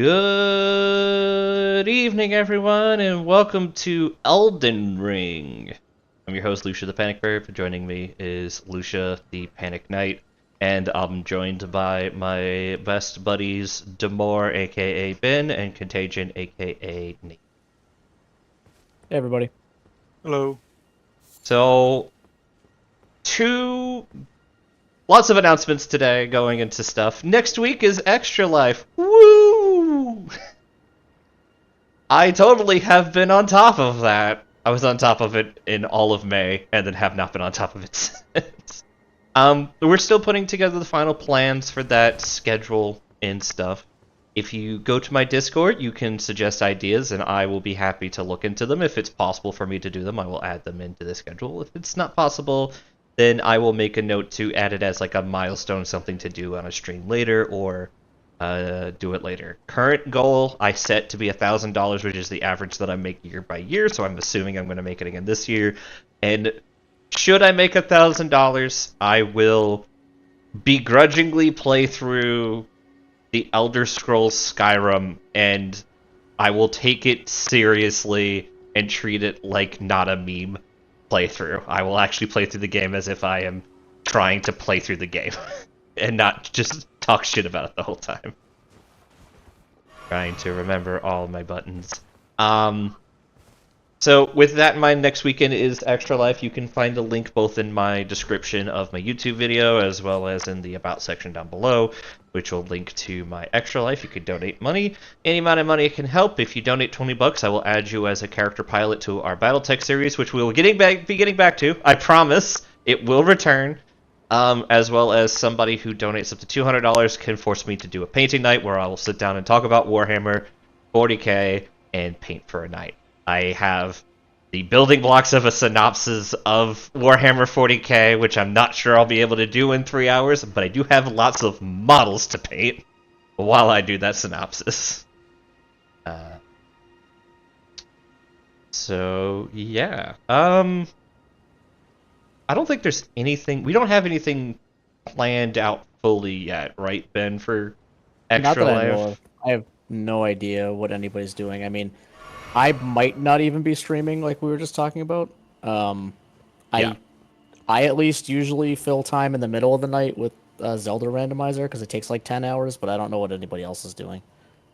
Good evening, everyone, and welcome to Elden Ring. I'm your host, Lucia the Panic Bird. Joining me is Lucia the Panic Knight, and I'm joined by my best buddies, Demore, aka Ben, and Contagion, aka Nate. Hey, everybody. Hello. So, lots of announcements today going into stuff. Next week is Extra Life. Woo! I totally have been on top of that. I was on top of it in all of May, and then have not been on top of it since. We're still putting together the final plans for that schedule and stuff. If you go to my Discord, you can suggest ideas, and I will be happy to look into them. If it's possible for me to do them, I will add them into the schedule. If it's not possible, then I will make a note to add it as like a milestone, something to do on a stream later, or do it later. Current goal I set to be $1,000, which is the average that I make year by year, so I'm assuming I'm going to make it again this year. And should I make $1,000, I will begrudgingly play through the Elder Scrolls Skyrim, and I will take it seriously and treat it like not a meme playthrough. I will actually play through the game as if I am trying to play through the game and not just talk shit about it the whole time. Trying to remember all my buttons. So with that in mind, next weekend is Extra Life. You can find a link both in my description of my YouTube video as well as in the About section down below, which will link to my Extra Life. You can donate money. Any amount of money can help. If you donate $20, I will add you as a character pilot to our Battletech series, which we will be getting back to. I promise it will return. As well as somebody who donates up to $200 can force me to do a painting night where I will sit down and talk about Warhammer 40k and paint for a night. I have the building blocks of a synopsis of Warhammer 40k, which I'm not sure I'll be able to do in 3 hours, but I do have lots of models to paint while I do that synopsis. So, yeah. I don't think there's anything... We don't have anything planned out fully yet, right, Ben, for Extra Not that Life? I know of. I have no idea what anybody's doing. I mean, I might not even be streaming like we were just talking about. Yeah. I at least usually fill time in the middle of the night with Zelda Randomizer because it takes like 10 hours, but I don't know what anybody else is doing.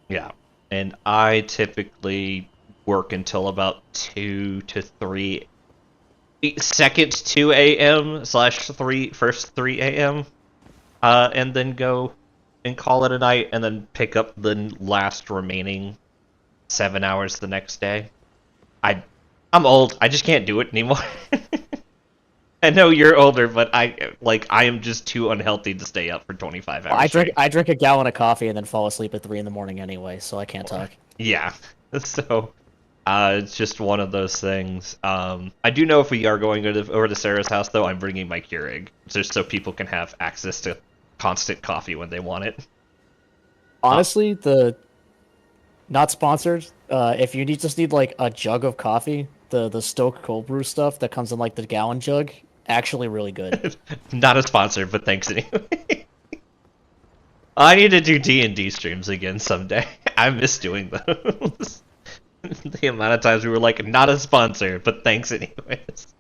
Yeah, and I typically work until about 2 to 3 second 2 a.m. / first 3 a.m. And then go and call it a night, and then pick up the last remaining 7 hours the next day. I'm old. I just can't do it anymore. I know you're older, but I am just too unhealthy to stay up for 25 hours. I drink a gallon of coffee and then fall asleep at 3 in the morning anyway, so I can't talk. Yeah, so it's just one of those things. I do know if we are going over to Sarah's house, though, I'm bringing my Keurig, just so people can have access to constant coffee when they want it. Honestly, not sponsored. If you just need like a jug of coffee, the Stoke cold brew stuff that comes in like the gallon jug, actually really good. Not a sponsor, but thanks anyway. I need to do D&D streams again someday. I miss doing those. The amount of times we were like, not a sponsor, but thanks anyways.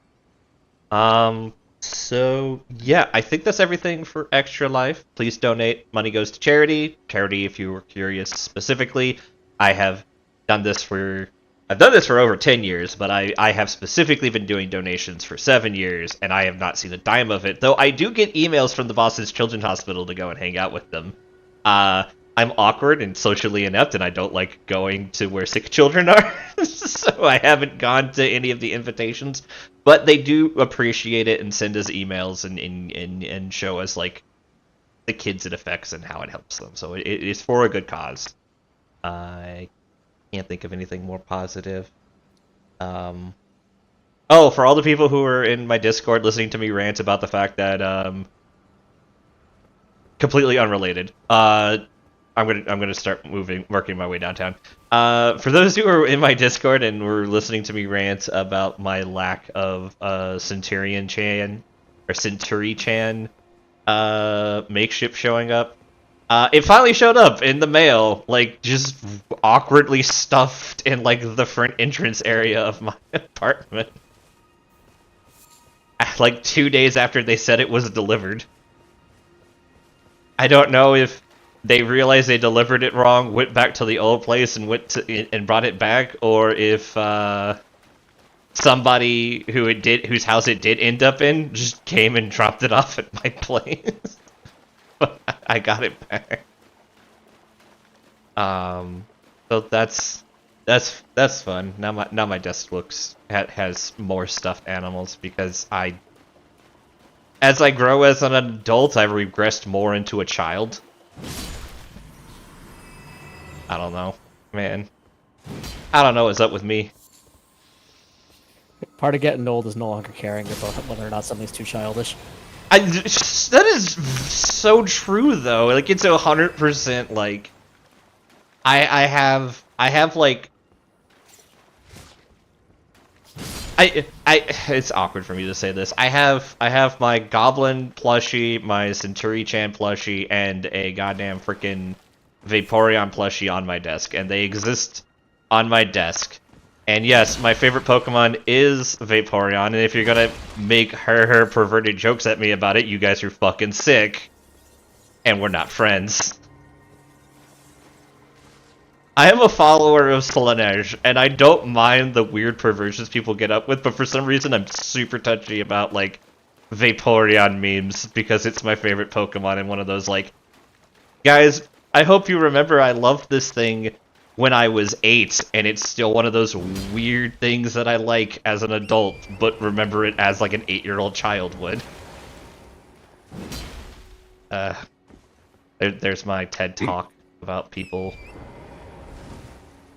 So yeah, I think that's everything for Extra Life. Please donate. Money goes to charity. Charity, if you were curious specifically. I've done this for over 10 years, but I have specifically been doing donations for 7 years, and I have not seen a dime of it, though I do get emails from the Boston Children's Hospital to go and hang out with them. I'm awkward and socially inept, and I don't like going to where sick children are, so I haven't gone to any of the invitations, but they do appreciate it and send us emails and show us, like, the kids it affects and how it helps them, so it is for a good cause. I can't think of anything more positive. For all the people who are in my Discord listening to me rant about the fact that completely unrelated. I'm gonna start working my way downtown. For those who are in my Discord and were listening to me rant about my lack of Centuri Chan makeshift showing up, It finally showed up in the mail, like, just awkwardly stuffed in, like, the front entrance area of my apartment. Like, 2 days after they said it was delivered. I don't know if they realized they delivered it wrong, went back to the old place and brought it back, or if, somebody whose house it did end up in just came and dropped it off at my place. But I got it back. So that's fun. Now my desk has more stuffed animals because as I grow as an adult, I've regressed more into a child. I don't know, man. I don't know what's up with me. Part of getting old is no longer caring about whether or not something's too childish. That is so true though. Like it's 100% like I have like it's awkward for me to say this. I have my Goblin plushie, my Centuri-chan plushie, and a goddamn freaking Vaporeon plushie on my desk, and they exist on my desk. And yes, my favorite Pokemon is Vaporeon, and if you're gonna make her perverted jokes at me about it, you guys are fucking sick. And we're not friends. I am a follower of Slaneige, and I don't mind the weird perversions people get up with, but for some reason I'm super touchy about, like, Vaporeon memes, because it's my favorite Pokemon, and one of those, like, guys, I hope you remember I loved this thing when I was 8, and it's still one of those weird things that I like as an adult, but remember it as like an 8-year-old child would. There's my TED Talk about people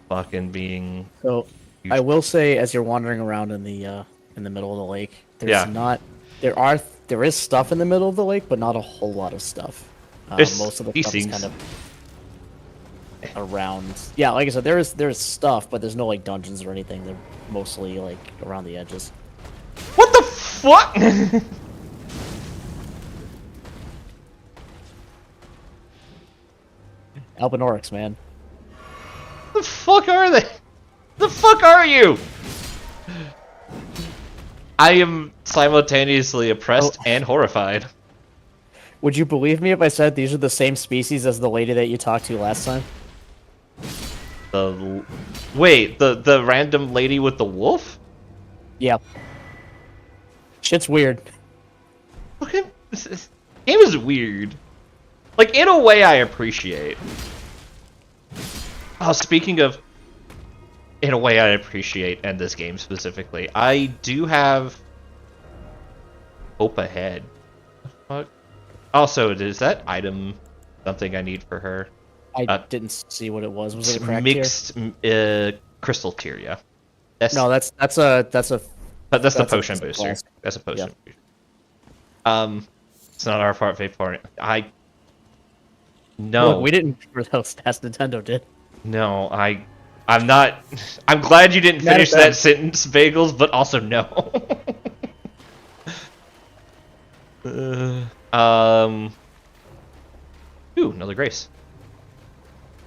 fucking being... So, I will say, as you're wandering around in the middle of the lake, there is stuff in the middle of the lake, but not a whole lot of stuff. Most of the stuff is kind of around. Yeah, like I said, there's stuff, but there's no like dungeons or anything. They're mostly like around the edges. What the fuck? Albinorics, man. The fuck are they? The fuck are you? I am simultaneously oppressed and horrified. Would you believe me if I said these are the same species as the lady that you talked to last time? Wait, the random lady with the wolf? Yeah. Shit's weird. Okay, this game is weird. Like, in a way I appreciate. Oh, speaking of in a way I appreciate, and this game specifically, I do have hope ahead. What? Also, is that item something I need for her? I didn't see what it was. Was it a crack mixed crystal tier? Yeah. No, that's the potion booster. class. That's a potion booster. It's not our part, Vaporeon. No. Look, we didn't for those stats. Nintendo did. No, I'm not. I'm glad you didn't finish that sentence, Bagels, but also no. Ooh, another Grace.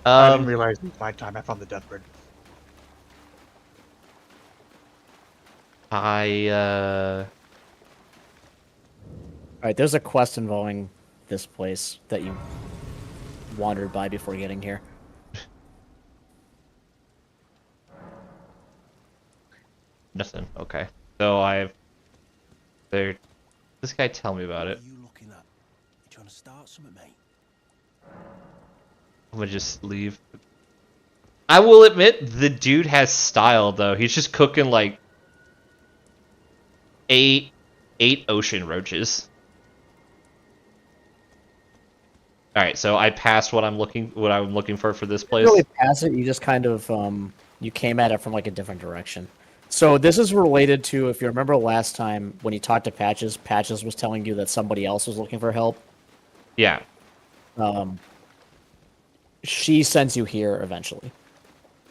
I didn't realize it was my time. I found the death bird. Alright, there's a quest involving this place that you wandered by before getting here. Nothing. Okay. So this guy tell me about it. What are you looking at? You trying to start something, mate? I'm gonna just leave. I will admit, the dude has style, though. He's just cooking, like, eight ocean roaches. Alright, so I passed what I'm looking for this place. You didn't really pass it, you just kind of, you came at it from, like, a different direction. So this is related to, if you remember last time, when you talked to Patches, Patches was telling you that somebody else was looking for help. Yeah. She sends you here eventually.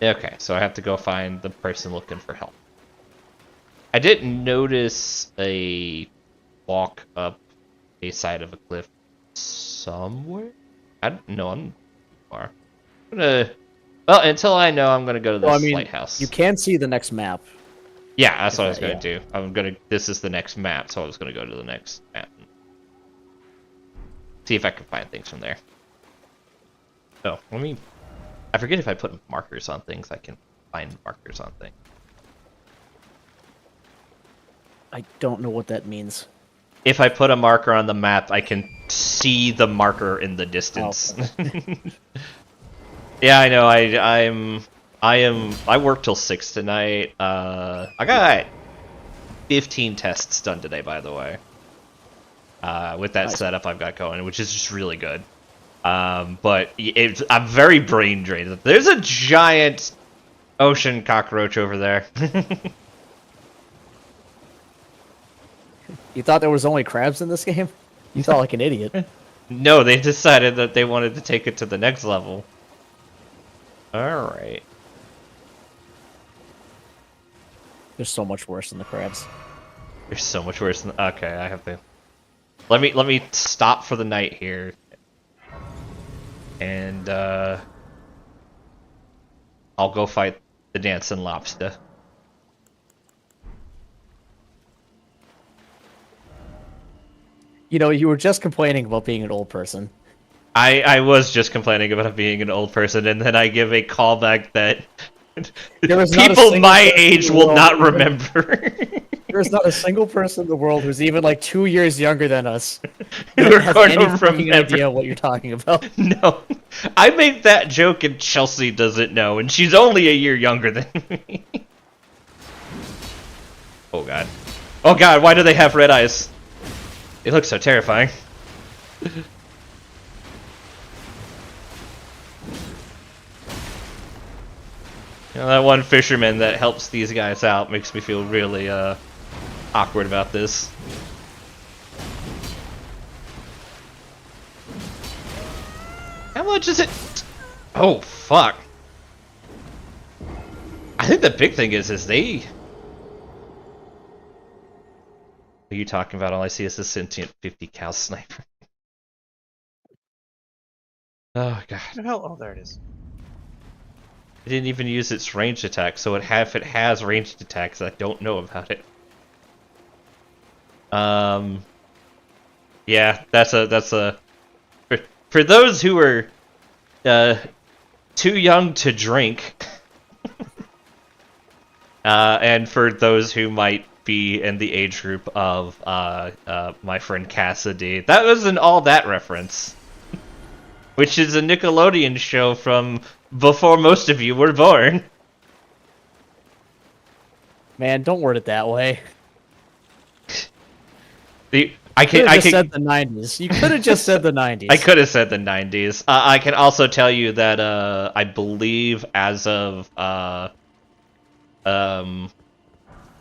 Okay, so I have to go find the person looking for help. I didn't notice a walk up a side of a cliff somewhere. I don't know. I'm far. I'm gonna. Well, until I know, I'm gonna go to this Well, I mean, lighthouse. you can see the next map. Yeah, that's what I was Yeah. gonna do. I'm gonna. This is the next map, so I was gonna go to the next map. See if I can find things from there. Oh, let me. I forget if I put markers on things. I can find markers on things. I don't know what that means. If I put a marker on the map, I can see the marker in the distance. Yeah, I know. I worked till 6 tonight. I got 15 tests done today, by the way. With that Nice. setup I've got going, which is just really good. But I'm very brain drained. There's a giant ocean cockroach over there. You thought there was only crabs in this game? You thought like an idiot. No, they decided that they wanted to take it to the next level. Alright. They're so much worse than the crabs. They're so much worse than... Okay, I have to... Let me stop for the night here. And, I'll go fight the dancing lobster. You know, you were just complaining about being an old person. I was just complaining about being an old person, and then I give a callback that There is not a people single my person age in the will world not who- remember. There is not a single person in the world who's even like 2 years younger than us Who that are has going any to fucking remember. idea what you're talking about. No, I made that joke and Chelsea doesn't know, and she's only a year younger than me. Oh god. Oh god, why do they have red eyes? They look so terrifying. You know, that one fisherman that helps these guys out makes me feel really, awkward about this. How much is it? Oh, fuck. I think the big thing is they... What are you talking about? All I see is a sentient 50 cal sniper. Oh, god. What the hell? Oh, there it is. It didn't even use its ranged attack, so if it has ranged attacks, I don't know about it. Yeah, that's a for those who are too young to drink, and for those who might be in the age group of my friend Cassidy, that was an All That reference, which is a Nickelodeon show from before most of you were born. Man, don't word it that way. I You could can have just said the 90s. You could have just said the 90s. I could have said the 90s. I can also tell you that I believe as of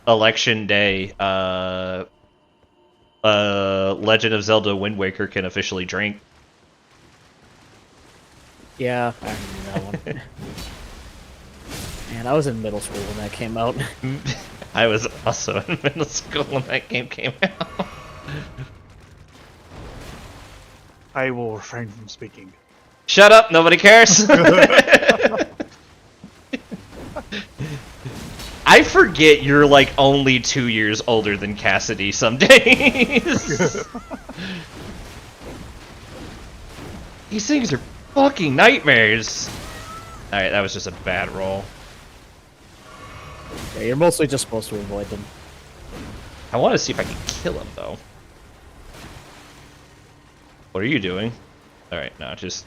Election Day, Legend of Zelda Wind Waker can officially drink. Yeah, I remember that one. Man, I was in middle school when that came out. I was also in middle school when that game came out. I will refrain from speaking. Shut up, nobody cares. I forget you're like only 2 years older than Cassidy some days. These things are fucking nightmares. Alright, that was just a bad roll. Yeah, you're mostly just supposed to avoid them. I want to see if I can kill him, though. What are you doing? Alright, no, just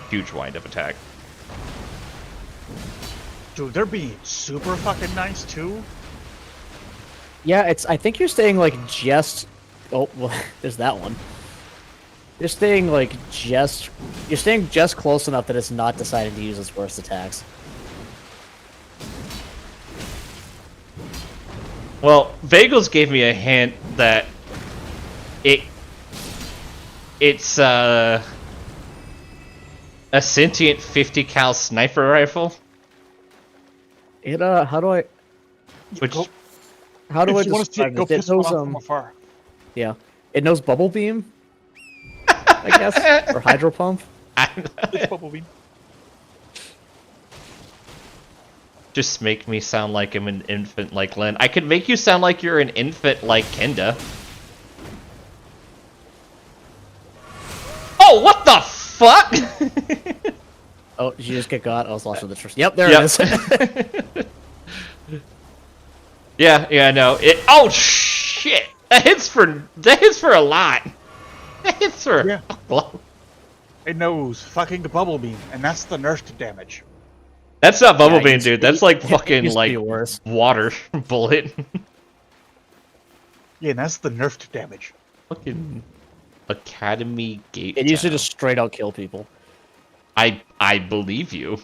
huge wind-up attack. Dude, they're being super fucking nice too. Yeah, I think you're staying like just. Oh well, there's that one. You're staying just close enough that it's not deciding to use its worst attacks. Well, Bagels gave me a hint that it's a sentient 50 cal sniper rifle. It how do I Which Go, how do I if you want to see it, describe go it? It piss one knows off from afar. yeah, it knows bubble beam, I guess, or hydro pump. It's Bubble Bean. Just make me sound like I'm an infant like Lynn. I could make you sound like you're an infant like Kenda. Oh, what the fuck? Oh, did you just get got? I was lost with the first. Yep, there it is. Yeah, no. Oh shit! That hits for a lot. That hits for Yeah. a lot. It knows fucking Bubble Bean, and that's the nerfed damage. That's not Bubble Yeah, Bean, dude. That's like it fucking used to be like worse. water bullet. Yeah, and that's the nerfed damage. Fucking Academy Gate. It used to Town. just straight out kill people. I believe you.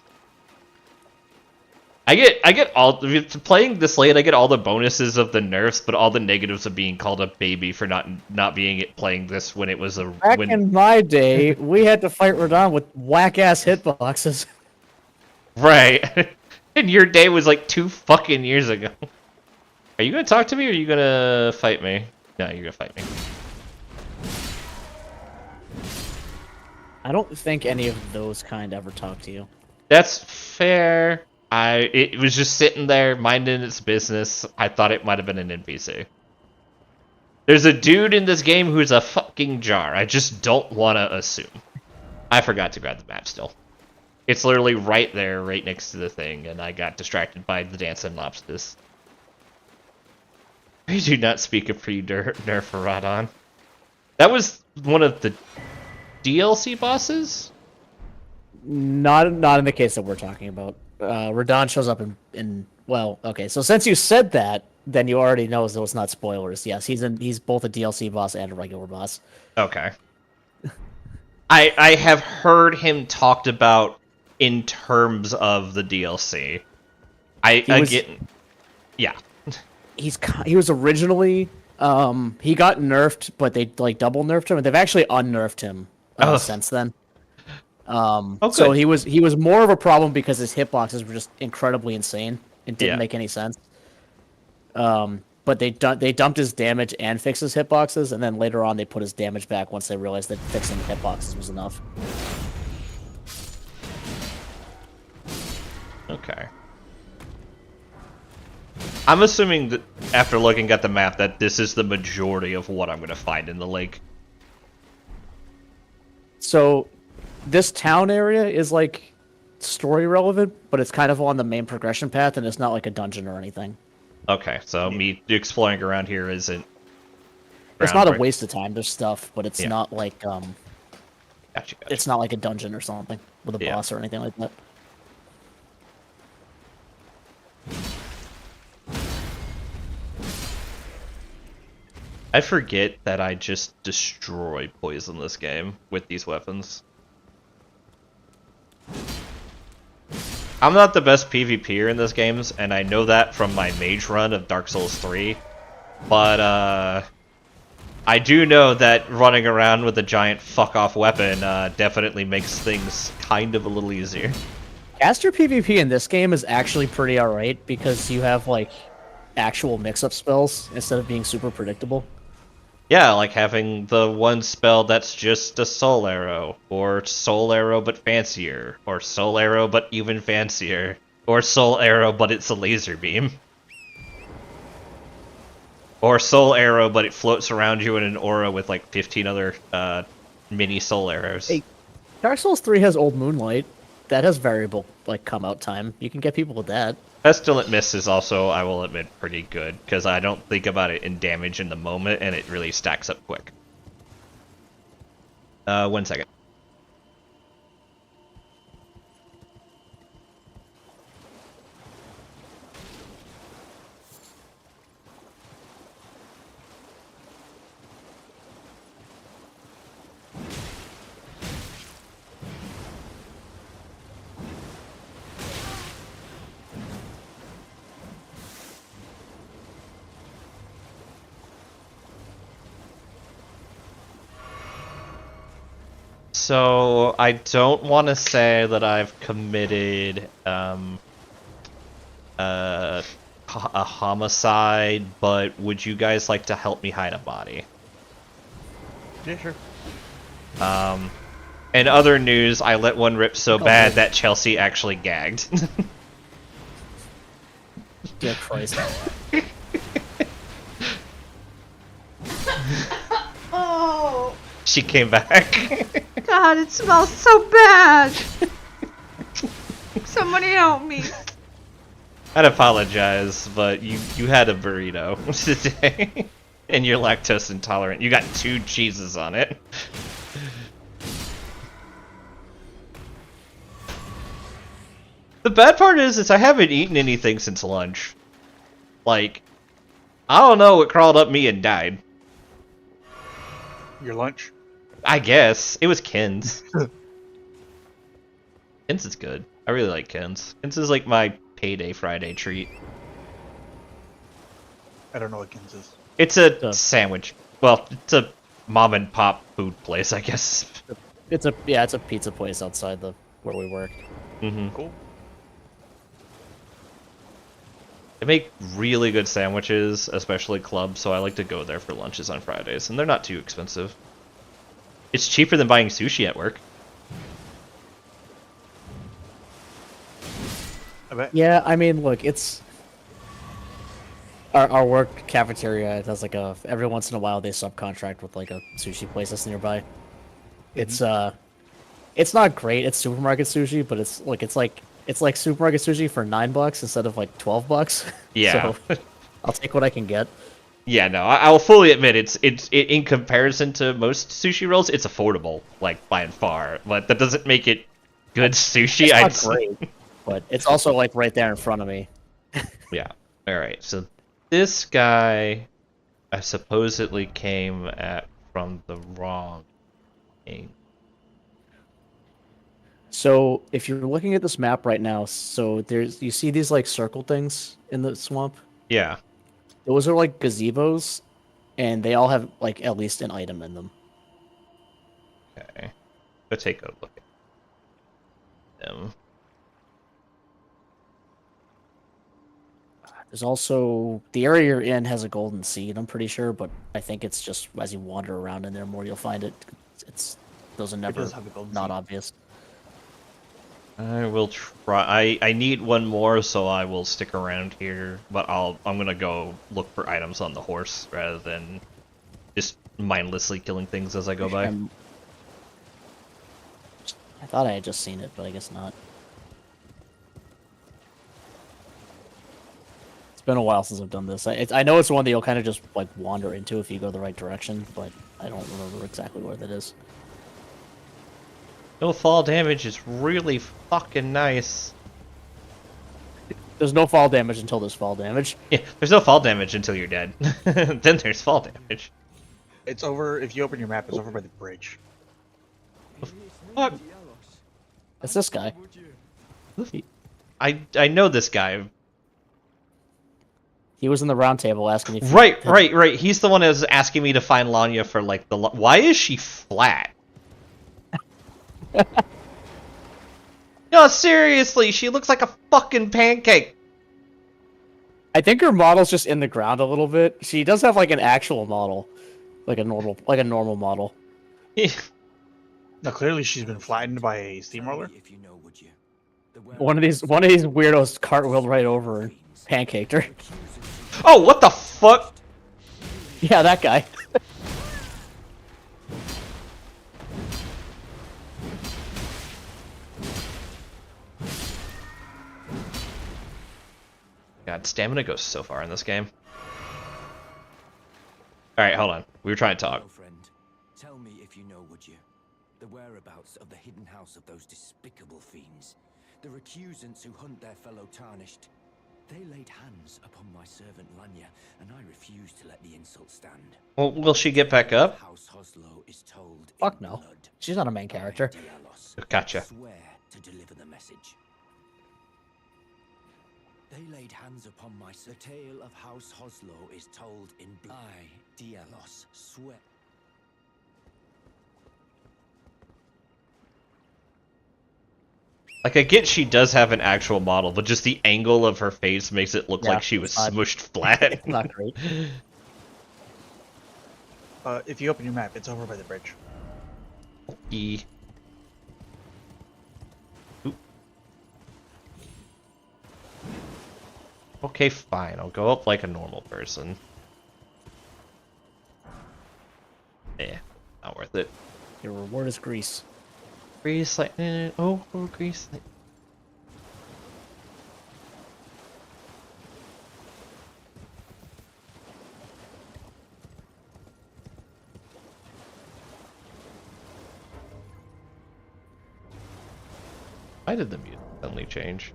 I get all playing this late. I get all the bonuses of the nerfs, but all the negatives of being called a baby for not being playing this when it was a Back in my day, we had to fight Radon with whack ass hitboxes. right. And your day was like 2 fucking years ago. Are you gonna talk to me or are you gonna fight me? No, you're gonna fight me. I don't think any of those kind ever talk to you. That's fair. It was just sitting there minding its business. I thought it might have been an NPC. There's a dude in this game who's a fucking jar. I just don't want to assume. I forgot to grab the map still. It's literally right there, right next to the thing, and I got distracted by the dancing lobsters. We do not speak of pre-nerf for Radon. That was one of the DLC bosses? Not in the case that we're talking about. Radon shows up in well, okay. So since you said that, then you already know those not spoilers. Yes, he's both a DLC boss and a regular boss. Okay. I have heard him talked about in terms of the DLC. Yeah. He was originally he got nerfed, but they like double nerfed him, and they've actually unnerfed him since then. So he was more of a problem because his hitboxes were just incredibly insane and didn't make any sense. But they dumped his damage and fixed his hitboxes, and then later on they put his damage back once they realized that fixing the hitboxes was enough. Okay. I'm assuming that after looking at the map that this is the majority of what I'm going to find in the lake. So this town area is like story relevant, but it's kind of on the main progression path, and it's not like a dungeon or anything. Okay, so me exploring around here isn't... It's not a waste of time. There's stuff, but it's not like Gotcha. it's not like a dungeon or something with a boss or anything like that. I forget that I just destroy poison this game with these weapons. I'm not the best PvPer in this games, and I know that from my mage run of Dark Souls 3, but I do know that running around with a giant fuck-off weapon definitely makes things kind of a little easier. Caster PvP in this game is actually pretty alright because you have like actual mix-up spells instead of being super predictable. Yeah, like having the one spell that's just a soul arrow, or soul arrow but fancier, or soul arrow but even fancier, or soul arrow but it's a laser beam. Or soul arrow but it floats around you in an aura with like 15 other mini soul arrows. Hey, Dark Souls 3 has Old Moonlight. That has variable like come out time. You can get people with that. Pestilent Mist is also, I will admit, pretty good, because I don't think about it in damage in the moment, and it really stacks up quick. 1 second. So, I don't want to say that I've committed a homicide, but would you guys like to help me hide a body? Yeah, sure. In other news, I let one rip so bad that Chelsea actually gagged. Dear Christ. Oh, She came back. God, it smells so bad. Somebody help me. I'd apologize, but you had a burrito today, and you're lactose intolerant. You got 2 cheeses on it. The bad part is I haven't eaten anything since lunch. Like, I don't know what crawled up me and died. Your lunch? I guess. It was Ken's. Ken's is good. I really like Ken's. Ken's is like my payday Friday treat. I don't know what Kins is. It's a sandwich. Well, it's a mom and pop food place, I guess. It's a pizza place outside where we work. Mm-hmm. Cool. They make really good sandwiches, especially club, so I like to go there for lunches on Fridays, and they're not too expensive. It's cheaper than buying sushi at work. I bet. Yeah, I mean, look, it's our work cafeteria does like every once in a while they subcontract with like a sushi place that's nearby. It's not great. It's supermarket sushi, but it's like supermarket sushi for $9 instead of like $12. Yeah. So I'll take what I can get. Yeah, no, I will fully admit it's in comparison to most sushi rolls, it's affordable, like by and far. But that doesn't make it good sushi. It's not great, but it's also like right there in front of me. Yeah. All right. So this guy, I supposedly came from the wrong thing. So if you're looking at this map right now, so you see these like circle things in the swamp. Yeah. Those are like gazebos, and they all have like at least an item in them. Okay. Let's take a look at them. There's also the area you're in has a golden seed, I'm pretty sure, but I think it's just as you wander around in there more you'll find it. Those are never does have a golden not seed. obvious. I will try. I need one more, so I will stick around here. But I'm gonna go look for items on the horse rather than just mindlessly killing things as I go by. I thought I had just seen it, but I guess not. It's been a while since I've done this. I know it's one that you'll kind of just like wander into if you go the right direction, but I don't remember exactly where that is. No fall damage is really fucking nice. There's no fall damage until there's fall damage. Yeah, there's no fall damage until you're dead. Then there's fall damage. It's over, if you open your map, it's over by the bridge. Fuck. It's this guy. I know this guy. He was in the round table asking if Right. He's the one that was asking me to find Lanya for like the. Why is she flat? No, seriously, she looks like a fucking pancake. I think her model's just in the ground a little bit. She does have like an actual model, like a normal model. Now, clearly she's been flattened by a steamroller. If you know, would you? One of these weirdos cartwheeled right over and pancaked her. Oh, what the fuck? Yeah, that guy. God, stamina goes so far in this game. Alright, hold on. We were trying to talk. Hello, friend. Tell me if you know, would you? The whereabouts of the hidden house of those despicable fiends. The recusants who hunt their fellow tarnished. They laid hands upon my servant Lanya, and I refuse to let the insult stand. Well, will she get back up? House Hoslow is told Fuck in no. blood. She's not a main character. Dialos. Gotcha. Swear to deliver the message. They laid hands upon the tale of House Hoslow is told in blood. I, Dialos, swear. Like, I get she does have an actual model, but just the angle of her face makes it look like she was smushed flat. It's not great. If you open your map, it's over by the bridge. E. Okay, fine. I'll go up like a normal person. Eh, not worth it. Your reward is grease. Grease like oh, grease like. Why did the music suddenly change?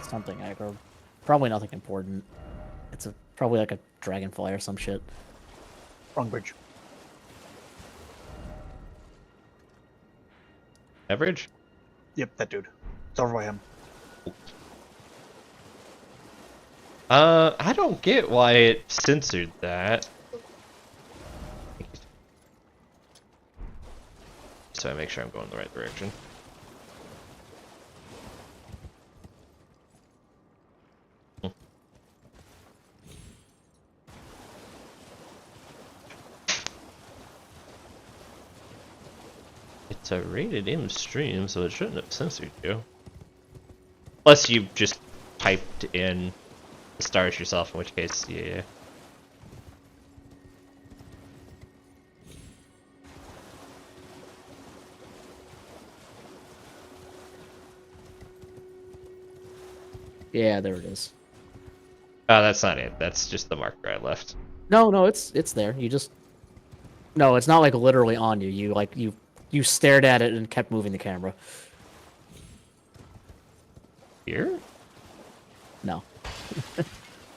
Something aggro. Probably nothing important. It's probably like a dragonfly or some shit. Wrong bridge. Average? Yep, that dude. It's over by him. I don't get why it censored that. So I make sure I'm going in the right direction. It's a rated M stream, so it shouldn't have censored you. Unless you just typed in the stars yourself, in which case, yeah. Yeah, there it is. Oh, that's not it. That's just the marker I left. No, it's there. You just no, it's not like literally on you. You stared at it and kept moving the camera. Here? No,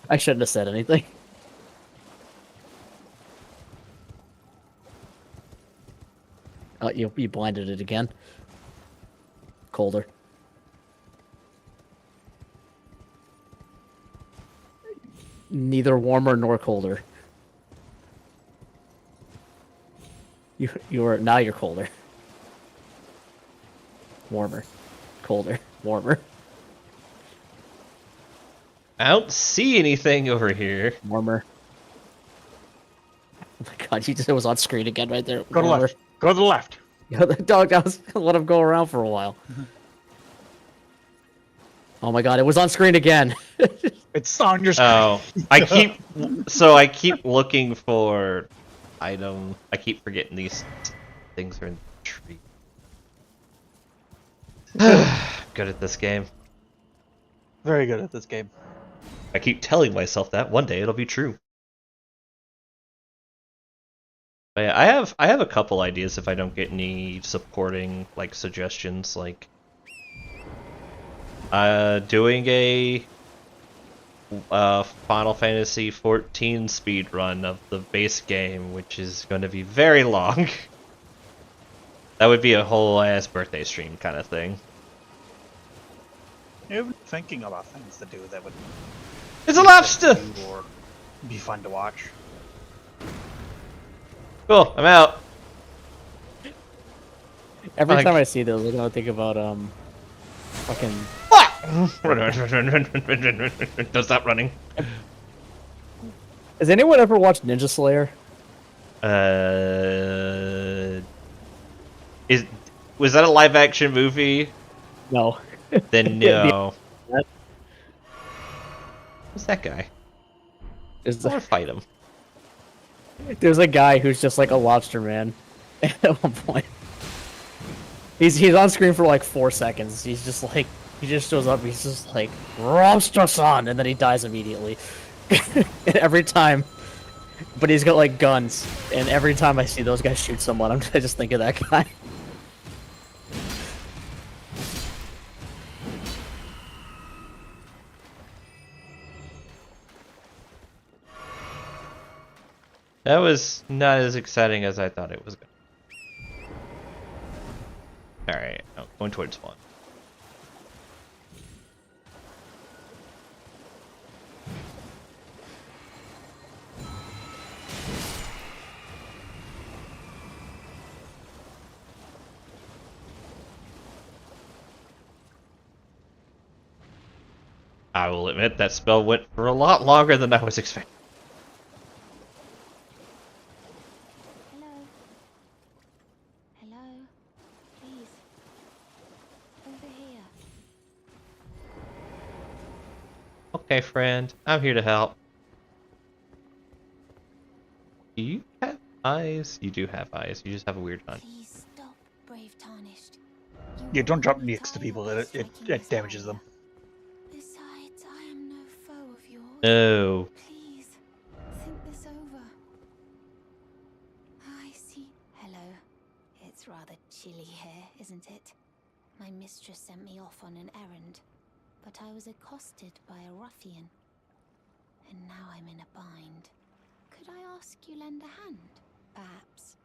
I shouldn't have said anything. Oh, you blinded it again. Colder. Neither warmer nor colder. You are now you're colder. Warmer. Colder. Warmer. I don't see anything over here. Warmer. Oh my god, it was on screen again right there. Go to the Warmer. left. Go to the left. Yeah, the dog, I was gonna let him go around for a while. Oh my god, it was on screen again. It's on your screen. Oh, I keep looking for item. I keep forgetting these things are in the tree. Good at this game. Very good at this game. I keep telling myself that one day it'll be true. But yeah, I have a couple ideas if I don't get any supporting like suggestions, like doing a Final Fantasy 14 speed run of the base game, which is going to be very long. That would be a whole ass birthday stream kind of thing. You've been thinking about things to do that would It's a lobster! or be fun to watch. Cool, I'm out. Every Like- time I see those, I gotta think about fucking. Don't stop running. Has anyone ever watched Ninja Slayer? Was that a live action movie? No. Then no. That- Who's that guy? Is I want to fight him. There's a guy who's just like a lobster man at one point. He's on screen for like 4 seconds. He's just like he just shows up. He's just like Lobster-san, and then he dies immediately. And every time, but he's got like guns, and every time I see those guys shoot someone, I just think of that guy. That was not as exciting as I thought it was going to. Alright, going towards spawn. I will admit that spell went for a lot longer than I was expecting. Hello. Hello. Please. Over here. Okay, friend. I'm here to help. Do you have eyes? You do have eyes. You just have a weird hunt. Please stop, brave Tarnished. You Yeah, will don't drop only next to tire people. by It striking this damages them. barrier. Besides, I am no foe of yours. No. Please, think this over. I see. Hello. It's rather chilly here, isn't it? My mistress sent me off on an errand, but I was accosted by a ruffian. And now I'm in a bind. Could I ask you lend a hand? Perhaps.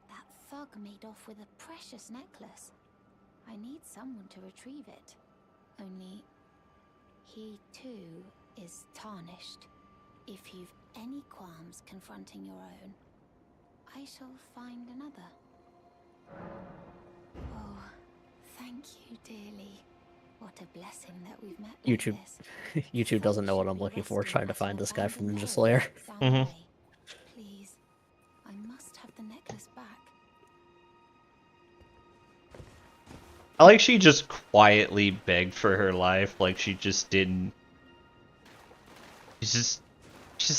That thug made off with a precious necklace. I need someone to retrieve it. Only, he too is tarnished. If you've any qualms confronting your own, I shall find another. Oh, thank you dearly. What a blessing that we've met like YouTube. this. YouTube doesn't know what I'm looking for, trying to find this guy from Ninja Slayer. Please, I must have the necklace back. I like she just quietly begged for her life, like she just didn't. She's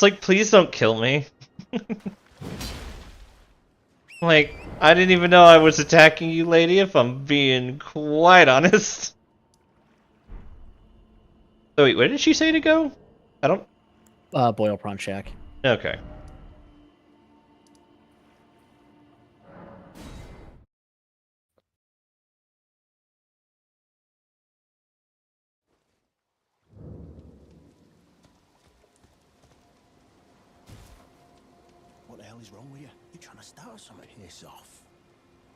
like, please don't kill me. Like, I didn't even know I was attacking you, lady, if I'm being quite honest. So wait, where did she say to go? I don't... Boil Prawn Shack. Okay. What the hell is wrong with you? You trying to start something? Piss off.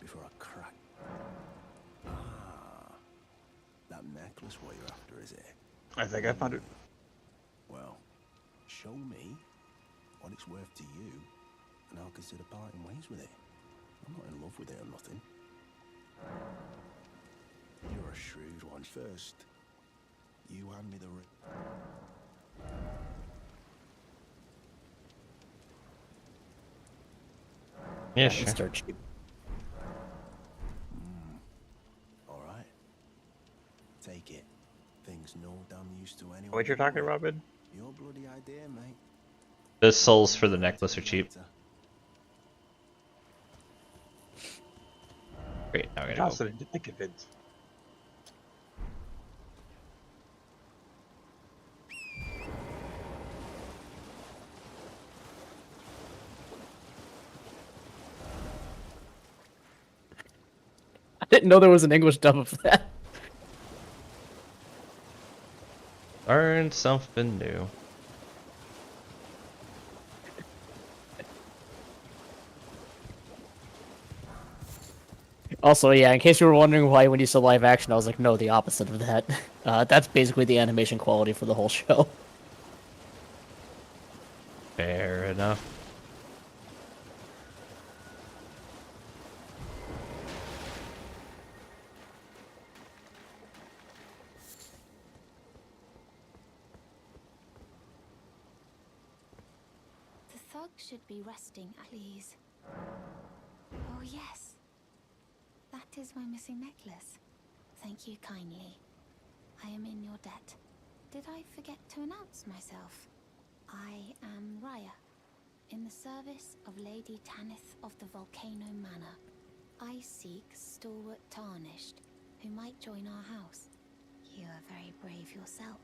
Before I crack. Ah. That necklace what you're after, is it? I think I found it. Well, show me what it's worth to you, and I'll consider parting ways with it. I'm not in love with it or nothing. You're a shrewd one. First, you hand me the ring. Yeah, He's sure. dirt cheap. All right. Take it. Things no damn used to anyone. What you're talking about, Ben? Your bloody idea, mate. The souls for the necklace are cheap. Great, now I gotta go. Also, didn't think of it. I didn't know there was an English dub of that. Learn something new. Also, yeah, in case you were wondering why when you said live action, I was like, no, the opposite of that. That's basically the animation quality for the whole show. Fair enough. The thug should be resting, please. Oh, yes. That is my missing necklace. Thank you kindly. I am in your debt. Did I forget to announce myself? I am Raya, in the service of Lady Tanith of the Volcano Manor. I seek stalwart Tarnished, who might join our house. You are very brave yourself.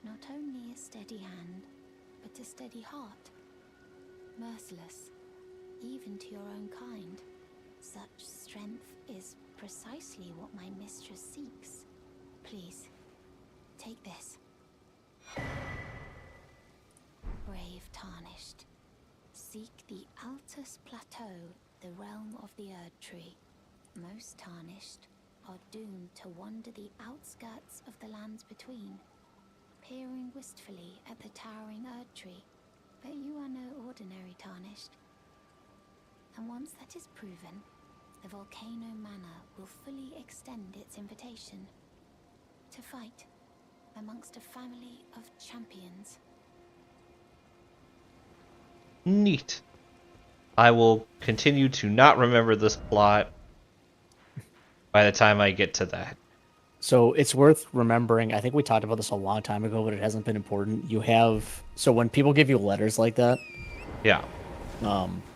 Not only a steady hand, but a steady heart. Merciless, even to your own kind. Such strength is precisely what my mistress seeks. Please, take this. Brave Tarnished, seek the Altus Plateau, the realm of the Erd Tree. Most Tarnished are doomed to wander the outskirts of the lands between, peering wistfully at the towering Erd Tree. But you are no ordinary Tarnished. And once that is proven, the Volcano Manor will fully extend its invitation to fight amongst a family of champions. Neat. I will continue to not remember this plot by the time I get to that. So it's worth remembering. I think we talked about this a long time ago, but it hasn't been important. You have so when people give you letters like that, Yeah.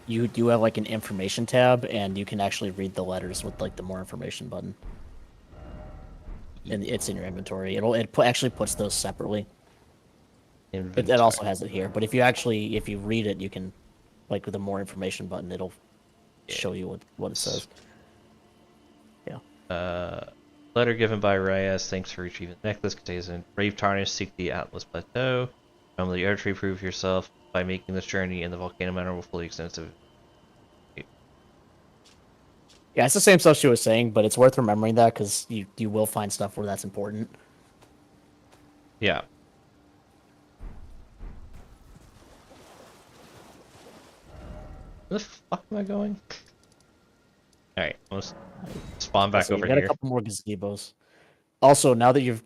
you do have like an information tab, and you can actually read the letters with like the more information button, and it's in your inventory. Actually puts those separately. It also has it here, but if you read it, you can like with the more information button, it'll show you what it says. Yeah. Letter given by Reyes. Thanks for retrieving the necklace. Contains a brave tarnish. Seek the Atlas Plateau. From the archery, prove yourself by making this journey in the volcano manor will fully extensive. Yeah, it's the same stuff she was saying, but it's worth remembering that because you will find stuff where that's important. Yeah. Where the fuck am I going? Alright, let's spawn back So over you got here. a couple more gazebos. Also, now that you've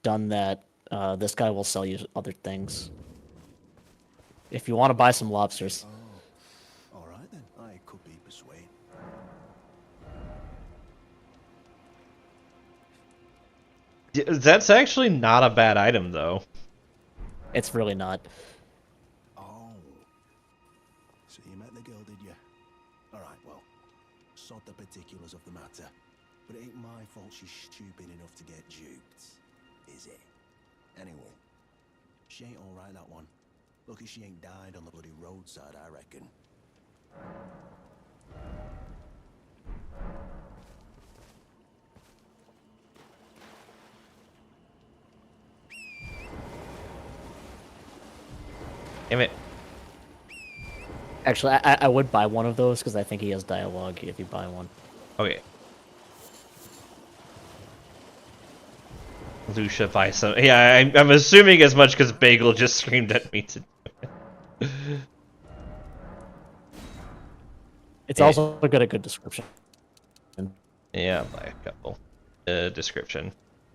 done that, this guy will sell you other things. If you want to buy some lobsters. Oh, all right then. I could be persuaded. That's actually not a bad item, though. It's really not. Oh. So you met the girl, did you? All right, well, sod the particulars of the matter. But it ain't my fault she's stupid enough to get duped, is it? Anyway, she ain't all right, that one. Lucky she ain't died on the bloody roadside, I reckon. Damn it. Actually, I would buy one of those because I think he has dialogue if you buy one. Okay. Lucia buy some. Yeah, I'm assuming as much because Bagel just screamed at me to do it. It's also got a good description. Yeah, I'll buy a couple. Description.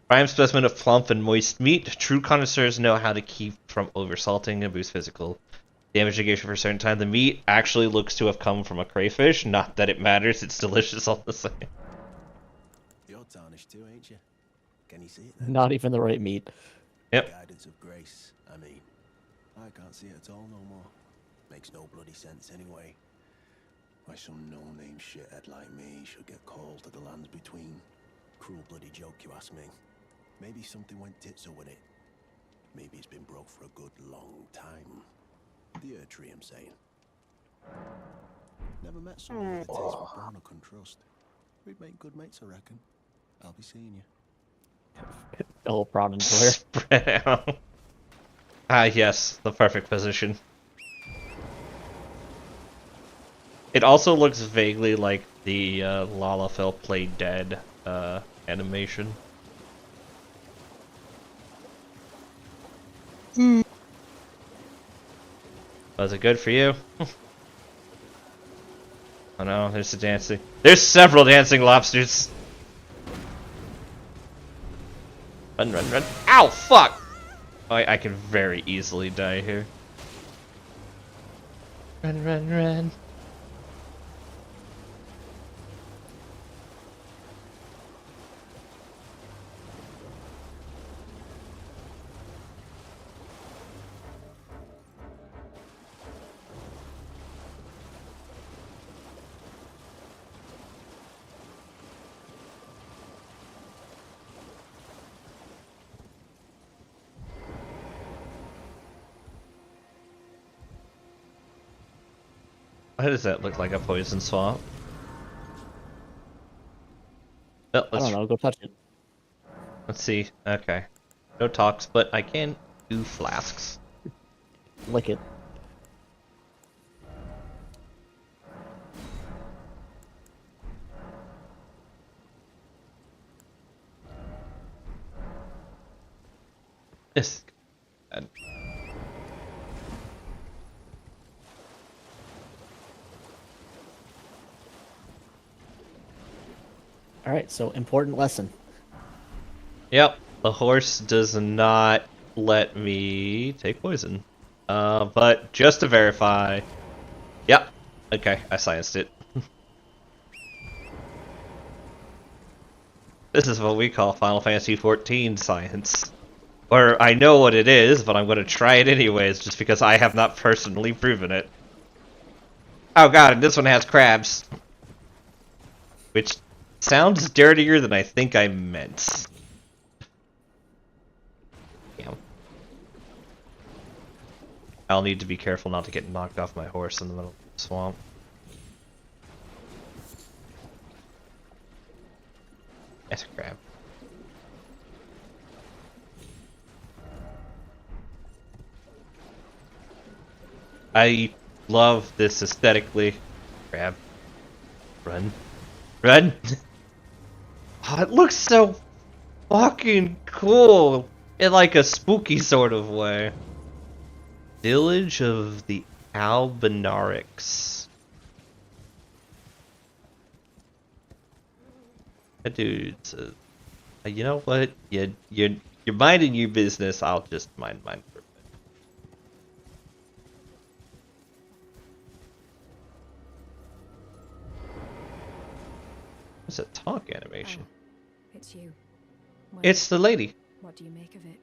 Prime specimen of plump and moist meat. True connoisseurs know how to keep from oversalting and boost physical damage negation for a certain time. The meat actually looks to have come from a crayfish. Not that it matters. It's delicious all the same. You're tarnished too, ain't you? Can you see it then? Not even the right meat. Yep. Guidance of grace, I mean. I can't see it at all no more. Makes no bloody sense anyway. Why some no-name shithead like me should get called to the lands between. Cruel bloody joke, you ask me. Maybe something went tits up with it. Maybe it's been broke for a good long time. The Earth Tree, I'm saying. Never met someone with a taste for bone I can trust. We'd make good mates, I reckon. I'll be seeing you. Oh, prawn and Blair. Spread out. Ah, yes, the perfect position. It also looks vaguely like the Lalafell Play Dead animation. Was it good for you? Oh no, there's the dancing. There's several dancing lobsters! Run, run, run. Ow, fuck! I can very easily die here. Run, run, run. Why does that look like a poison swamp? Well, I don't know. Go touch it. let's see. Okay. No talks, but I can do flasks. Lick it. Yes. All right. So important lesson. Yep. The horse does not let me take poison. But just to verify. Yep. Okay, I scienced it. This is what we call Final Fantasy XIV science. Or I know what it is, but I'm going to try it anyways, just because I have not personally proven it. Oh god, and this one has crabs. Which sounds dirtier than I think I meant. Damn. I'll need to be careful not to get knocked off my horse in the middle of the swamp. That's a crab. I love this aesthetically. Crab. Run. Run! Oh, it looks so fucking cool! In like a spooky sort of way. Village of the Albinarics. That dude says, you know what? You're minding your business, I'll just mind mine for a bit. What's a talk animation? Oh, it's you. Well, It's the lady. what do you make of it?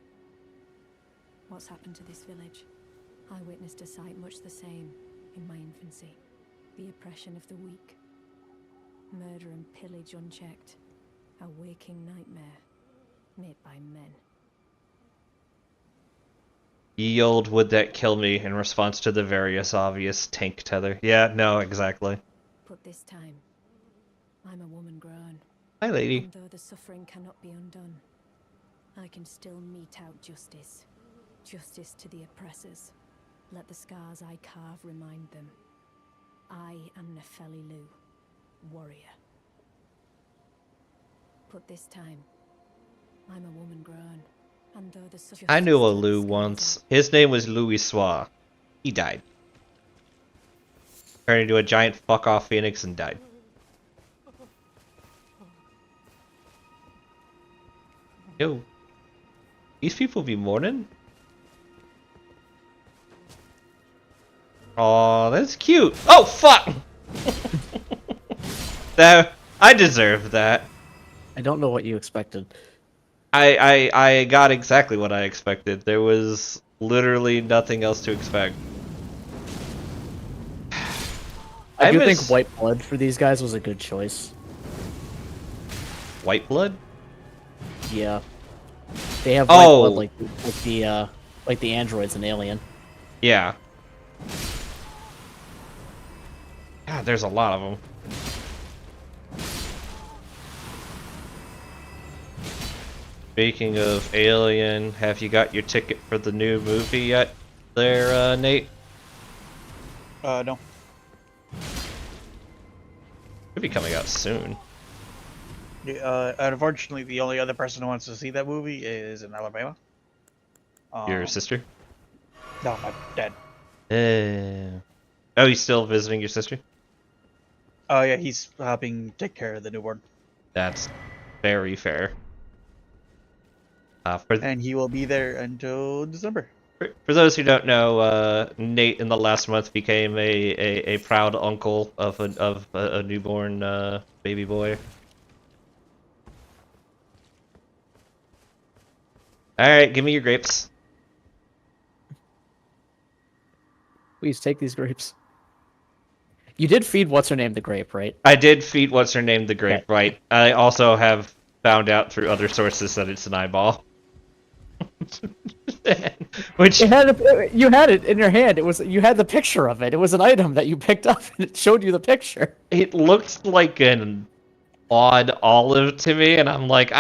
What's happened to this village? I witnessed a sight much the same in my infancy. The oppression of the weak. Murder and pillage unchecked. A waking nightmare made by men. Ye old would that kill me in response to the various obvious tank tether. Yeah, no, exactly. But this time, I'm a woman grown. Hi, lady. And though the suffering cannot be undone, I can still mete out justice. Justice to the oppressors. Let the scars I carve remind them. I am Nefeli Lu, warrior. But this time, I'm a woman grown. And though the suffering I knew a Lou once. His name was Louis Soir. He died. Turned into a giant fuck-off phoenix and died. Yo. These people be mourning? Aw, that's cute. Oh, fuck! That, I deserve that. I don't know what you expected. I got exactly what I expected. There was literally nothing else to expect. I do miss- think white blood for these guys was a good choice. White blood? Yeah. They have white Oh. blood like the androids in Alien. Yeah. God, there's a lot of them. Speaking of Alien, have you got your ticket for the new movie yet there, Nate? No. Could be coming out soon. Yeah, unfortunately, the only other person who wants to see that movie is in Alabama. Your sister? No, my dad. Oh, he's still visiting your sister? Oh yeah, he's helping take care of the newborn, That's very fair. and he will be there until December. For those who don't know, Nate in the last month became a proud uncle of a newborn baby boy. All right, give me your grapes. Please take these grapes. You did feed what's her name the grape, right? I did feed what's her name the grape, Okay. right? I also have found out through other sources that it's an eyeball. Which You had it in your hand. You had the picture of it. It was an item that you picked up, and it showed you the picture. it looked like an odd olive to me, and I'm like,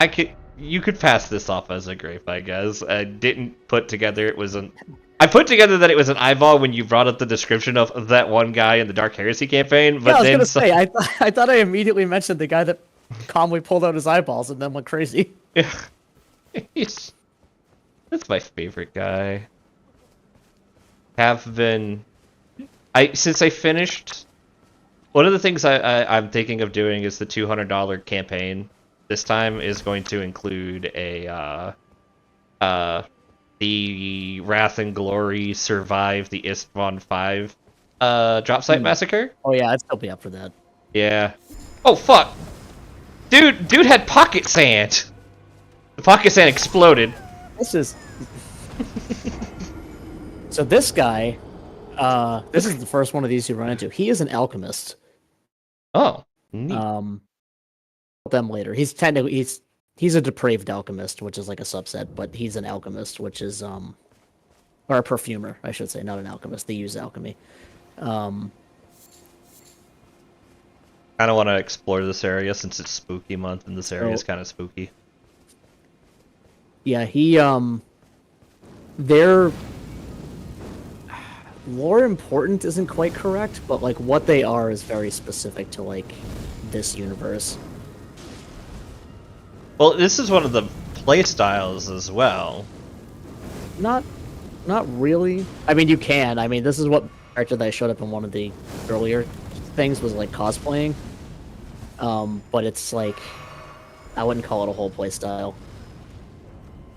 you could pass this off as a grape, I guess. I didn't put together it was an. I put together that it was an eyeball when you brought up the description of that one guy in the Dark Heresy campaign, but Yeah, I was then gonna say, I thought I immediately mentioned the guy that calmly pulled out his eyeballs and then went crazy. That's my favorite guy. Since I finished. One of the things I'm thinking of doing is the $200 campaign. This time is going to include the Wrath and Glory Survive the Istvan 5 drop site massacre. Oh yeah, I'd still be up for that. Yeah. Oh fuck! Dude had pocket sand. The pocket sand exploded. This is. So this guy, this is the first one of these you run into. He is an alchemist. Oh, neat. Them later. He's technically he's a depraved alchemist, which is like a subset, but he's an alchemist, which is or a perfumer, I should say, not an alchemist. They use alchemy. I don't want to explore this area since it's spooky month and this area is kind of spooky. Yeah, their lore important isn't quite correct, but like what they are is very specific to like this universe. Well, this is one of the play styles as well. Not really. I mean, you can. I mean, this is what character that showed up in one of the earlier things was like cosplaying. But it's like, I wouldn't call it a whole play style.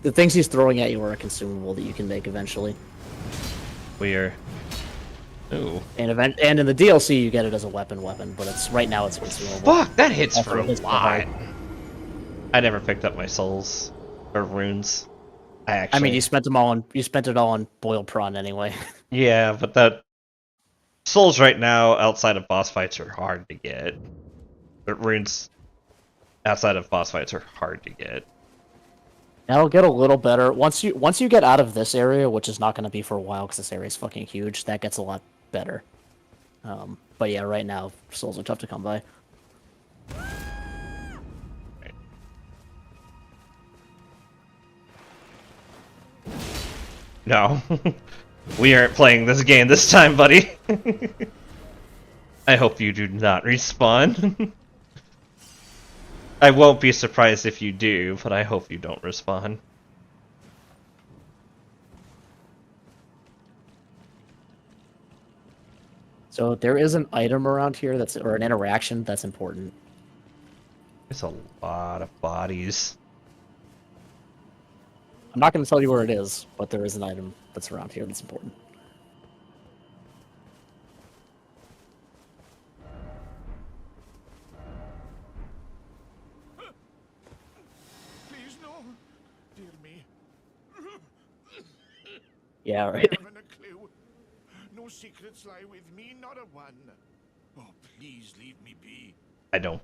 The things he's throwing at you are a consumable that you can make eventually. Weird. Ooh. And in the DLC you get it as a weapon, but it's right now it's consumable. Fuck, that hits That's for a what it is for lot. hard. I never picked up my souls or runes. I mean, you spent it all on boiled prawn anyway. Yeah, but that souls right now outside of boss fights are hard to get. But runes outside of boss fights are hard to get. That'll get a little better once you get out of this area, which is not going to be for a while because this area is fucking huge. That gets a lot better. But yeah, right now souls are tough to come by. No. We aren't playing this game this time, buddy. I hope you do not respawn. I won't be surprised if you do, but I hope you don't respawn. So there is an item around here or an interaction that's important. There's a lot of bodies. I'm not going to tell you where it is, but there is an item that's around here that's important. Please no, dear me. Yeah, right. I haven't a clue. No secrets lie with me, not a one. Oh, please leave me be. I don't.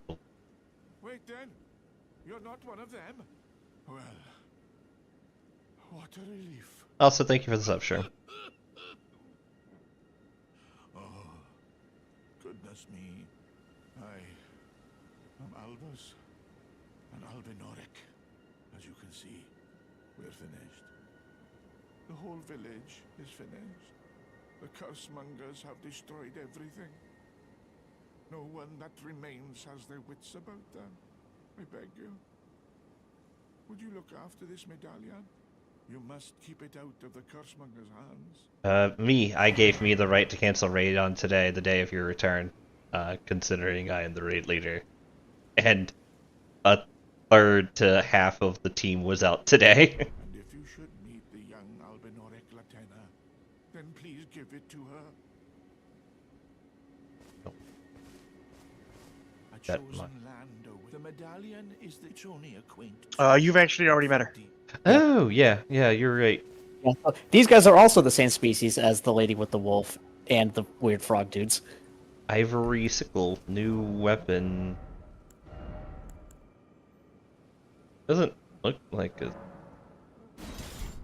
Wait then, you're not one of them. Well, what a relief. Also, thank you for the sub, sure. Oh, goodness me. I am Albus and Albinoric. As you can see, we're finished. The whole village is finished. The cursemongers have destroyed everything. No one that remains has their wits about them. I beg you. Would you look after this medallion? You must keep it out of the cursemonger's hands. I gave me the right to cancel raid on today, the day of your return, considering I am the raid leader. And a third to half of the team was out today. And if you should meet the young Albinoric Latena, then please give it to her. A That chosen much. land away. The medallion is the only acquaint. You've actually already met her. Oh, yeah, you're right. Yeah. These guys are also the same species as the lady with the wolf and the weird frog dudes. Ivory sickle, new weapon. Doesn't look like a...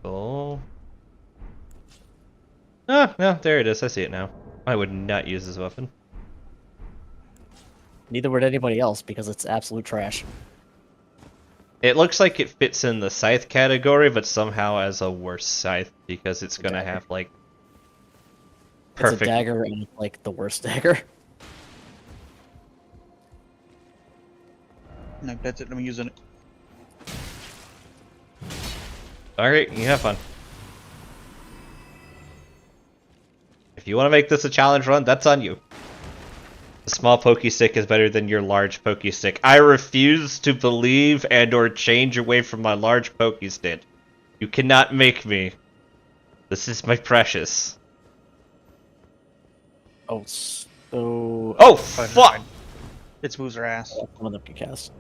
Oh. Ah, no, there it is. I see it now. I would not use this weapon. Neither would anybody else because it's absolute trash. It looks like it fits in the scythe category, but somehow as a worse scythe because it's gonna dagger. have like It's a perfect. dagger and like the worst dagger. No, that's it. I'm using it. All right, you have fun. If you want to make this a challenge run, that's on you. The small pokey stick is better than your large pokey stick. I refuse to believe and or change away from my large pokey stick. You cannot make me. This is my precious. Oh, so Oh, Fine, fuck! fine. It moves her ass. some of them can cast.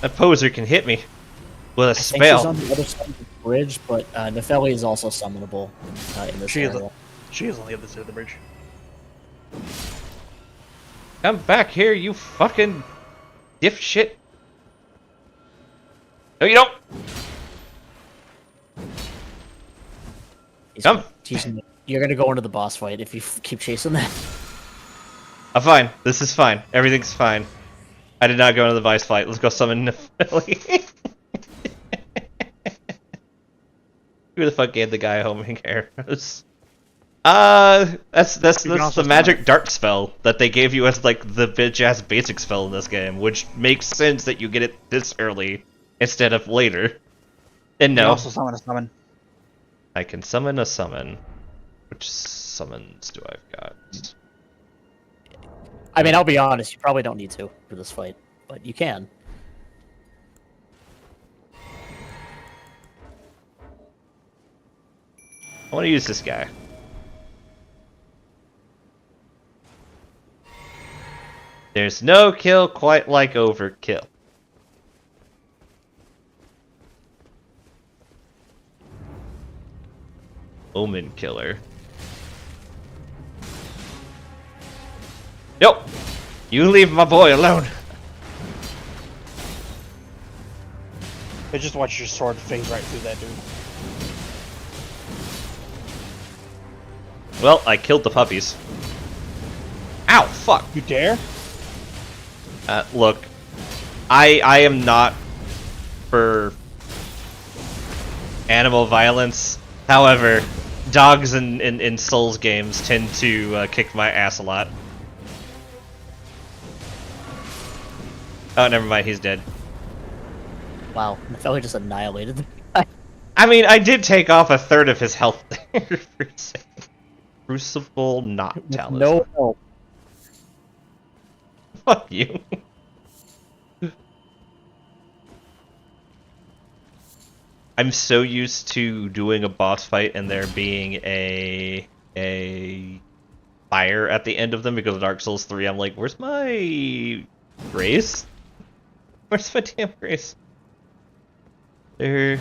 That poser can hit me with a I think she's spell. on the other side of the bridge, but Nefeli is also summonable in this She is, area. she is on the other side of the bridge. Come back here, you fucking dipshit. No, you don't. Come. You're gonna go into the boss fight if you keep chasing that. I'm fine. This is fine. Everything's fine. I did not go into the vice fight. Let's go summon Nefeli. Who the fuck gave the guy homing arrows? That's the magic dark spell that they gave you as like the bitch ass basic spell in this game, which makes sense that you get it this early instead of later. And You can no, also summon a summon. I can summon a summon. Which summons do I've got? I mean, I'll be honest, you probably don't need to for this fight, but you can. I want to use this guy. There's no kill quite like overkill. Omen killer. Nope! You leave my boy alone! But just watch your sword phase right through that dude. Well, I killed the puppies. Ow, fuck! You dare? Look. I am not for animal violence. However, dogs in Souls games tend to kick my ass a lot. Oh, never mind, he's dead. Wow, Nefeli just annihilated the guy. I mean, I did take off a third of his health there for a second. Crucible not talisman. No help. Fuck you. I'm so used to doing a boss fight and there being a fire at the end of them because of Dark Souls 3. I'm like, where's my grace? Where's my damn grace? There.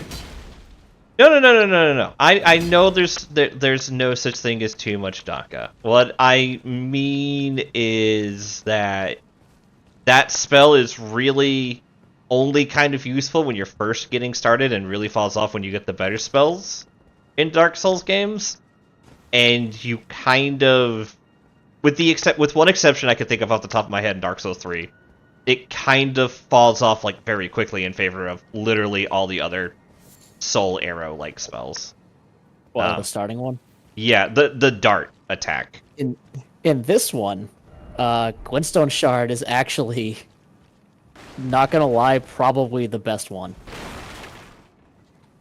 No. I know there's no such thing as too much Daka. What I mean is that spell is really only kind of useful when you're first getting started and really falls off when you get the better spells in Dark Souls games. And you kind of, with one exception I could think of off the top of my head in Dark Souls 3, it kind of falls off like very quickly in favor of literally all the other soul arrow like spells. Well, the starting one? Yeah, the dart attack. In this one, Glintstone Shard is actually, not gonna lie, probably the best one.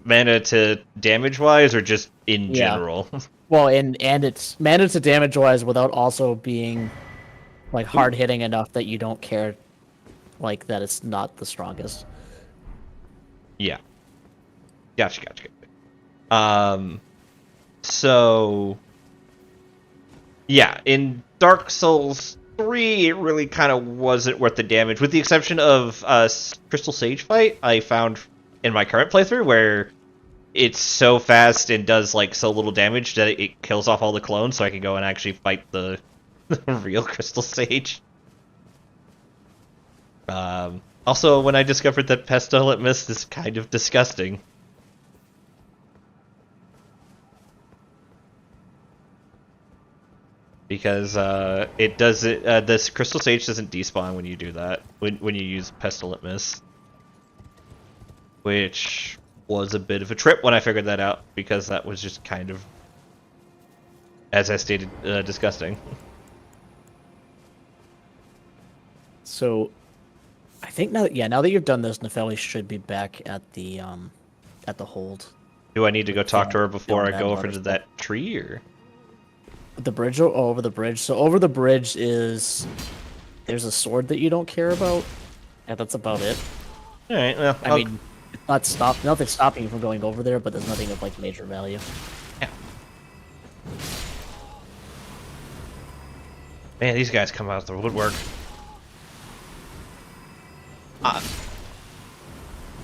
Mana to damage wise or just in Yeah. general? Well, and it's mana to damage wise without also being like hard hitting enough that you don't care like that it's not the strongest. Yeah. Gotcha. So yeah, in Dark Souls 3, it really kind of wasn't worth the damage, with the exception of Crystal Sage fight I found in my current playthrough, where it's so fast and does like so little damage that it kills off all the clones, so I can go and actually fight the real Crystal Sage. Also, when I discovered that Pestilent Mist is kind of disgusting. Because it doesn't. This Crystal Sage doesn't despawn when you do that. When you use Pestilent Mist, which was a bit of a trip when I figured that out, because that was just kind of, as I stated, disgusting. So, I think now that you've done this, Nefeli should be back at the hold. Do I need to go talk to her before I Doing go that over to that tree, or? The bridge, over the bridge. So over the bridge there's a sword that you don't care about, and that's about it. All right. Well, I mean, it's nothing's stopping you from going over there, but there's nothing of like major value. yeah. Man, these guys come out of the woodwork.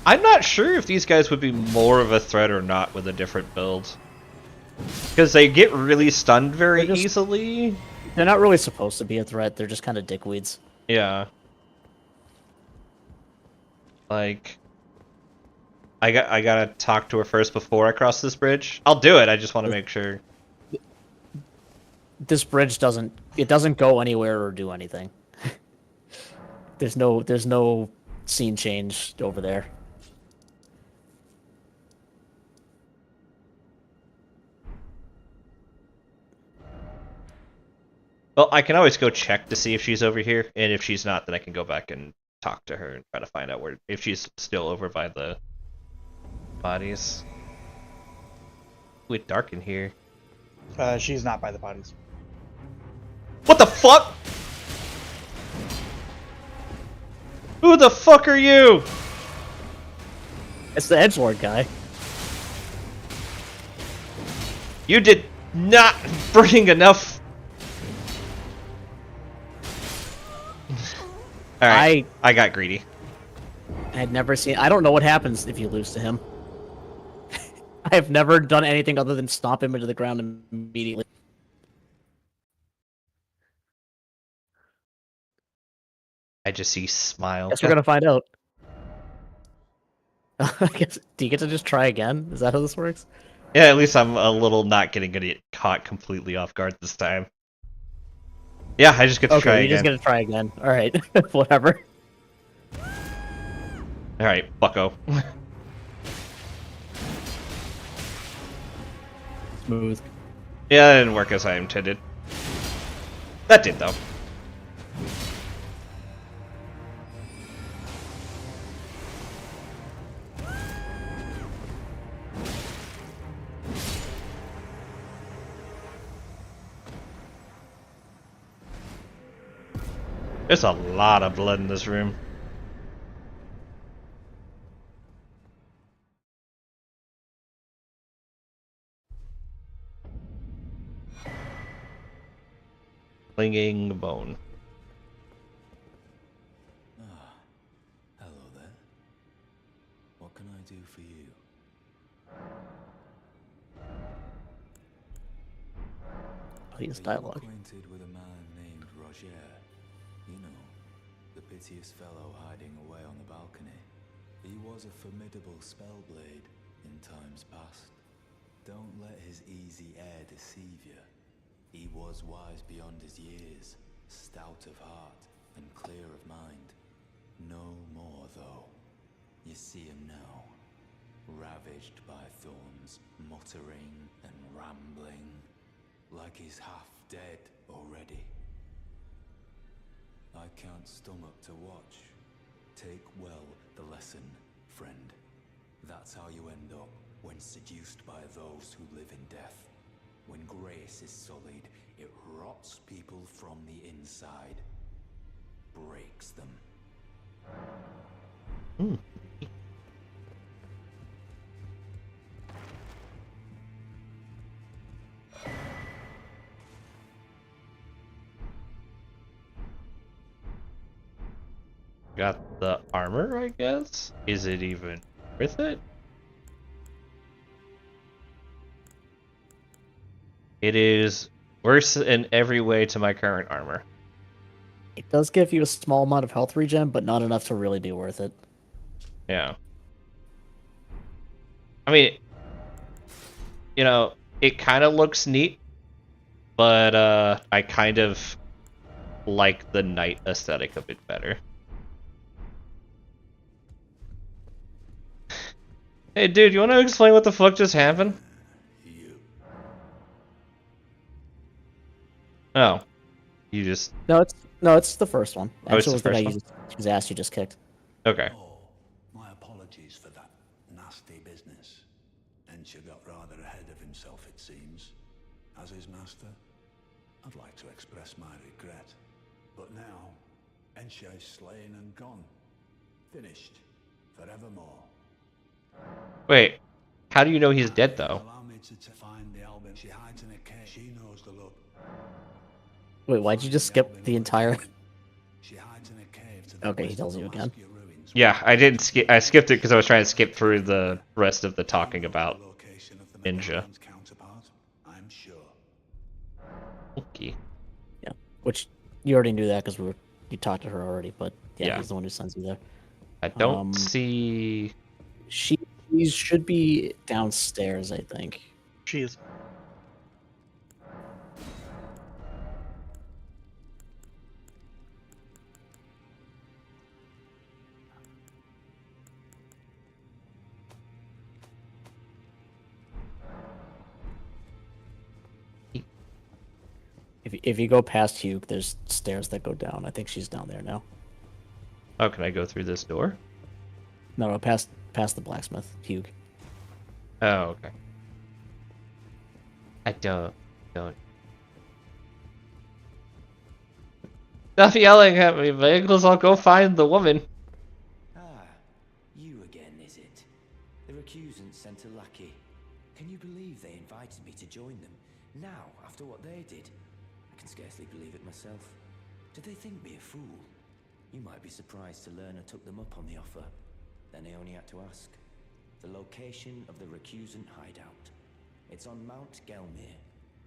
I'm not sure if these guys would be more of a threat or not with a different build. Because they get really stunned very easily. They're not really supposed to be a threat. They're just kind of dickweeds. Yeah. Like, I gotta talk to her first before I cross this bridge. I'll do it. I just want to make sure. This bridge doesn't go anywhere or do anything. there's no scene change over there. Well, I can always go check to see if she's over here, and if she's not, then I can go back and talk to her and try to find out if she's still over by the bodies. Ooh, it's dark in here. She's not by the bodies. What the fuck? Who the fuck are you? It's the edgelord guy. You did not bring enough. Alright, I got greedy. I had never seen. I don't know what happens if you lose to him. I have never done anything other than stomp him into the ground immediately. I just see smile. Guess we're gonna find out. I guess. Do you get to just try again? Is that how this works? Yeah, at least I'm a little not getting caught completely off guard this time. Yeah, I just get to try again. Okay, you just get to try again. All right, whatever. All right, bucko. Smooth. Yeah, that didn't work as I intended. That did, though. There's a lot of blood in this room. Clinging bone. Ah, hello there. What can I do for you? Please Are dialogue. you acquainted with a man named Roger? You know, the piteous fellow hiding away on the balcony. He was a formidable spellblade in times past. Don't let his easy air deceive you. He was wise beyond his years, stout of heart and clear of mind. No more, though. You see him now, ravaged by thorns, muttering and rambling, like he's half dead already. I can't stomach to watch. Take well the lesson, friend. That's how you end up when seduced by those who live in death. When grace is sullied, it rots people from the inside. Breaks them. Got the armor, I guess? Is it even worth it? It is worse in every way to my current armor. It does give you a small amount of health regen, but not enough to really be worth it. Yeah. I mean, you know, it kind of looks neat, but I kind of like the knight aesthetic a bit better. Hey dude, you want to explain what the fuck just happened? Oh. You just... No, it's the first one. Oh, it's Actually, the was the first guy one? whose ass you just kicked. Okay. Oh, my apologies for that nasty business. Ensha got rather ahead of himself, it seems. As his master, I'd like to express my regret. But now, Ensha is slain and gone. Finished. Forevermore. Wait, how do you know he's dead though? Allow me to find the album. She hides in a cave. She knows the look. Wait, why'd you just skip the entire... She hides in a cave to the Okay, he west tells of you the again. Laskia ruins. Yeah, I didn't skip. I skipped it because I was trying to skip through the rest of the talking about Ninja. I'm sure. Okay. Yeah, which you already knew that because you talked to her already. But yeah, Yeah. he's the one who sends you there. I don't see. She should be downstairs, I think. She is. If you go past Hugh, there's stairs that go down. I think she's down there now. Oh, can I go through this door? No, past the blacksmith, Hugh. Oh, okay. I don't. Stop yelling at me, Bagels. I'll go find the woman. Ah, you again, is it? The recusants sent a lackey. Can you believe they invited me to join them? Now, after what they did? I can scarcely believe it myself. Did they think me a fool? You might be surprised to learn I took them up on the offer. Then I only had to ask. The location of the recusant hideout. It's on Mount Gelmir,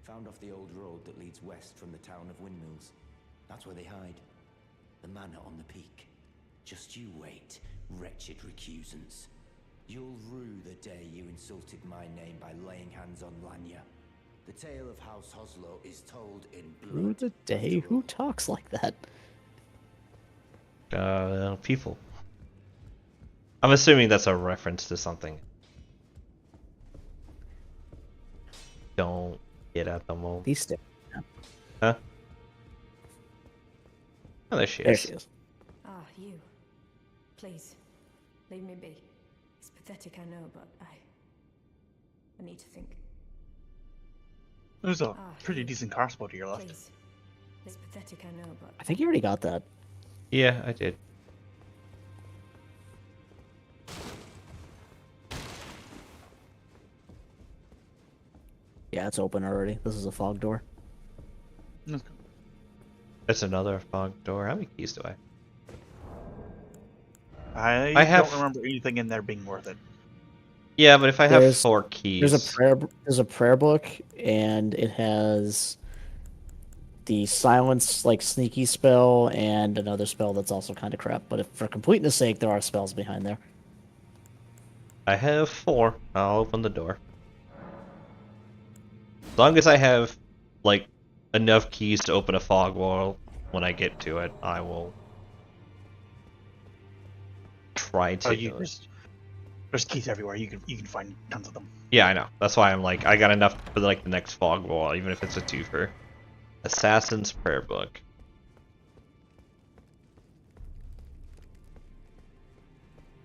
found off the old road that leads west from the town of Windmills. That's where they hide. The manor on the peak. Just you wait, wretched recusants. You'll rue the day you insulted my name by laying hands on Lanya. The tale of House Hoslo is told in blood. Rue the day? Who talks like that? People. I'm assuming that's a reference to something. Don't get at the moment. These stairs. Huh? Oh, there she There is. she is. Ah, you. Please, leave me be. It's pathetic, I know, but I need to think. There's a pretty decent crossbow to your left. Please. It's pathetic, I know, but I think you already got that. Yeah, I did. Yeah, it's open already. This is a fog door. That's another fog door. How many keys do I? I have- don't remember anything in there being worth it. Yeah, but if I have There's- 4 keys, There's a prayer book, and it has the silence like sneaky spell and another spell that's also kind of crap. But if, for completeness sake, there are spells behind there. I have 4. I'll open the door. As long as I have like enough keys to open a fog wall when I get to it, I will try to. do it. There's keys everywhere. You can find tons of them. Yeah, I know. That's why I'm like, I got enough for like the next fog wall, even if it's a 2-fer. Assassin's Prayer Book.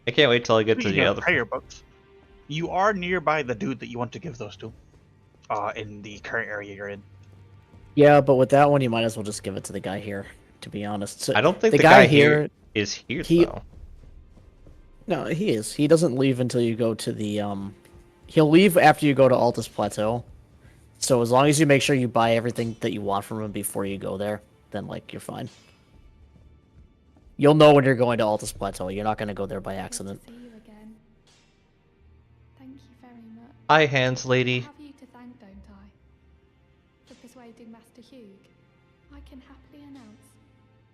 I can't wait till I get to Speaking the of other. prayer books, you are nearby the dude that you want to give those to. In the current area you're in. Yeah, but with that one, you might as well just give it to the guy here. To be honest, so I don't think the the guy guy here is here he- though. No, he is. He doesn't leave until you go to the He'll leave after you go to Altus Plateau. So as long as you make sure you buy everything that you want from him before you go there, then like you're fine. You'll know when you're going to Altus Plateau. You're not going to go there by accident. Good to see you again. Thank you very much. Hi, hands I lady. have you to thank, don't I? For persuading Master Hugh. I can happily announce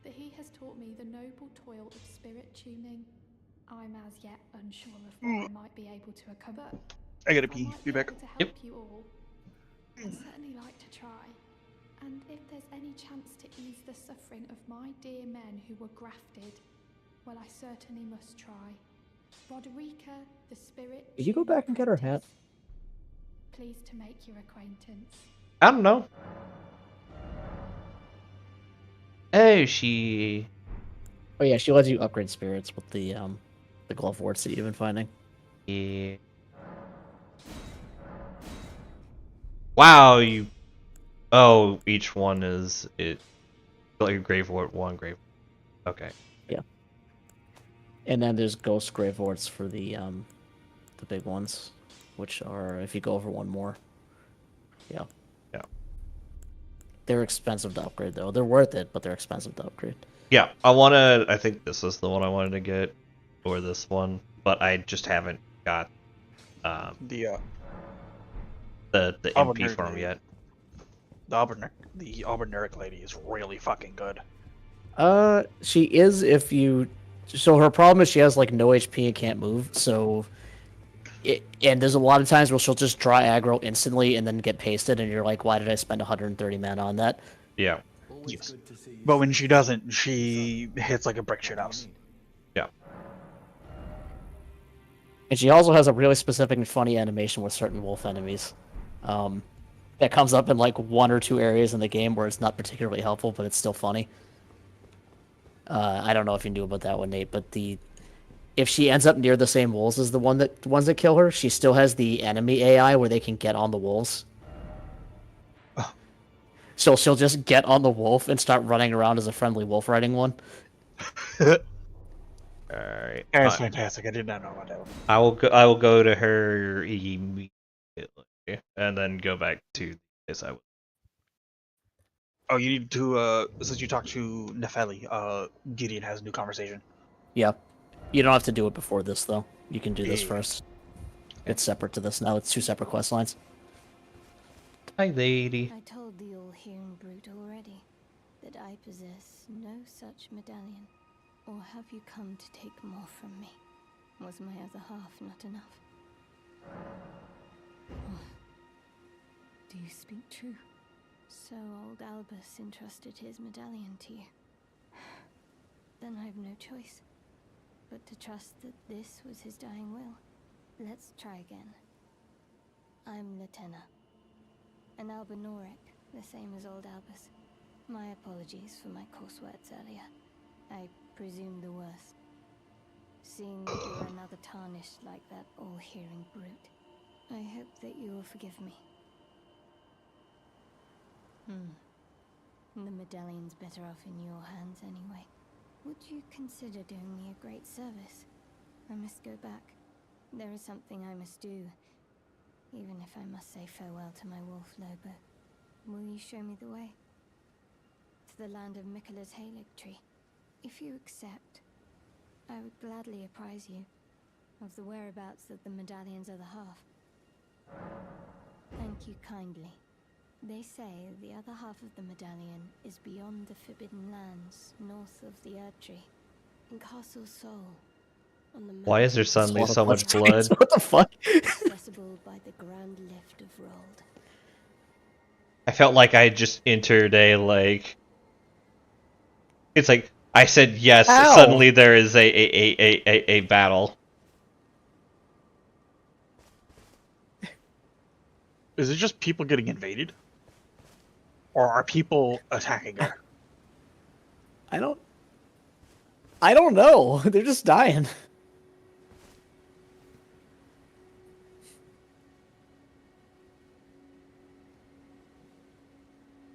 that he has taught me the noble toil of spirit tuning. I'm as yet unsure of what I might be able to accomplish. I gotta I pee. might Be back. able to help Yep. you all. I'd certainly like to try. And if there's any chance to ease the suffering of my dear men who were grafted, well, I certainly must try. Roderica, the spirit. Did you go back and get her hat? Pleased to make your acquaintance. I don't know. Oh, she. Oh yeah, she lets you upgrade spirits with the glove warts that you've been finding. Yeah. Wow, you. Oh, each one is it. Like a grave wart, one grave. Okay. And then there's ghost grave warts for the big ones, which are if you go over one more. Yeah. Yeah. They're expensive to upgrade though. They're worth it, but they're expensive to upgrade. Yeah, I wanna. I think this is the one I wanted to get. for this one, but I just haven't got The the Auburn MP nerd for him lady. yet. The Auburn nerd lady is really fucking good. She is if you. So her problem is she has like no HP and can't move. So, and there's a lot of times where she'll just draw aggro instantly and then get pasted, and you're like, why did I spend 130 mana on that? Yeah. Always Yes. good to see you. But when she doesn't, she hits like a brick shit house. Yeah. And she also has a really specific and funny animation with certain wolf enemies. That comes up in like 1 or 2 areas in the game where it's not particularly helpful, but it's still funny. I don't know if you knew about that one, Nate, but if she ends up near the same wolves as the ones that kill her, she still has the enemy AI where they can get on the wolves. So she'll just get on the wolf and start running around as a friendly wolf riding one. Alright. That's fantastic. I did not know about that one. I will go to her immediately and then go back to this. Oh, you need to since you talked to Nefeli, Gideon has a new conversation. Yeah. You don't have to do it before this, though. You can do this Yeah. first. It's separate to this now. It's 2 separate quest lines. Hi, lady. I told the all-hearing brute already that I possess no such medallion. Or have you come to take more from me? Was my other half not enough? Do you speak true? So old Albus entrusted his medallion to you. Then I've no choice but to trust that this was his dying will. Let's try again. I'm Latenna, an Albinoric, the same as old Albus. My apologies for my coarse words earlier. I presume the worst. Seeing that you're another tarnished like that all-hearing brute, I hope that you will forgive me. The medallion's better off in your hands anyway. Would you consider doing me a great service? I must go back. There is something I must do, even if I must say farewell to my wolf Lobo. Will you show me the way? To the land of Miquella's Halig tree. If you accept, I would gladly apprise you of the whereabouts of the medallion's other half. Thank you kindly. They say the other half of the medallion is beyond the Forbidden Lands, north of the Erdtree, in Castle Sol. On the Why is there mountains suddenly so much Blood blood? streams, what the fuck? accessible by the Grand Lift of Rold. I felt like I just entered a like. It's like I said yes. Ow! Suddenly there is a battle. Is it just people getting invaded? Or are people attacking her? I don't know. They're just dying.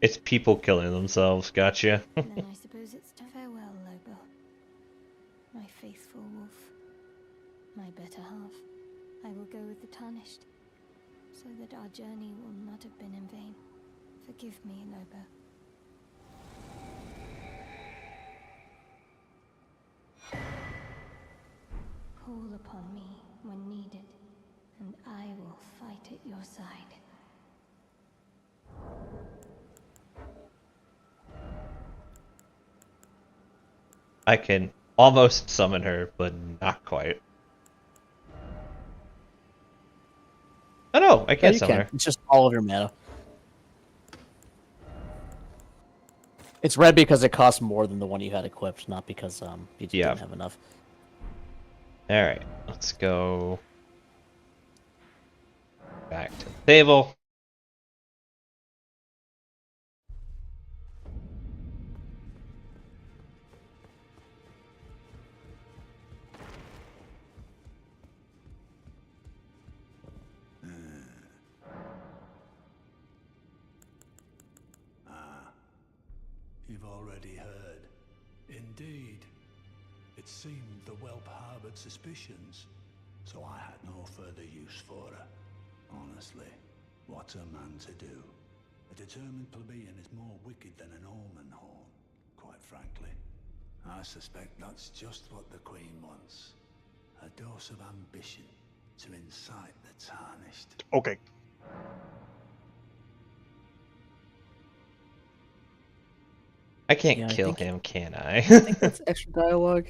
It's people killing themselves. Gotcha. Then I suppose it's to farewell, Lobo. My faithful wolf. My better half. I will go with the Tarnished, so that our journey will not have been in vain. Forgive me, Lobo. Call upon me when needed, and I will fight at your side. I can almost summon her, but not quite. Oh no, I Yeah, can't you summon can. her. It's just all of your mana. It's red because it costs more than the one you had equipped, not because you just Yeah. didn't have enough. Alright, let's go back to the table. You've already heard. Indeed. It seemed the whelp harbored suspicions, so I had no further use for her. Honestly, what's a man to do? A determined plebeian is more wicked than an almond horn, quite frankly. I suspect that's just what the Queen wants. A dose of ambition to incite the tarnished. Okay. I can't Yeah, I kill think- him, can I I? think that's extra dialogue.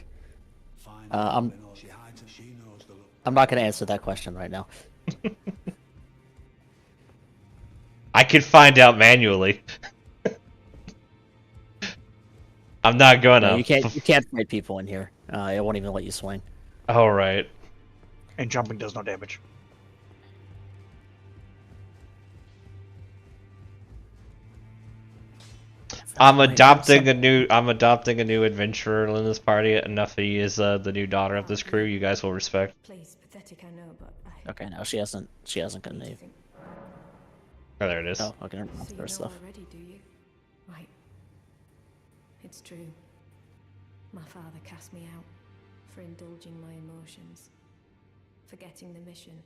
Find I'm- out when she hides and she knows the look. I'm not gonna answer that question right now. I could find out manually. I'm not gonna. No, you can't fight people in here. It won't even let you swing. All right. And jumping does no damage. I'm adopting a new adventurer in this party. Enough he is the new daughter of this crew. You guys will respect. Please, pathetic, I know, but I Okay, no, she hasn't got need to any. think. Oh, there it is. Oh, okay, So you know her stuff. already, do you? Right. It's true. My father cast me out for indulging my emotions, forgetting the mission,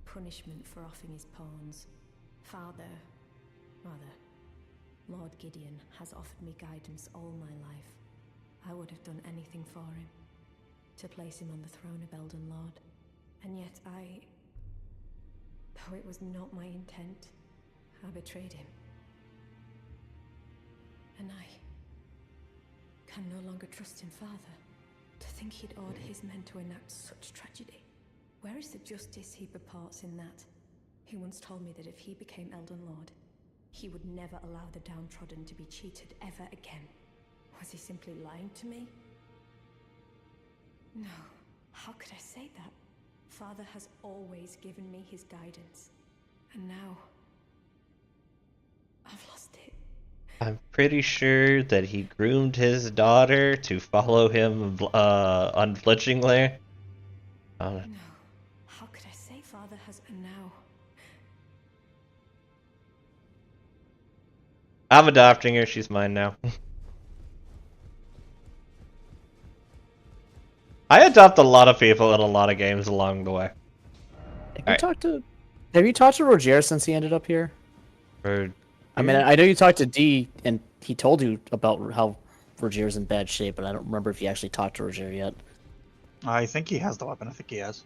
punishment for offing his pawns. Lord Gideon has offered me guidance all my life. I would have done anything for him, to place him on the throne of Elden Lord. And yet though it was not my intent, I betrayed him. And I can no longer trust him, Father. To think he'd order his men to enact such tragedy. Where is the justice he purports in that? He once told me that if he became Elden Lord, he would never allow the downtrodden to be cheated ever again. Was he simply lying to me? No. How could I say that? Father has always given me his guidance. And now I've lost it. I'm pretty sure that he groomed his daughter to follow him unflinchingly. No. How could I say Father has... And now... I'm adopting her. She's mine now. I adopt a lot of people in a lot of games along the way. Have you talked to Roger since he ended up here? I mean, I know you talked to D, and he told you about how Roger's in bad shape, but I don't remember if you actually talked to Roger yet. I think he has the weapon. I think he has.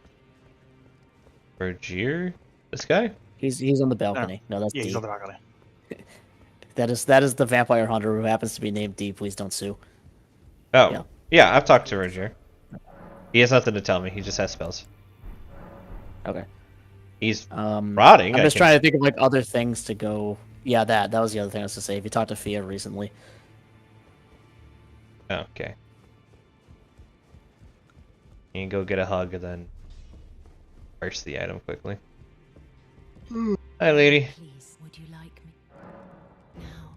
Roger? This guy? He's on the balcony. No, that's Yeah, D. he's on the balcony. That is the vampire hunter who happens to be named D. Please don't sue. Oh, yeah, I've talked to Roger. He has nothing to tell me. He just has spells. Okay. He's rotting. I'm just trying to think of like other things to go. Yeah, that was the other thing I was to say. If you talked to Fia recently, Okay. You can go get a hug and then burst the item quickly. Hi, lady. Please, would you like me now?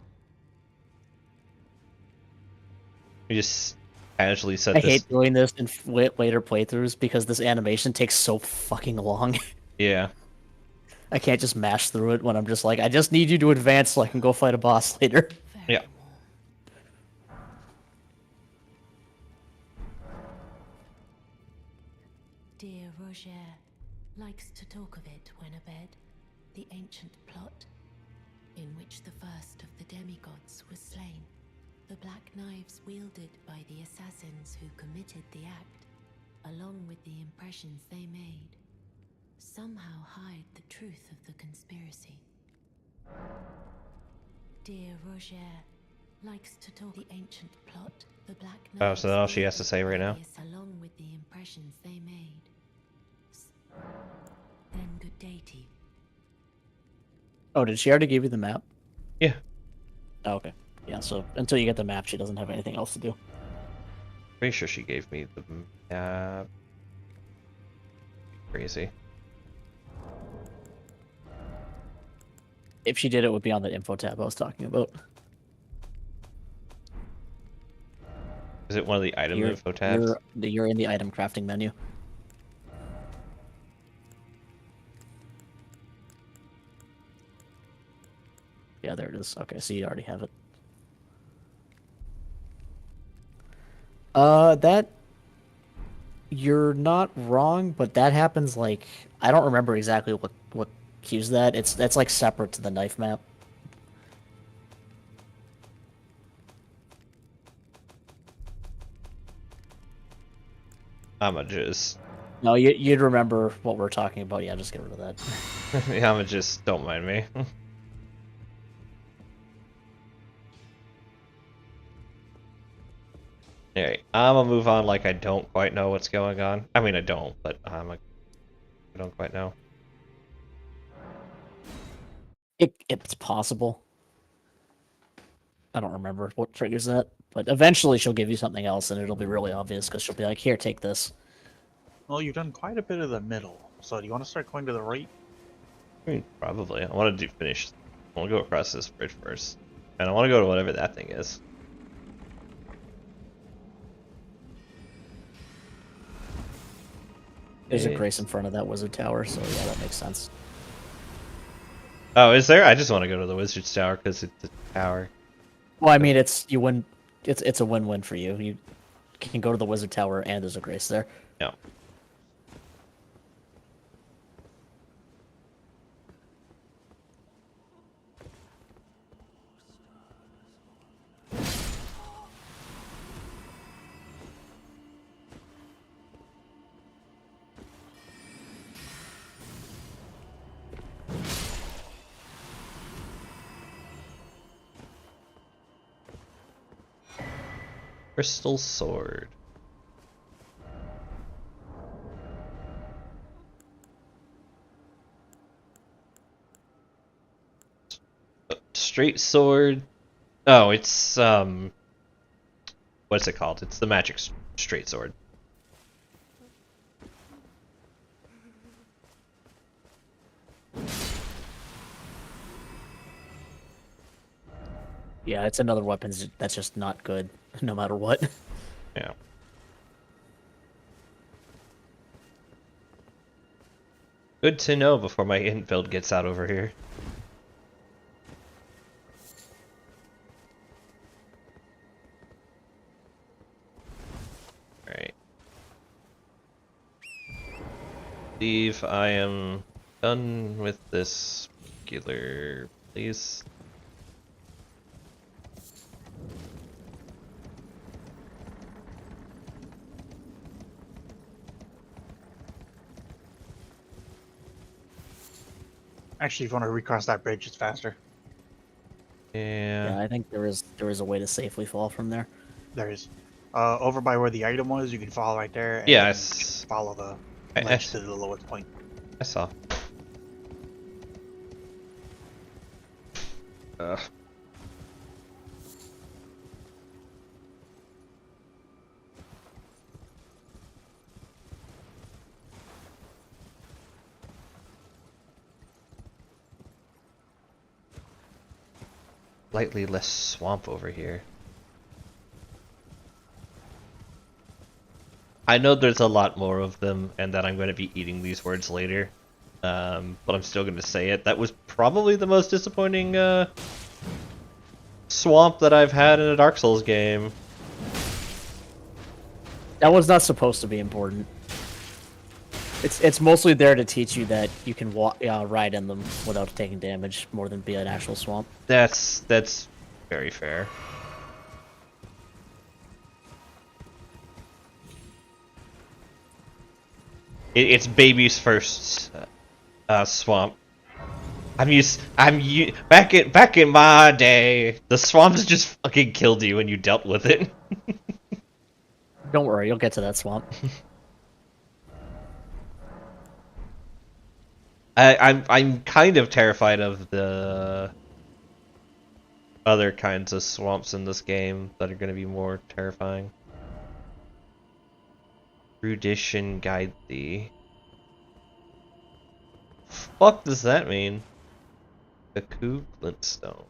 You just casually said I this. hate doing this in later playthroughs because this animation takes so fucking long. Yeah. I can't just mash through it when I'm just like, I just need you to advance so I can go fight a boss later. Yeah. Dear Roger likes to talk of it when abed, the ancient plot in which the first of the demigods was slain, the black knives wielded by the assassins who committed the act, along with the impressions they made, somehow hide the truth of the conspiracy. Dear Roger likes to talk the ancient plot, the black knives. Oh, so that's all she has to say right now? Along with the impressions they made. Then good day to you. Oh, did she already give you the map? Yeah. Oh, okay. Yeah, so until you get the map, she doesn't have anything else to do. Pretty sure she gave me the map. Crazy. If she did, it would be on the info tab I was talking about. Is it one of the item info tabs? You're in the item crafting menu. Yeah, there it is. Okay, so you already have it. That you're not wrong, but that happens like I don't remember exactly what cues that. That's like separate to the knife map. I'ma just No, you'd remember what we're talking about. Yeah, just get rid of that. yeah, I'ma just don't mind me. Alright, I'm gonna move on like I don't quite know what's going on. I mean, I don't, but I don't quite know. It's possible. I don't remember what triggers that, but eventually she'll give you something else, and it'll be really obvious because she'll be like, "Here, take this." Well, you've done quite a bit of the middle, so do you want to start going to the right? I mean, probably. I want to finish. I want to go across this bridge first, and I want to go to whatever that thing is. There's a grace in front of that wizard tower, so yeah, that makes sense. Oh, is there? I just want to go to the wizard's tower because it's a tower. Well, I mean, you win. It's a win-win for you. You can go to the wizard tower, and there's a grace there. No. Crystal sword. Straight sword. Oh, it's what's it called? It's the magic straight sword. Yeah, it's another weapon that's just not good, no matter what. Yeah. Good to know before my infield gets out over here. Alright. Steve, I am done with this regular, please. Actually, if you want to recross that bridge, it's faster. Yeah, I think there is a way to safely fall from there. There is. Over by where the item was, you can fall right there. And Yeah, follow the ledge to the lowest point. I saw. Ugh. Slightly less swamp over here. I know there's a lot more of them, and that I'm going to be eating these words later, but I'm still going to say it. That was probably the most disappointing swamp that I've had in a Dark Souls game. That was not supposed to be important. It's mostly there to teach you that you can ride in them without taking damage more than be an actual swamp. That's very fair. It's baby's first swamp. Back in my day, the swamps just fucking killed you when you dealt with it. Don't worry, you'll get to that swamp. I'm kind of terrified of the other kinds of swamps in this game that are going to be more terrifying. Rudition guide thee. Fuck does that mean? Kaku glintstone.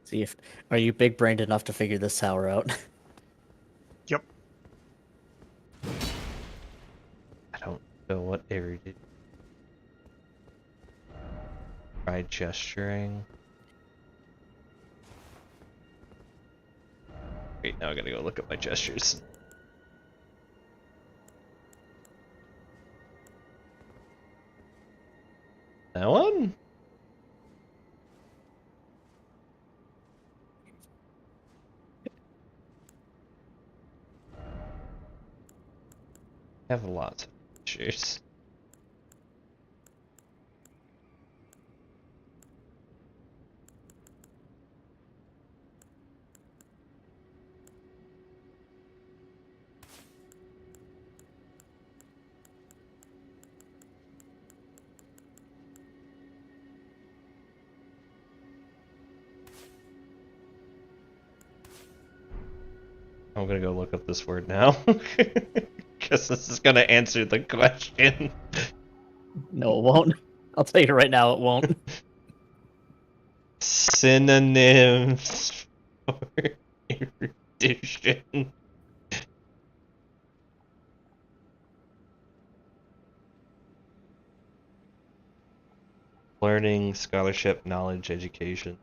See if are you big brained enough to figure this tower out? Yep. I don't know what area did. Try gesturing. Wait, now I gotta go look at my gestures. That one? I have lots of issues. I'm gonna go look up this word now. Because this is gonna answer the question. No, it won't. I'll tell you right now, it won't. Synonyms for erudition. Learning, scholarship, knowledge, education.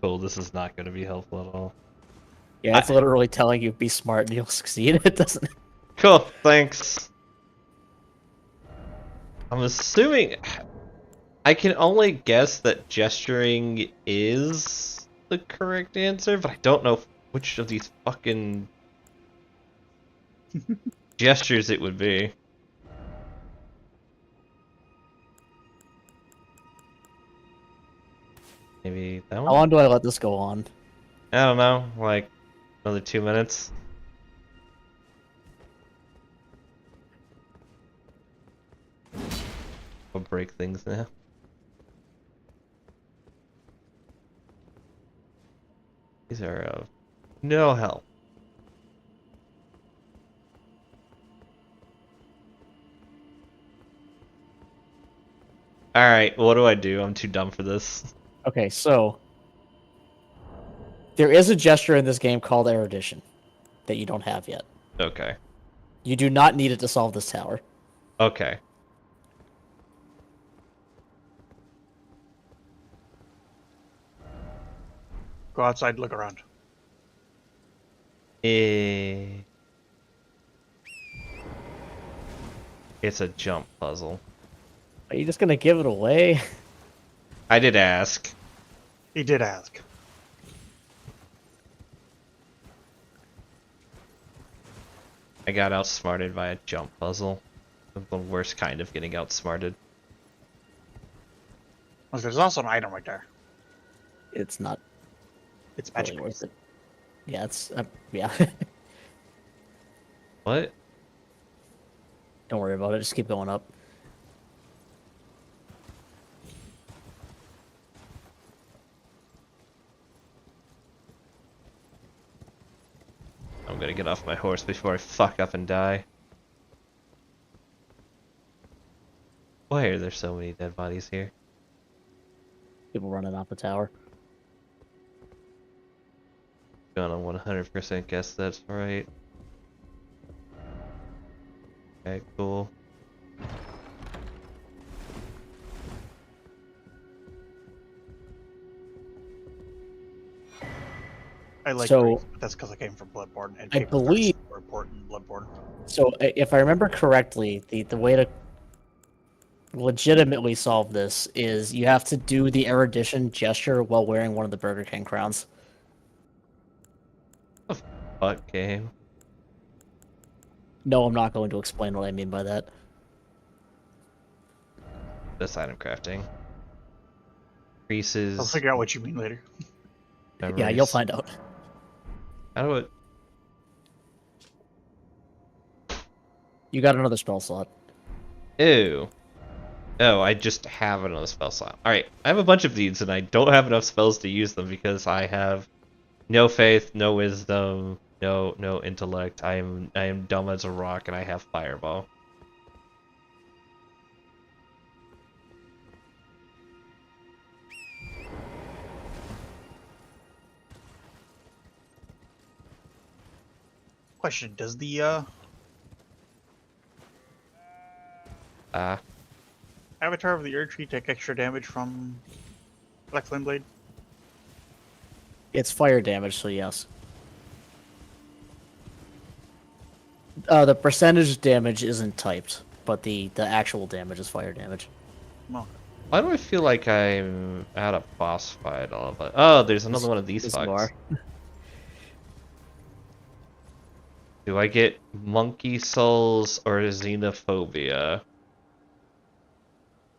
Cool, this is not going to be helpful at all. Yeah, it's literally telling you be smart and you'll succeed. It doesn't. Cool, thanks. I'm assuming... I can only guess that gesturing is the correct answer, but I don't know which of these fucking gestures it would be. Maybe that How one? long do I let this go on? I don't know, like another 2 minutes. I'll break things now. These are of no help. Alright, what do I do? I'm too dumb for this. Okay, so there is a gesture in this game called erudition that you don't have yet. Okay. You do not need it to solve this tower. Okay. Go outside and look around. It's a jump puzzle. Are you just gonna give it away? I did ask. He did ask. I got outsmarted by a jump puzzle. The worst kind of getting outsmarted. Well, there's also an item right there. It's not It's really magic. worth it. Yeah, it's yeah. What? Don't worry about it. Just keep going up. I'm gonna get off my horse before I fuck up and die. Why are there so many dead bodies here? People running off the tower. Gonna 100% guess that's right. Okay, cool. I like So- Greece, but that's because I came from Bloodborne, and I paper believe- cuts were important in Bloodborne. So if I remember correctly, the way to legitimately solve this is you have to do the erudition gesture while wearing one of the Burger King crowns. Fuck game. No, I'm not going to explain what I mean by that. This item crafting. I'll Increases figure out what you mean later. Yeah, memories. you'll find out. How do it? You got another spell slot. Ew. Oh, I just have another spell slot. Alright, I have a bunch of these and I don't have enough spells to use them because I have no faith, no wisdom, no intellect. I am dumb as a rock and I have fireball. Question: does the Avatar of the Erd Tree take extra damage from Black Flame Blade? It's fire damage, so yes. The percentage damage isn't typed, but the actual damage is fire damage. Why do I feel like I'm at a boss fight all of it? Oh, there's another one of these This bugs. bar. Do I get monkey souls or xenophobia?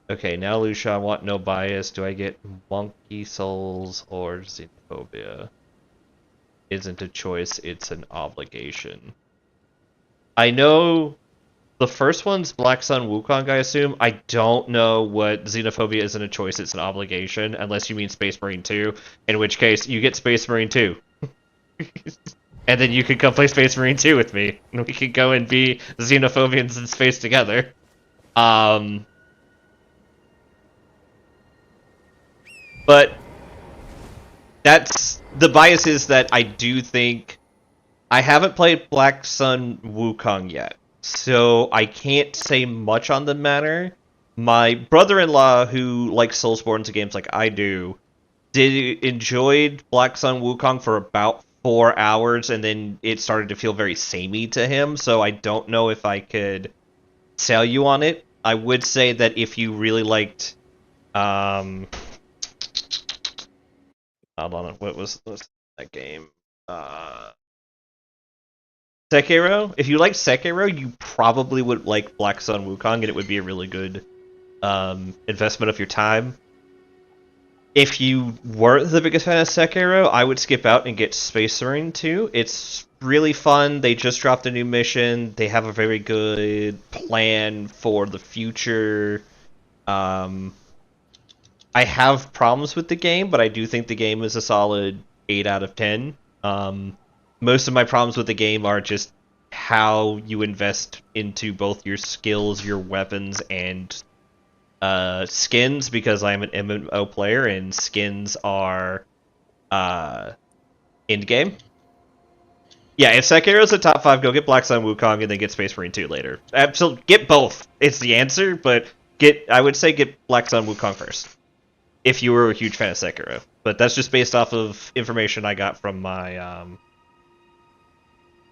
Okay, now Lucia, I want no bias. Do I get monkey souls or xenophobia? Isn't a choice, it's an obligation. I know the first one's Black Sun Wukong, I assume. I don't know what xenophobia isn't a choice, it's an obligation, unless you mean Space Marine 2, in which case you get Space Marine 2. And then you could come play Space Marine 2 with me, and we could go and be xenophobians in space together. But that's the bias is that I do think I haven't played Black Sun Wukong yet, so I can't say much on the matter. My brother-in-law, who likes Soulsborne games like I do, enjoyed Black Sun Wukong for about 4 hours, and then it started to feel very samey to him, so I don't know if I could sell you on it. I would say that if you really liked, hold on, what was that game? Sekiro? If you like Sekiro, you probably would like Black Sun Wukong, and it would be a really good investment of your time. If you weren't the biggest fan of Sekiro, I would skip out and get Space Marine 2. It's really fun. They just dropped a new mission. They have a very good plan for the future. I have problems with the game, but I do think the game is a solid 8 out of 10. Most of my problems with the game are just how you invest into both your skills, your weapons, and skins, because I'm an MMO player and skins are in-game. Yeah, if Sekiro's a top 5, go get Black Sun Wukong and then get Space Marine 2 later. So get both. It's the answer, but I would say get Black Sun Wukong first, if you were a huge fan of Sekiro. But that's just based off of information I got from my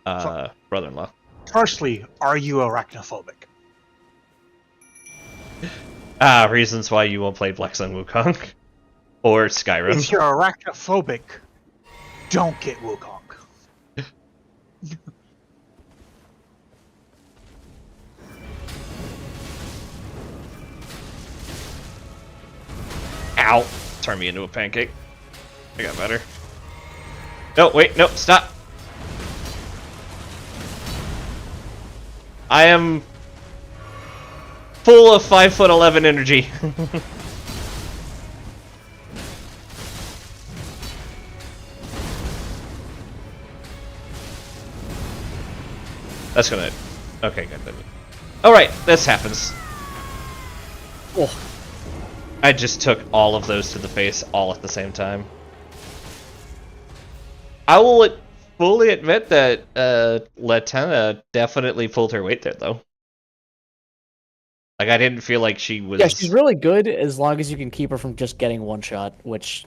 brother-in-law. Firstly, are you arachnophobic? Reasons why you won't play Black Sun Wukong. Or Skyrim. If you're arachnophobic, don't get Wukong. Ow! Turn me into a pancake. I got better. No, wait, no, stop! I am full of 5'11" energy. That's gonna... Okay, good. Alright, this happens. Oh. I just took all of those to the face all at the same time. I will fully admit that Latana definitely pulled her weight there, though. Like, I didn't feel like she was... Yeah, she's really good as long as you can keep her from just getting one shot, which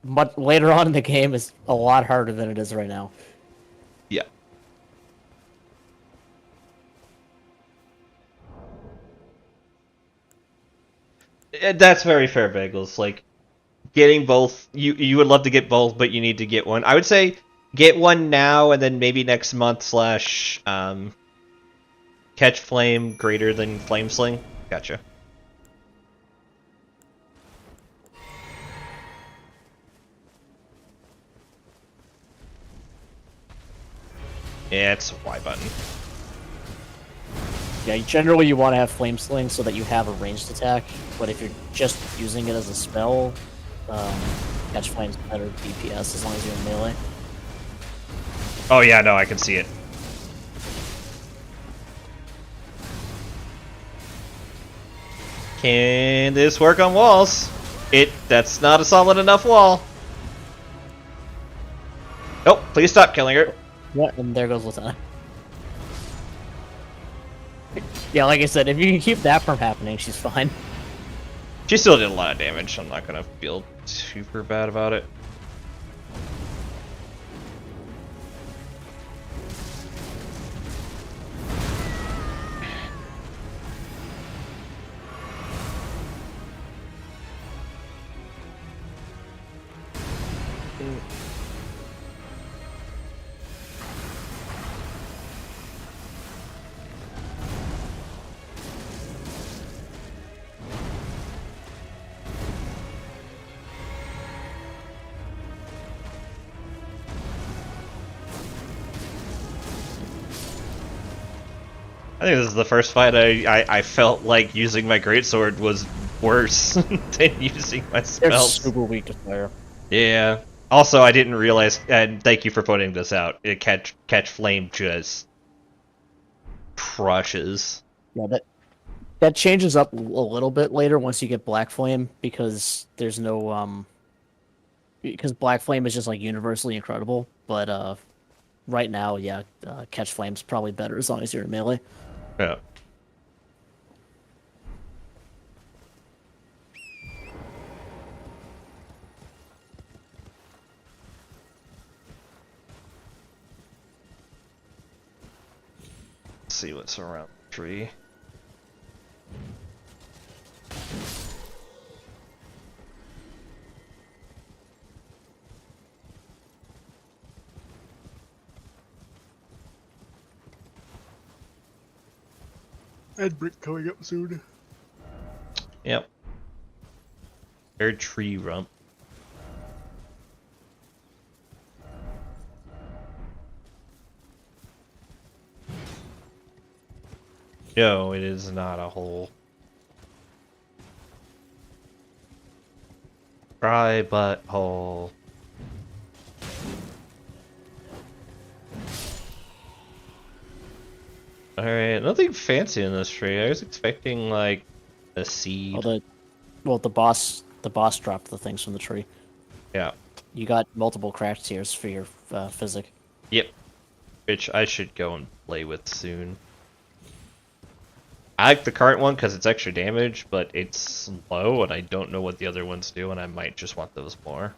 much later on in the game is a lot harder than it is right now. Yeah. That's very fair, Bagels. Like, getting both... You would love to get both, but you need to get one. I would say get one now, and then maybe next month / catch flame greater than flame sling. Gotcha. Yeah, it's a Y button. Yeah, generally you want to have flame sling so that you have a ranged attack, but if you're just using it as a spell, catch flame's better DPS as long as you're in melee. Oh yeah, no, I can see it. Can this work on walls? That's not a solid enough wall. Oh, please stop killing her. Yeah, and there goes Latana. Yeah, like I said, if you can keep that from happening, she's fine. She still did a lot of damage, so I'm not gonna feel super bad about it. think this is the first fight I felt like using my greatsword was worse than using my They're spells. super weak to fire. Yeah. Also, I didn't realize, and thank you for pointing this out. Catch flame just crushes. Yeah, that changes up a little bit later once you get Black Flame because there's no because Black Flame is just like universally incredible. But right now, yeah, Catch Flame's probably better as long as you're in melee. Yeah. Let's see what's around the tree. And Brick coming up soon. Yep. Third tree rump. No, it is not a hole. Dry butthole. Alright, nothing fancy in this tree. I was expecting like a seed. The boss dropped the things from the tree. Yeah. You got multiple crash tiers for your physic. Yep. Which I should go and play with soon. I like the current one because it's extra damage, but it's slow and I don't know what the other ones do, and I might just want those more.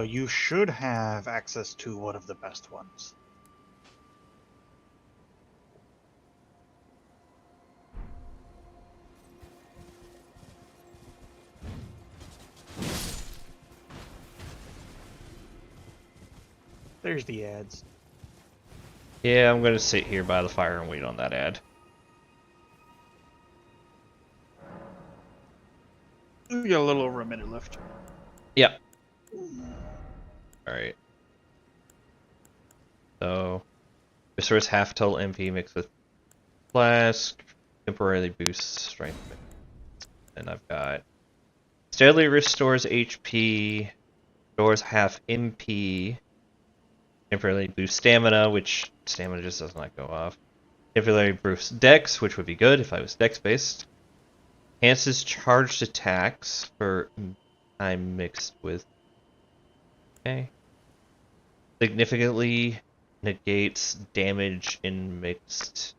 You should have access to one of the best ones. There's the ads. Yeah, I'm gonna sit here by the fire and wait on that ad. We got a little over a minute left. Yep. Alright. So, restores half total MP mixed with flask, temporarily boosts strength. And I've got steadily restores HP, restores half MP, temporarily boosts stamina, which stamina just does not go off. Temporarily boosts dex, which would be good if I was dex based. Enhances charged attacks for time mixed with. Okay. Significantly negates damage in mixed.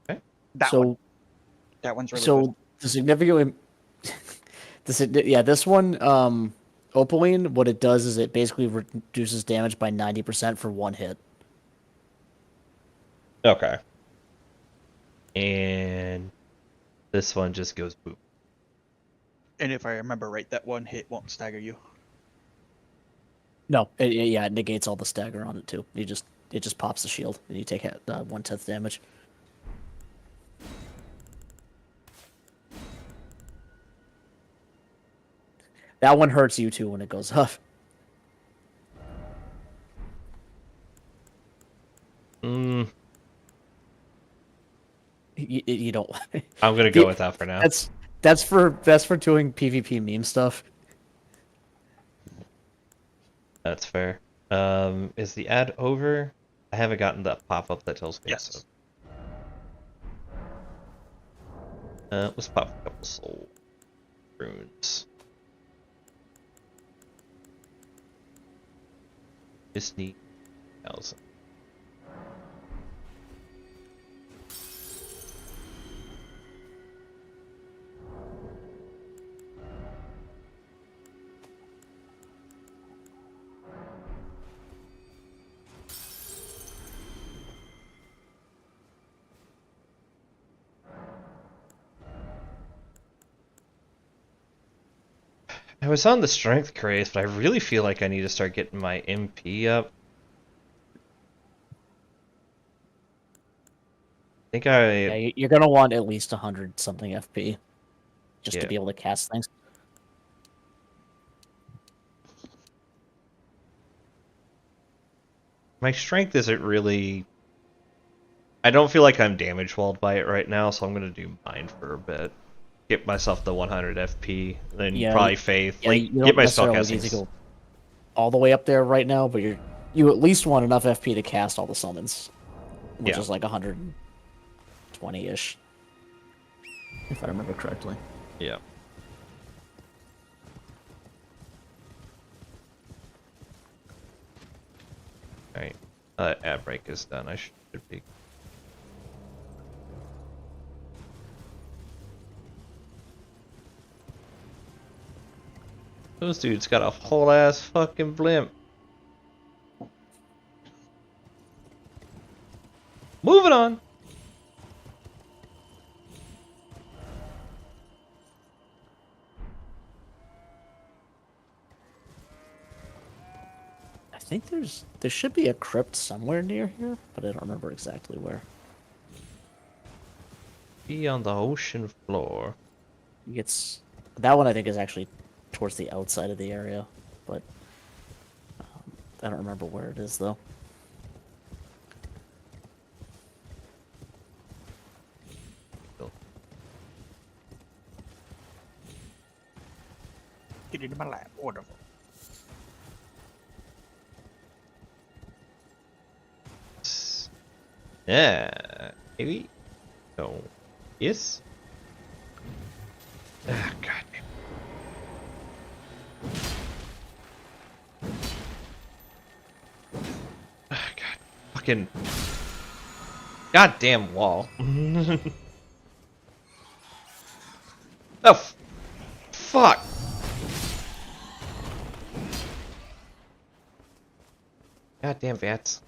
Okay. That one's really good. The significantly this one Opaline, what it does is it basically reduces damage by 90% for one hit. Okay. And this one just goes boop. And if I remember right, that one hit won't stagger you. No, it negates all the stagger on it too. It just pops the shield and you take 1/10 damage. That one hurts you too when it goes up. You don't. I'm gonna go with that for now. That's for doing PvP meme stuff. That's fair. Is the ad over? I haven't gotten that pop-up that tells me. Yes. So. Let's pop a couple soul runes. Just need 1,000. I was on the strength craze, but I really feel like I need to start getting my MP up. I think Yeah, you're gonna want at least 100 something FP just to be able to cast things. My strength isn't really... I don't feel like I'm damage walled by it right now, so I'm gonna do mind for a bit. Get myself the 100 FP, then Yeah, probably faith. Yeah, Like, you get don't my necessarily need to spellcastings. go all the way up there right now, but you at least want enough FP to cast all the summons, which Yeah. is like 120-ish, if I remember correctly. Yeah. Alright. Ad break is done. I should be. Those dudes got a whole ass fucking blimp. Moving on. I think there should be a crypt somewhere near here, but I don't remember exactly where. Be on the ocean floor. It's that one I think is actually towards the outside of the area, but I don't remember where it is though. Get into my lap. Wonderful. Yeah. Maybe. No. Yes. Ah, God. Ah, God. Fucking. Goddamn wall. Oh. Fuck. Goddamn bats.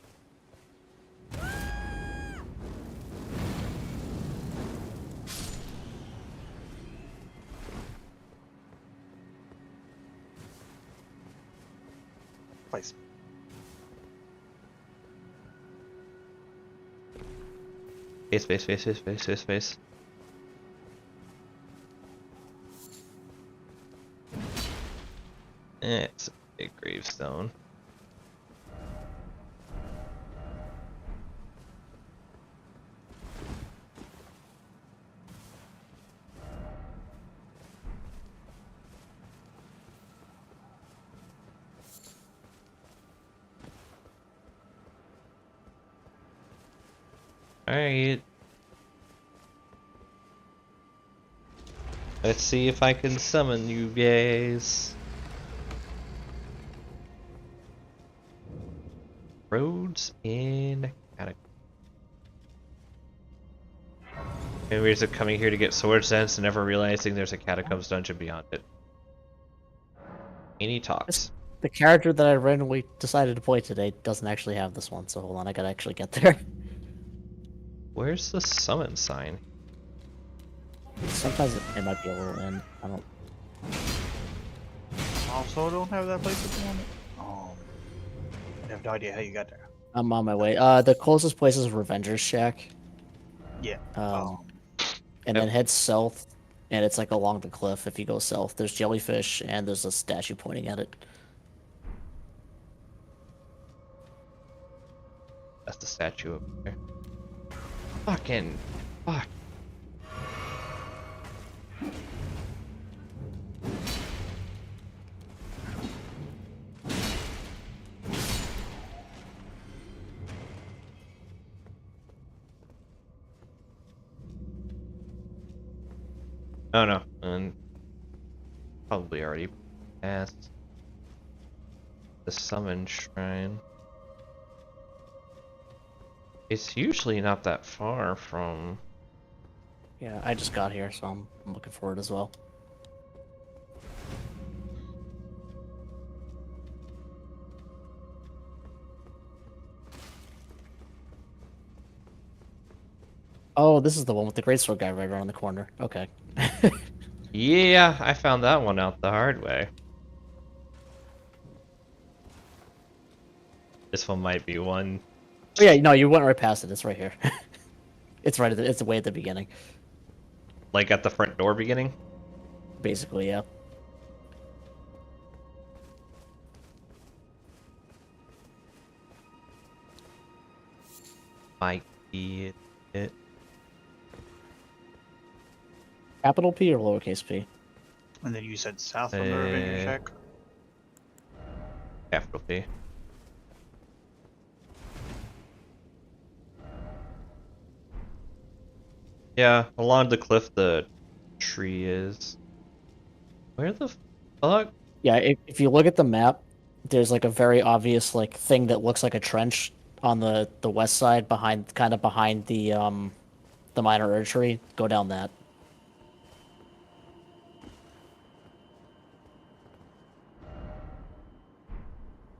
Place. Space. It's a big gravestone. Alright. Let's see if I can summon you guys. Roads in Catacomb. And we're just coming here to get sword sense and never realizing there's a Catacombs dungeon beyond it. Any talks? The character that I randomly decided to play today doesn't actually have this one, so hold on, I gotta actually get there. Where's the summon sign? Sometimes it might be a little in. I don't. Also, don't have that place at the moment. I have no idea how you got there. I'm on my way. The closest place is Revenger's Shack. Yeah. And then head south, and it's like along the cliff. If you go south, there's jellyfish, and there's a statue pointing at it. That's the statue up there. Fucking fuck. Oh no, and probably already passed the summon shrine. It's usually not that far from... Yeah, I just got here, so I'm looking for it as well. Oh, this is the one with the greatsword guy right around the corner. Okay. Yeah, I found that one out the hard way. This one might be one. Oh, yeah, no, you went right past it. It's right here. It's right at it's way at the beginning. Like at the front door beginning? Basically, yeah. might be it. Capital P or lowercase p? And then you said south on the Revenge check. Capital P. Yeah, along the cliff the tree is. Where the fuck? Yeah, if you look at the map, there's like a very obvious like thing that looks like a trench on the west side behind behind the minor archery. Go down that.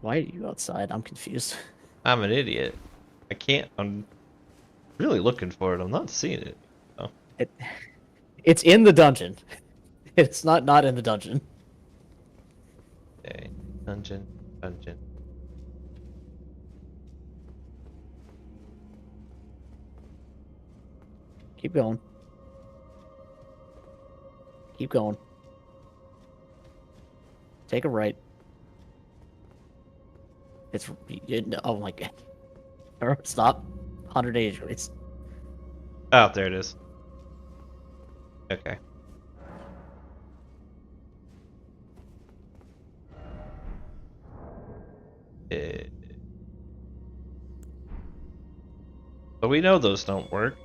Why are you outside? I'm confused. I'm an idiot. I can't. I'm really looking for it. I'm not seeing it. Oh. It's in the dungeon. It's not in the dungeon. Okay. Dungeon. Keep going. Keep going. Take a right. Oh my god. Stop. 180 degrees. Oh, there it is. Okay. But we know those don't work.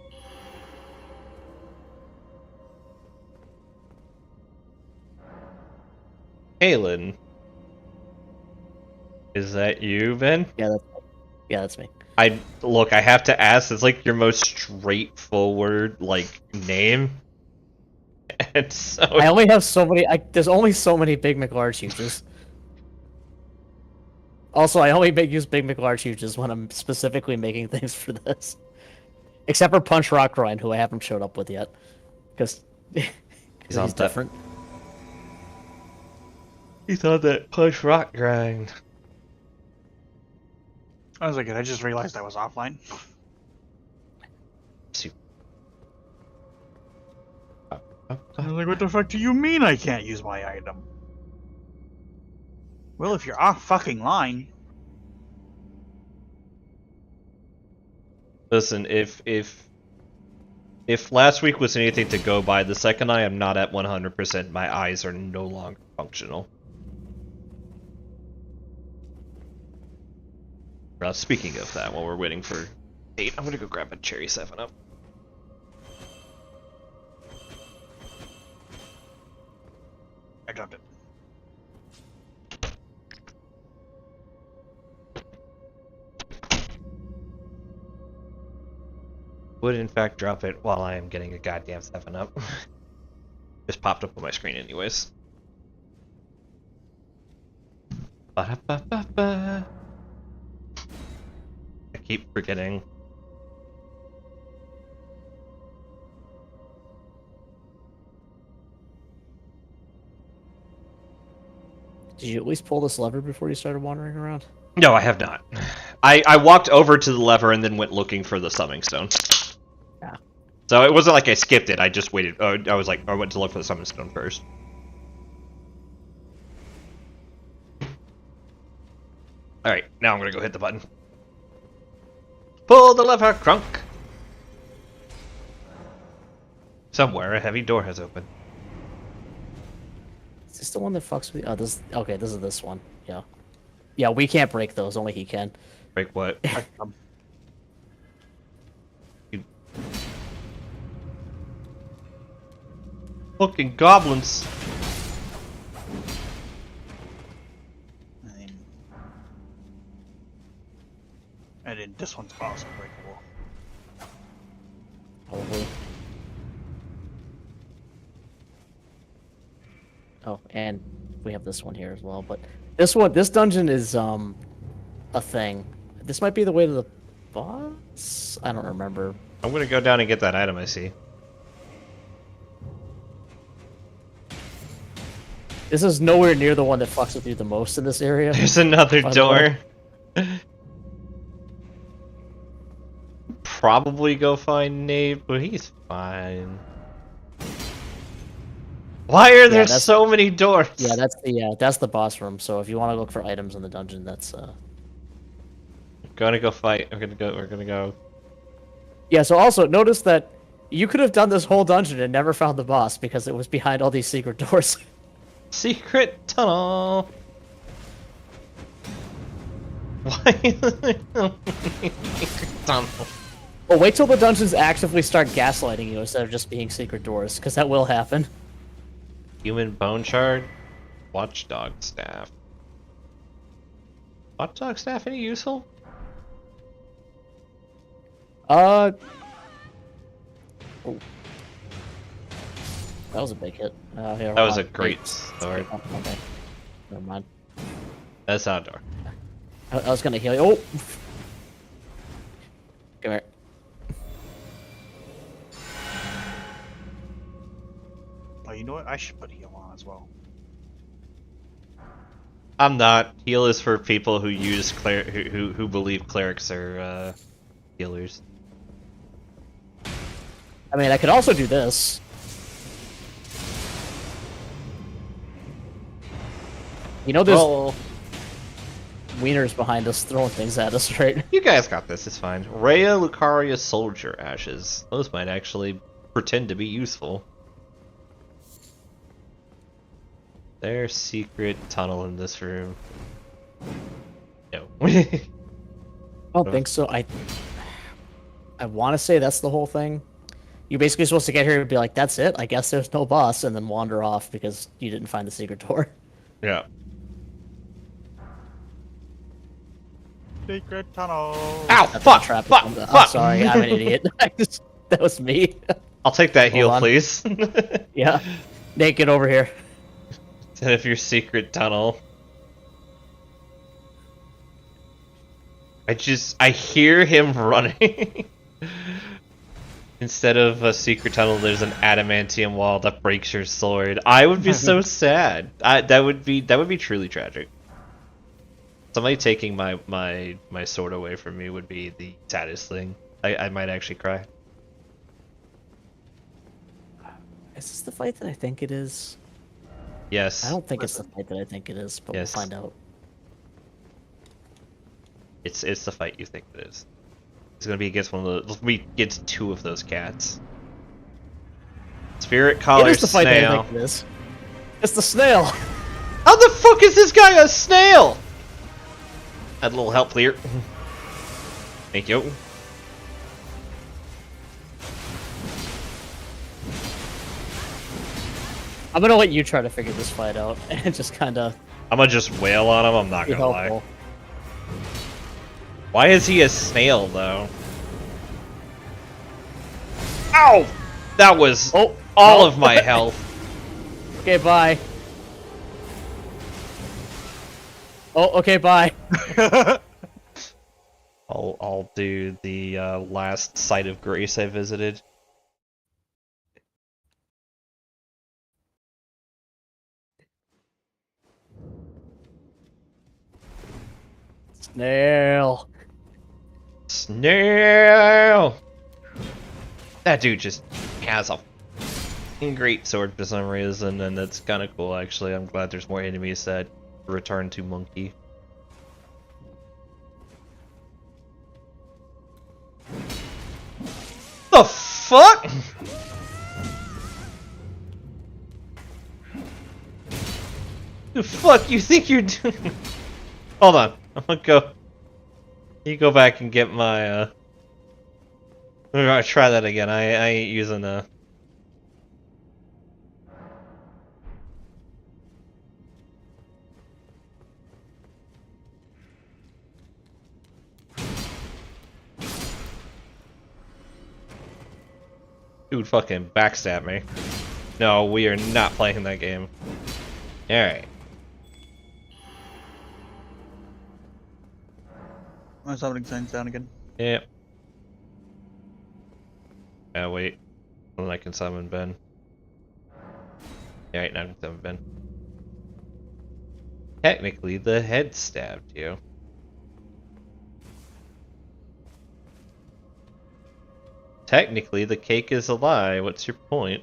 Kaylin. Is that you, Ben? Yeah, that's me. I have to ask, it's like your most straightforward name. And so I only have so many there's only so many Big McLarge uses. Also, I only use Big McLarge uses when I'm specifically making things for this. Except for Punch Rock Grind, who I haven't showed up with yet. Because he's different. He's on that Punch Rock Grind. I was like, I just realized I was offline. I was like, what the fuck do you mean I can't use my item? Well, if you're off fucking line. Listen, if last week was anything to go by, the second I am not at 100%, my eyes are no longer functional. Speaking of that, while we're waiting for 8, I'm gonna go grab a cherry 7-Up. I dropped it. Would in fact drop it while I am getting a goddamn 7-Up. Just popped up on my screen anyways. Ba-da-ba-ba-ba. I keep forgetting. Did you at least pull this lever before you started wandering around? No, I have not. I walked over to the lever and then went looking for the summoning stone. Yeah. So it wasn't like I skipped it, I just waited. I went to look for the summoning stone first. Alright, now I'm gonna go hit the button. Pull the lever, Crunk! Somewhere a heavy door has opened. Is this the one that fucks with you? Oh, this is this one. Yeah. Yeah, we can't break those, only he can. Break what? Fucking goblins! And then this one's also breakable. Probably. Oh, and we have this one here as well, but this dungeon is a thing. This might be the way to the boss? I don't remember. I'm gonna go down and get that item I see. This is nowhere near the one that fucks with you the most in this area. There's another door. Probably go find Nate, but he's fine. Why are there so many doors? Yeah, that's the boss room. So if you want to look for items in the dungeon, that's Gonna go fight. We're gonna go. Yeah, so also notice that you could have done this whole dungeon and never found the boss because it was behind all these secret doors. Secret tunnel. Why is it a secret tunnel? Well, wait till the dungeons actively start gaslighting you instead of just being secret doors, because that will happen. Human bone shard. Watchdog staff. Watchdog staff any useful? Oh. That was a big hit. Here, That was hold a on. great Wait. sword. Oh, okay. Never mind. That's outdoor. I was gonna heal you. Oh! Come here. Oh, you know what? I should put heal on as well. I'm not. Heal is for people who use who believe clerics are healers. I mean, I could also do this. You know, there's wieners behind us throwing things at us, right? You guys got this. It's fine. Rhea Lucaria soldier ashes. Those might actually pretend to be useful. There's secret tunnel in this room. No. I don't think so. I want to say that's the whole thing. You're basically supposed to get here and be like, that's it? I guess there's no boss, and then wander off because you didn't find the secret door. Yeah. Secret tunnel. Ow! That's a Fuck! trap. Fuck! I'm Fuck! sorry, I'm an idiot. That was me. I'll take that heal, on. please. Yeah. Nate, get over here. Instead of your secret tunnel. I hear him running. Instead of a secret tunnel, there's an adamantium wall that breaks your sword. I would be so sad. That would be truly tragic. Somebody taking my sword away from me would be the saddest thing. I might actually cry. Is this the fight that I think it is? Yes. I don't think it's the fight that I think it is, but Yes. we'll find out. It's the fight you think it is. It's gonna be against one of the. We get two of those cats. Spirit collar It is the fight that I snail. think it is. It's the snail! How the fuck is this guy a snail? Add a little help here. Thank you. I'm gonna let you try to figure this fight out and just kinda I'm gonna just wail on him. I'm not be gonna helpful. lie. Why is he a snail though? Ow! That was Oh! all no. of my health. Okay, bye. Oh, okay, bye. I'll do the last site of grace I visited. Snail. Snail! That dude just has a great sword for some reason, and that's kind of cool actually. I'm glad there's more enemies that return to Monkey. The fuck? The fuck you think you're doing? Hold on, I'm gonna go. You go back and get my. I'm gonna try that again. I ain't using a. Dude fucking backstab me. No, we are not playing that game. Alright. My summoning sign's down again. Yep. Wait. Then I can summon Ben. Alright, now I can summon Ben. Technically, the head stabbed you. Technically, the cake is a lie. What's your point?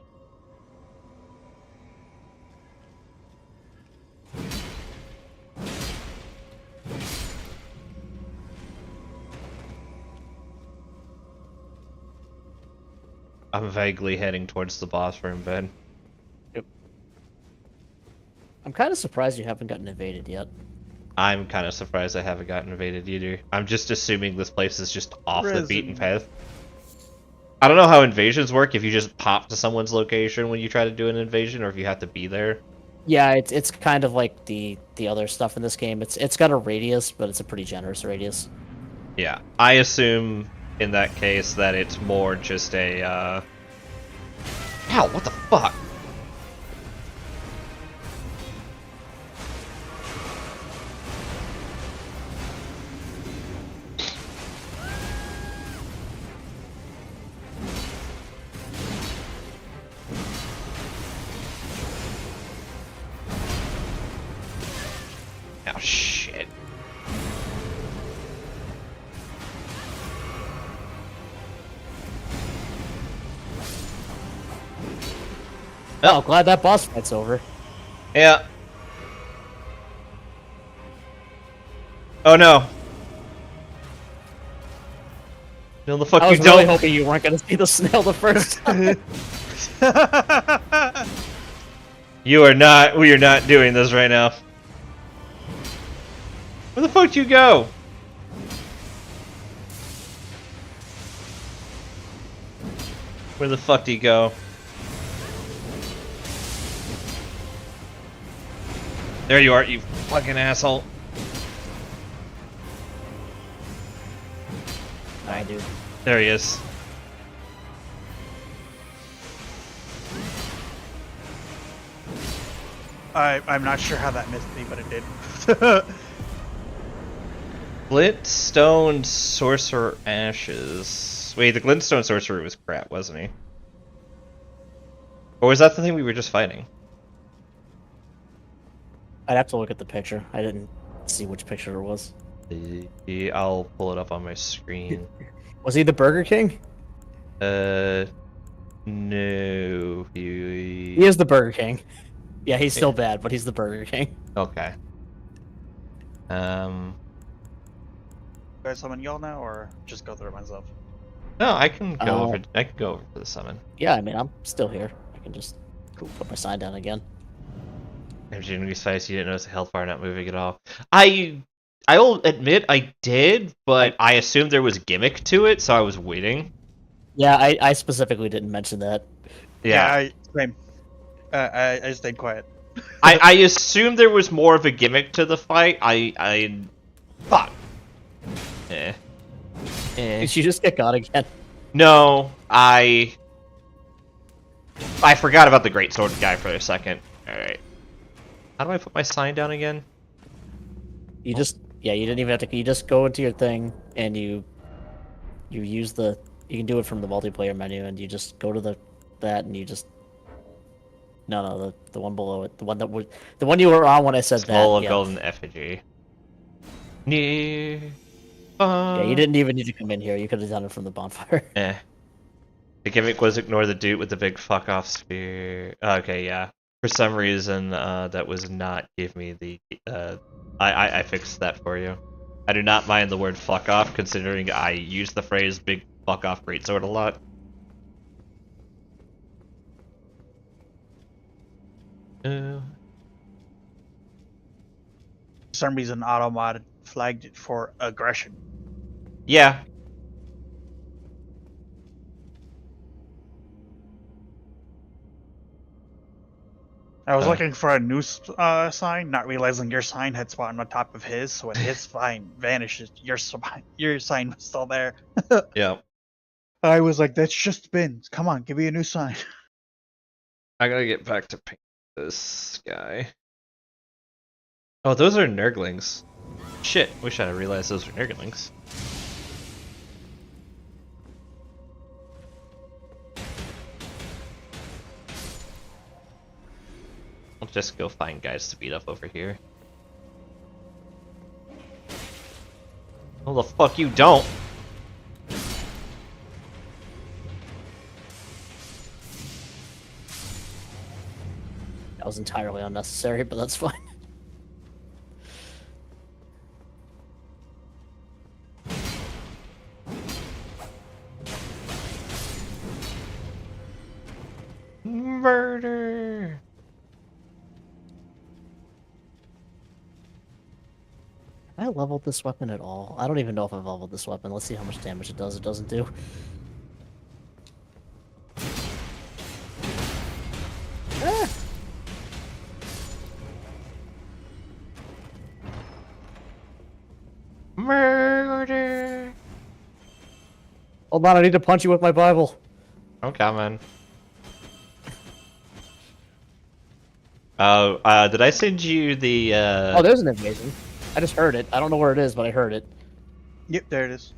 I'm vaguely heading towards the boss room, Ben. I'm kind of surprised you haven't gotten invaded yet. I'm kind of surprised I haven't gotten invaded either. I'm just assuming this place is just off the beaten path. I don't know how invasions work, if you just pop to someone's location when you try to do an invasion, or if you have to be there. Yeah, it's kind of like the other stuff in this game. It's got a radius, but it's a pretty generous radius. Yeah, I assume in that case that it's more just a, Ow, what the fuck? Oh, shit. Oh, glad that boss fight's over. Yeah. Oh no. No, the fuck I you was really don't. hoping you weren't going to see the snail the first time. We are not doing this right now. Where the fuck do you go? Where the fuck do you go? There you are, you fucking asshole. I do. There he is. I'm not sure how that missed me, but it did. Glintstone Sorcerer Ashes. Wait, the Glintstone Sorcerer was crap, wasn't he? Or was that the thing we were just fighting? I'd have to look at the picture. I didn't see which picture it was. I'll pull it up on my screen. Was he the Burger King? No. He is the Burger King. Yeah, he's still bad, but he's the Burger King. Okay. Guys, summon y'all now, or just go through it myself? No, I can go over. I can go over for the summon. Yeah, I mean, I'm still here. I can just put my sign down again. Genuinely spicy. You didn't notice the health bar not moving at all. I'll admit I did, but I assumed there was gimmick to it, so I was waiting. Yeah, I specifically didn't mention that. Yeah, Same. I stayed quiet. I assumed there was more of a gimmick to the fight. Fuck. Did you just get got again? No, I forgot about the great sword guy for a second. All right. How do I put my sign down again? You just you didn't even have to. You just go into your thing and you use the. You can do it from the multiplayer menu, and you just go to that, and you just. No, the one below it, the one you were on when I said that. Skull of yeah. golden effigy. Near. Yeah, you didn't even need to come in here. You could have done it from the bonfire. The gimmick was ignore the dude with the big fuck off spear. Okay, yeah. For some reason, that was not give me the. I fixed that for you. I do not mind the word fuck off, considering I use the phrase big fuck off greatsword a lot. For some reason, Automod flagged it for aggression. Yeah. I was looking for a new sign, not realizing your sign had spawned on top of his, so when his sign vanishes, your sign was still there. Yeah. I was like, that's just bins. Come on, give me a new sign. I gotta get back to paint this guy. Oh, those are Nurglings. Shit, wish I realized those were Nurglings. I'll just go find guys to beat up over here. Oh, the fuck you don't! That was entirely unnecessary, but that's fine. Murder. I leveled this weapon at all? I don't even know if I've leveled this weapon. Let's see how much damage it does. It doesn't do. Ah! Murder. Hold on, I need to punch you with my Bible. I'm coming. Did I send you the, Oh, there's an invasion. I just heard it. I don't know where it is, but I heard it. Yep, there it is.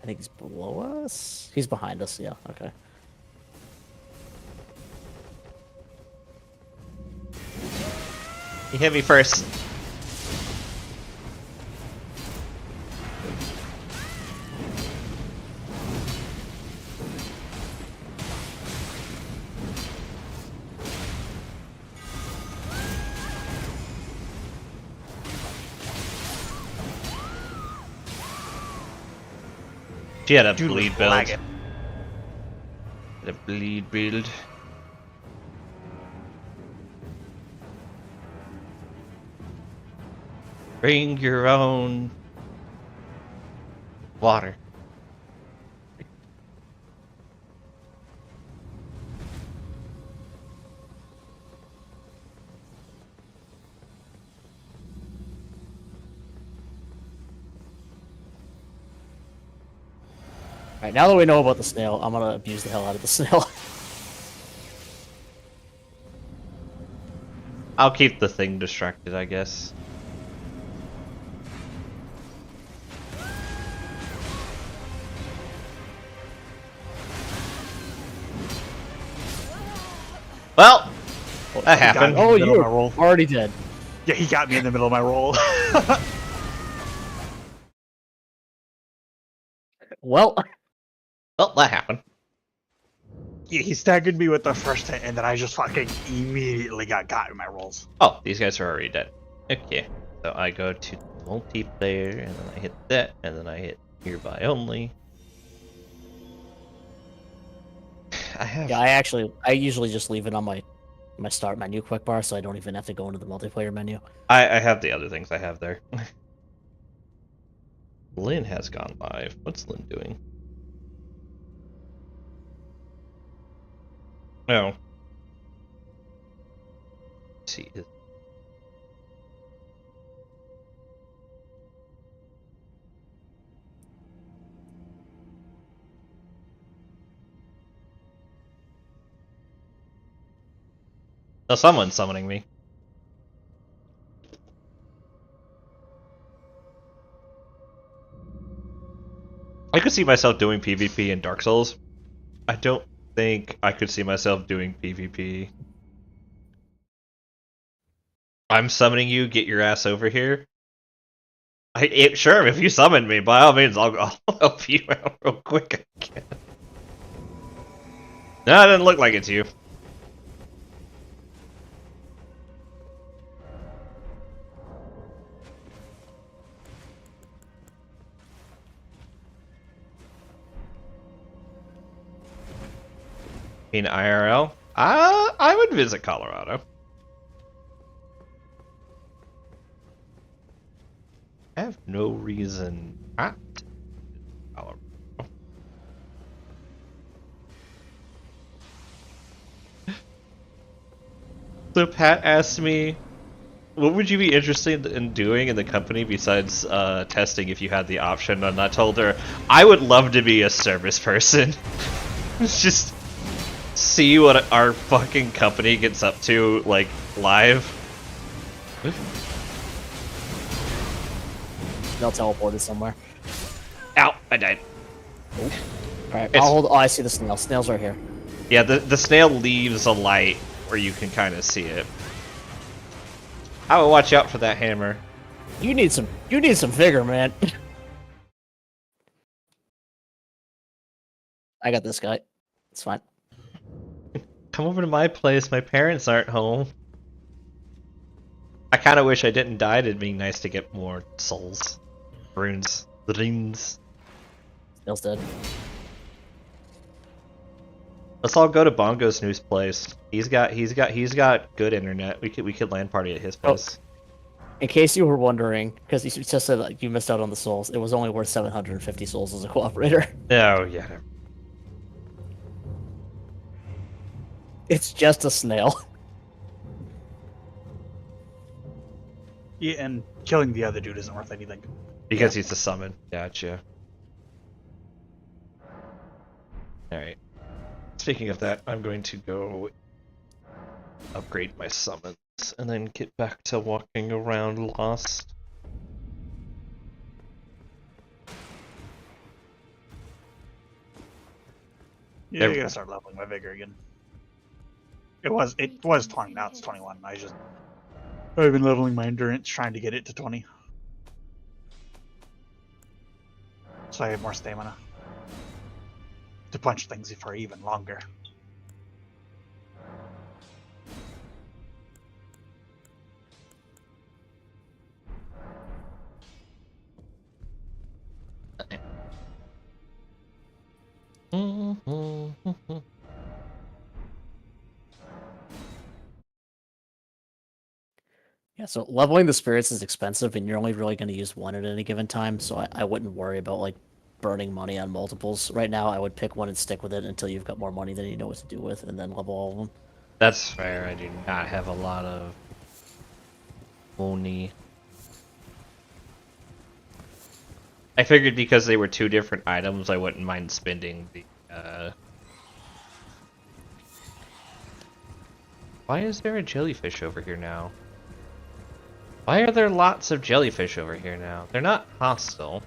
I think he's below us? He's behind us, yeah, okay. You hit me first. She had a Dude, bleed build. lagging. Had a bleed build. Bring your own water. Alright, now that we know about the snail, I'm gonna abuse the hell out of the snail. I'll keep the thing distracted, I guess. Well, that happened. Oh, Middle of you're my roll. already dead. Yeah, he got me in the middle of my roll. Well, Well, that happened. Yeah, he staggered me with the first hit, and then I just fucking immediately got in my rolls. Oh, these guys are already dead. Okay, so I go to multiplayer, and then I hit that, and then I hit hereby only. I have. yeah, I usually just leave it on my start menu quick bar, so I don't even have to go into the multiplayer menu. I have the other things I have there. Lynn has gone live. What's Lynn doing? No. She is. Oh, someone's summoning me. I could see myself doing PvP in Dark Souls. I don't think I could see myself doing PvP. I'm summoning you, get your ass over here. Sure, if you summon me, by all means, I'll help you out real quick again. No, it doesn't look like it's you. In IRL? I would visit Colorado. I have no reason not to visit Colorado. So Pat asked me, what would you be interested in doing in the company besides testing if you had the option? And I told her, I would love to be a service person. Just see what our fucking company gets up to, like, live. They'll teleport it somewhere. Ow, I died. Alright, I'll hold. Oh, I see the snail. Snail's right here. Yeah, the snail leaves a light where you can kind of see it. I would watch out for that hammer. You need some vigor, man. I got this guy. It's fine. Come over to my place. My parents aren't home. I kind of wish I didn't die. It'd be nice to get more souls. Runes. The runes. Snail's dead. Let's all go to Bongo Snooze place. He's got good internet. We could land party at his place. In case you were wondering, because you just said that you missed out on the souls, it was only worth 750 souls as a cooperator. Oh yeah. It's just a snail. Yeah, and killing the other dude isn't worth anything. Because he's a summon. Gotcha. Alright. Speaking of that, I'm going to go upgrade my summons and then get back to walking around Lost. Yeah, I gotta start leveling my vigor again. It was 20, now it's 21. I've been leveling my endurance, trying to get it to 20. So I have more stamina to punch things for even longer. Yeah, so leveling the spirits is expensive, and you're only really going to use one at any given time, so I wouldn't worry about, like, burning money on multiples. Right now, I would pick one and stick with it until you've got more money than you know what to do with, and then level all of them. That's fair. I do not have a lot of money. I figured because they were two different items, I wouldn't mind spending the, Why is there a jellyfish over here now? Why are there lots of jellyfish over here now? They're not hostile.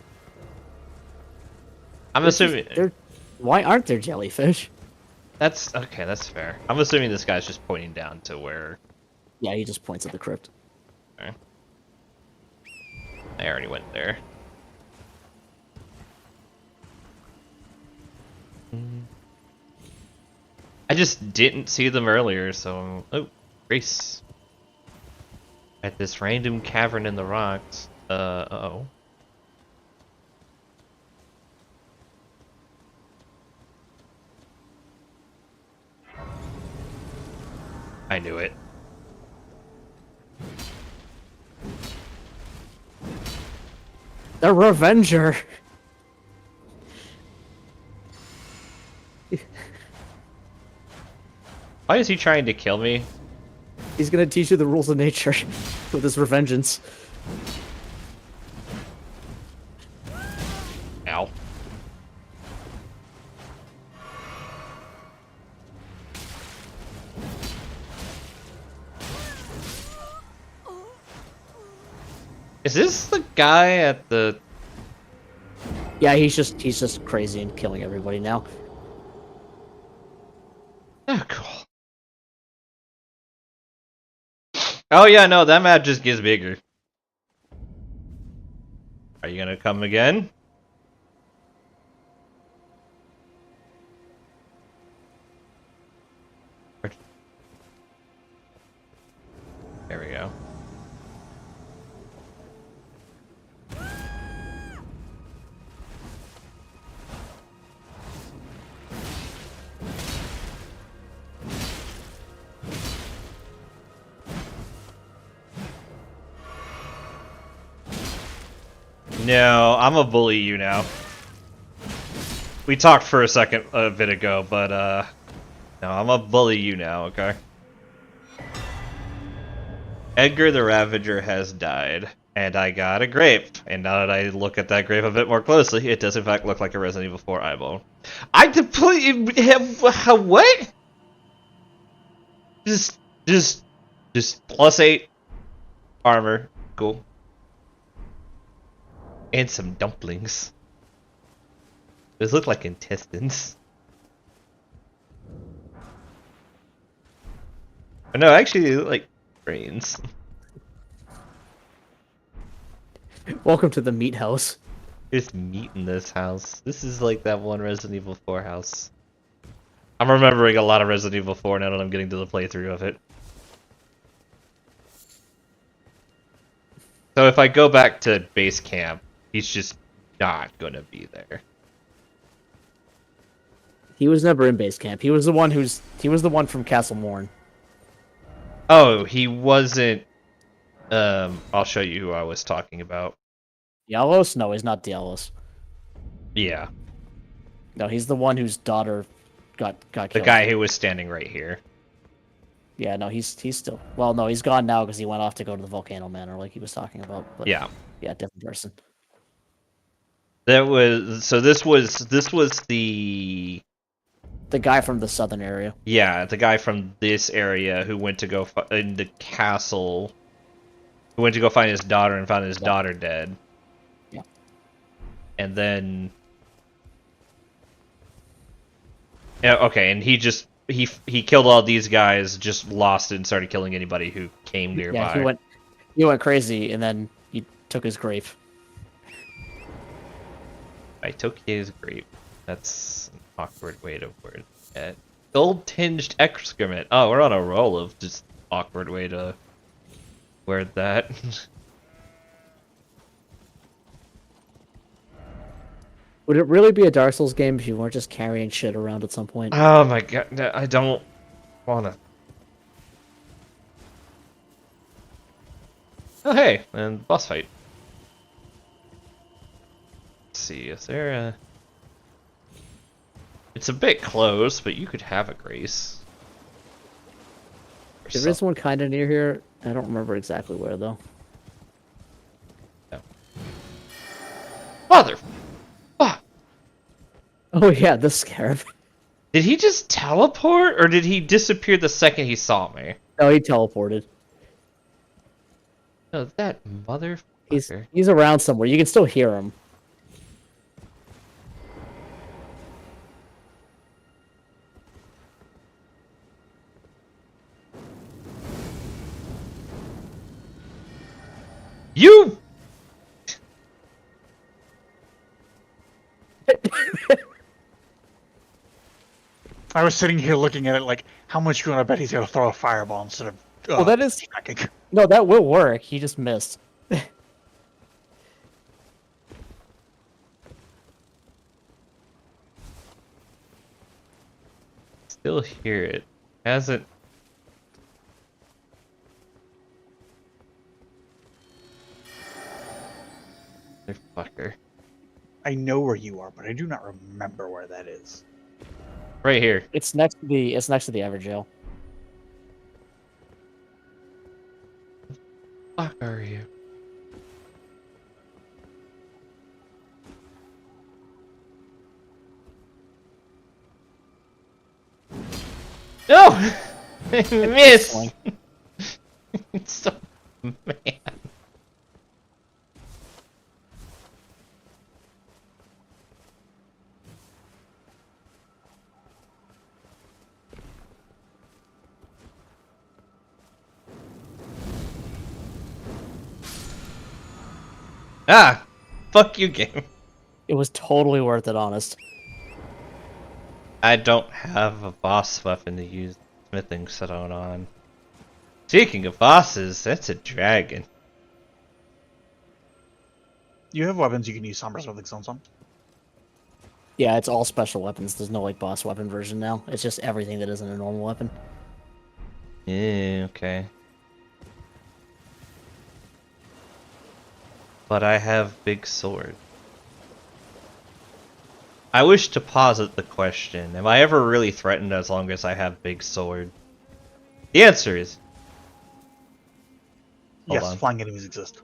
I'm assuming... Why aren't there jellyfish? That's... Okay, that's fair. I'm assuming this guy's just pointing down to where... Yeah, he just points at the crypt. Okay. I already went there. I just didn't see them earlier, so... Oh, Grace. At this random cavern in the rocks. Uh-oh. I knew it. The Revenger! Why is he trying to kill me? He's gonna teach you the rules of nature with his revengeance. Ow. Is this the guy at the... Yeah, he's just crazy and killing everybody now. Oh, cool. Oh yeah, no, that map just gets bigger. Are you gonna come again? There we go. No, I'm a bully you now. We talked for a second a bit ago, but no, I'm a bully you now, okay? Edgar the Ravager has died, and I got a grape. And now that I look at that grape a bit more closely, it does in fact look like a Resident Evil 4 eyeball. I completely have what? Just +8 armor, cool. And some dumplings. Those look like intestines. Oh, no, actually, they look like brains. Welcome to the meat house. There's meat in this house. This is like that one Resident Evil 4 house. I'm remembering a lot of Resident Evil 4 now that I'm getting to the playthrough of it. So if I go back to base camp, He's just not gonna be there. He was never in base camp. He was the one from Castle Morn. Oh, he wasn't. I'll show you who I was talking about. Dialos? No, he's not Dialos. Yeah, No, he's the one whose daughter got the killed. guy who was standing right here. Yeah, no, he's still. Well, no, he's gone now because he went off to go to the Volcano Manor, like he was talking about. But Yeah. yeah, different person. That was so. This was the guy from the southern area. Yeah, the guy from this area who went to go in the castle, who went to go find his daughter and found his daughter dead. Yeah. And then, yeah, okay, and he just he killed all these guys, just lost it and started killing anybody who came nearby. Yeah, he went crazy, and then he took his grave. I took his grape. That's an awkward way to word it. Gold-tinged excrement. Oh, we're on a roll of just awkward way to word that. Would it really be a Dark Souls game if you weren't just carrying shit around at some point? Oh my god, I don't wanna. Oh hey, and boss fight. Let's see, is there a... It's a bit close, but you could have a grace. Or There is one kind of near here. I don't remember exactly where, though. No. Mother... Fuck! Oh yeah, the scarab. Did he just teleport, or did he disappear the second he saw me? No, he teleported. No, that motherfucker. He's around somewhere. You can still hear him. You! I was sitting here looking at it like, how much you want to bet he's gonna throw a fireball instead of? Well, that is attacking? no, that will work. He just missed. Still hear it. Hasn't. Motherfucker. I know where you are, but I do not remember where that is. Right here. It's next to the Everjail. Fuck are you? No! Miss! So, man. Ah! Fuck you, game. It was totally worth it, honest. I don't have a boss weapon to use smithing stone on. Speaking of bosses, that's a dragon. You have weapons you can use Somber Smithing Stones on. Yeah, it's all special weapons. There's no like boss weapon version now. It's just everything that isn't a normal weapon. Yeah, okay. But I have big sword. I wish to posit the question, am I ever really threatened as long as I have big sword? The answer is... Hold Yes, on. flying enemies exist.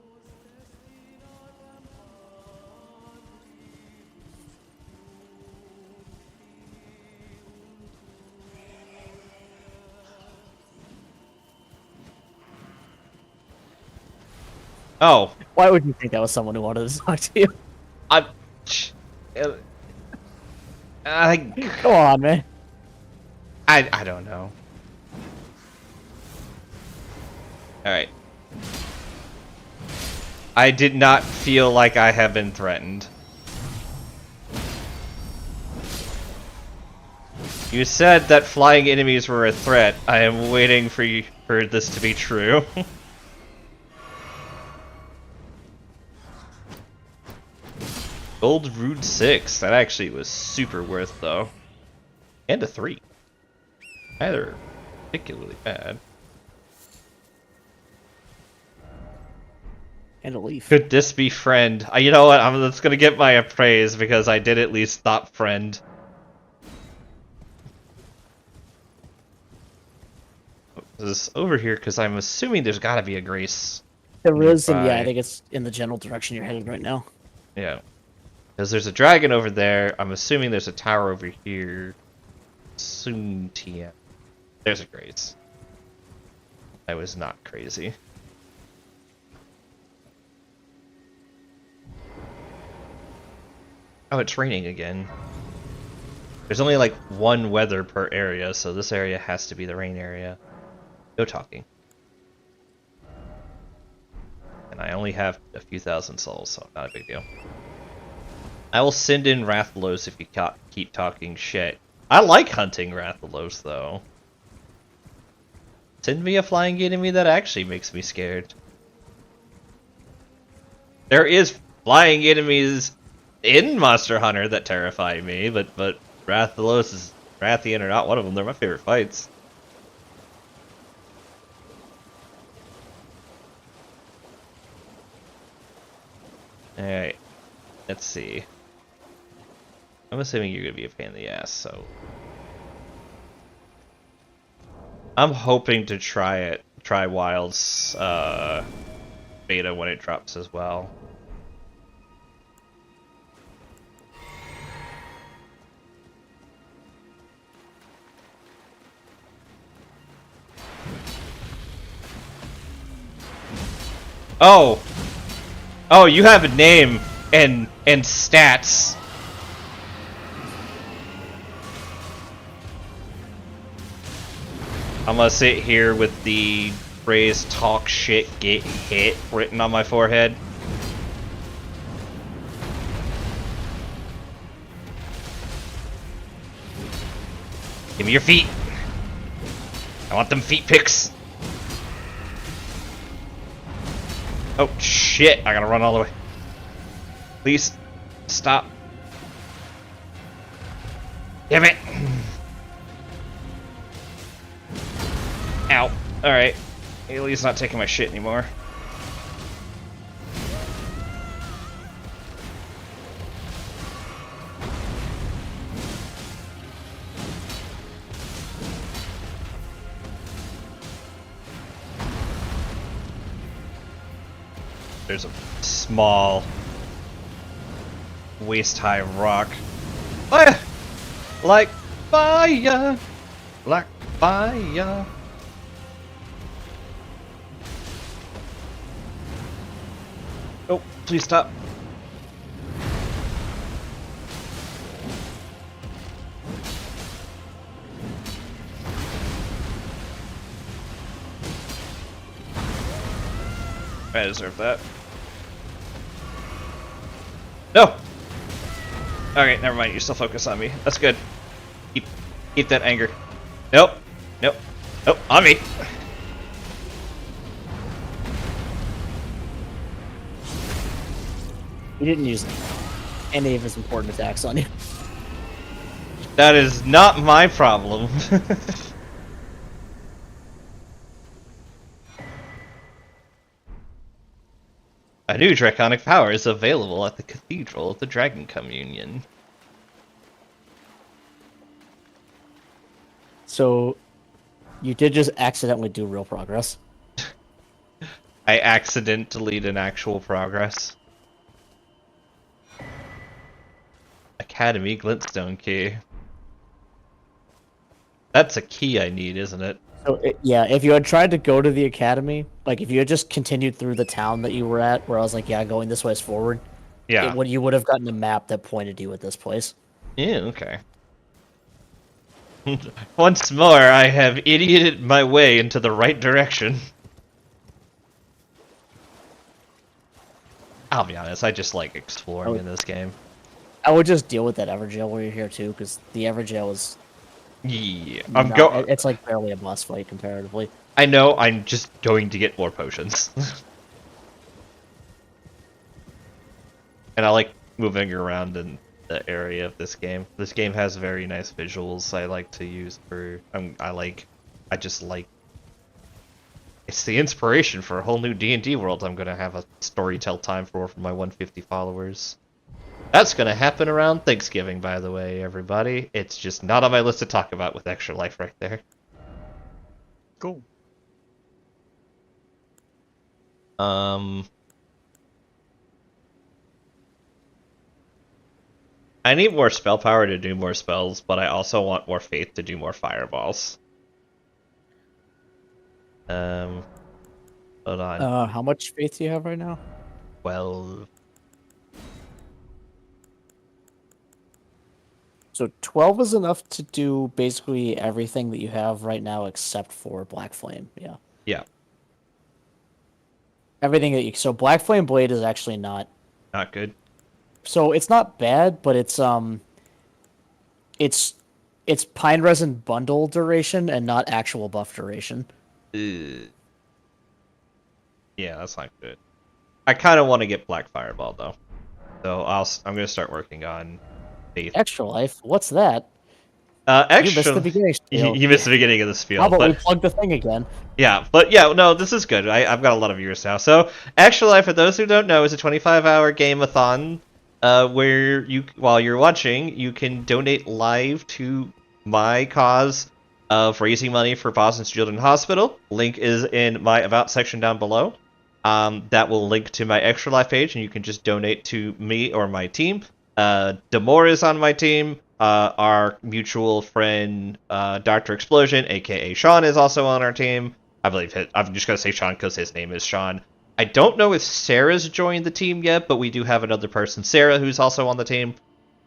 Oh. Why would you think that was someone who wanted to talk to you? Come on, man. I don't know. Alright. I did not feel like I have been threatened. You said that flying enemies were a threat. I am waiting for this to be true. Gold Root 6. That actually was super worth, though. And a 3. Neither particularly bad. And a leaf. Could this be friend? You know what? I'm just gonna get my appraise because I did at least stop friend. This over here because I'm assuming there's gotta be a grace. There is, and yeah, nearby. I think it's in the general direction you're headed right now. Yeah. Because there's a dragon over there. I'm assuming there's a tower over here. Soon, TM. There's a grace. I was not crazy. Oh, it's raining again. There's only like one weather per area, so this area has to be the rain area. No talking. And I only have a few thousand souls, so not a big deal. I will send in Rathalos if you keep talking shit. I like hunting Rathalos, though. Send me a flying enemy that actually makes me scared. There is flying enemies in Monster Hunter that terrify me, but Rathalos is Rathian are not one of them. They're my favorite fights. Alright. Let's see. I'm assuming you're gonna be a pain in the ass, so I'm hoping to try Wild's beta when it drops as well. Oh! Oh, you have a name and stats. I'm gonna sit here with the phrase "talk shit, get hit" written on my forehead. Give me your feet. I want them feet pics. Oh shit, I gotta run all the way. Please, stop. Damn it. Ow. Alright. Ailey's not taking my shit anymore. There's a small waist-high rock. Fire! Like fire! Like fire! Oh, please stop. I deserve that. No! Okay, never mind. You still focus on me. That's good. Keep that anger. Nope. Nope. Nope. On me. He didn't use any of his important attacks on you. That is not my problem. A new draconic power is available at the Cathedral of the Dragon Communion. So, you did just accidentally do real progress. I accidentally did an actual progress. Academy Glintstone key. That's a key I need, isn't it? So, yeah, if you had tried to go to the academy, like if you had just continued through the town that you were at, where I was like, yeah, going this way is forward, Yeah. you would have gotten a map that pointed you at this place. Yeah, okay. Once more, I have idioted my way into the right direction. I'll be honest, I just like exploring in this game. I would just deal with that Everjail while you're here too, because the Everjail is... Yeah, it's like barely a boss fight comparatively. I know, I'm just going to get more potions. And I like moving around in the area of this game. This game has very nice visuals I like to use for. I just like. It's the inspiration for a whole new D&D world I'm gonna have a story tell time for my 150 followers. That's gonna happen around Thanksgiving, by the way, everybody. It's just not on my list to talk about with Extra Life right there. Cool. I need more spell power to do more spells, but I also want more faith to do more fireballs. Hold on. How much faith do you have right now? 12. So 12 is enough to do basically everything that you have right now except for Black Flame. Yeah. Yeah. Everything that you so Black Flame Blade is actually not good. So it's not bad, but it's pine resin bundle duration and not actual buff duration. Yeah, that's not good. I kind of want to get Black Fireball though, so I'm gonna start working on faith. Extra Life, what's that? Extra. You missed the beginning. You missed the beginning of the spiel. How about we but... plug the thing again? Yeah, but yeah, no, this is good. I've got a lot of viewers now. So, Extra Life, for those who don't know, is a 25-hour game-a-thon where while you're watching, you can donate live to my cause of raising money for Boston's Children's Hospital. Link is in my About section down below. That will link to my Extra Life page, and you can just donate to me or my team. Demore is on my team. Our mutual friend, Dr. Explosion, aka Sean, is also on our team. I believe I'm just going to say Sean because his name is Sean. I don't know if Sarah's joined the team yet, but we do have another person, Sarah, who's also on the team,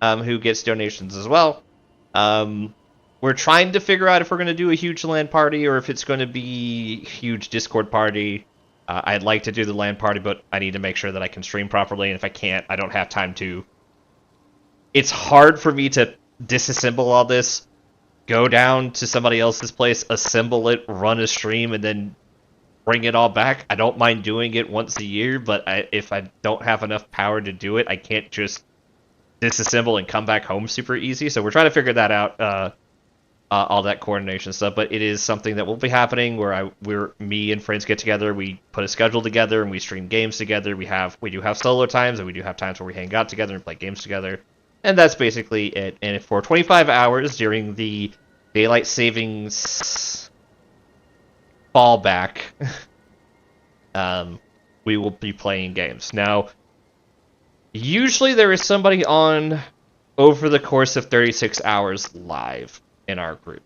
who gets donations as well. We're trying to figure out if we're going to do a huge LAN party or if it's going to be a huge Discord party. I'd like to do the LAN party, but I need to make sure that I can stream properly, and if I can't, I don't have time to. It's hard for me to disassemble all this, go down to somebody else's place, assemble it, run a stream, and then bring it all back. I don't mind doing it once a year, but if I don't have enough power to do it, I can't just disassemble and come back home super easy. So we're trying to figure that out, all that coordination stuff. But it is something that will be happening where me and friends get together, we put a schedule together, and we stream games together. We do have solo times, and we do have times where we hang out together and play games together. And that's basically it. And for 25 hours during the Daylight Savings fallback, we will be playing games. Now, usually there is somebody on over the course of 36 hours live in our group.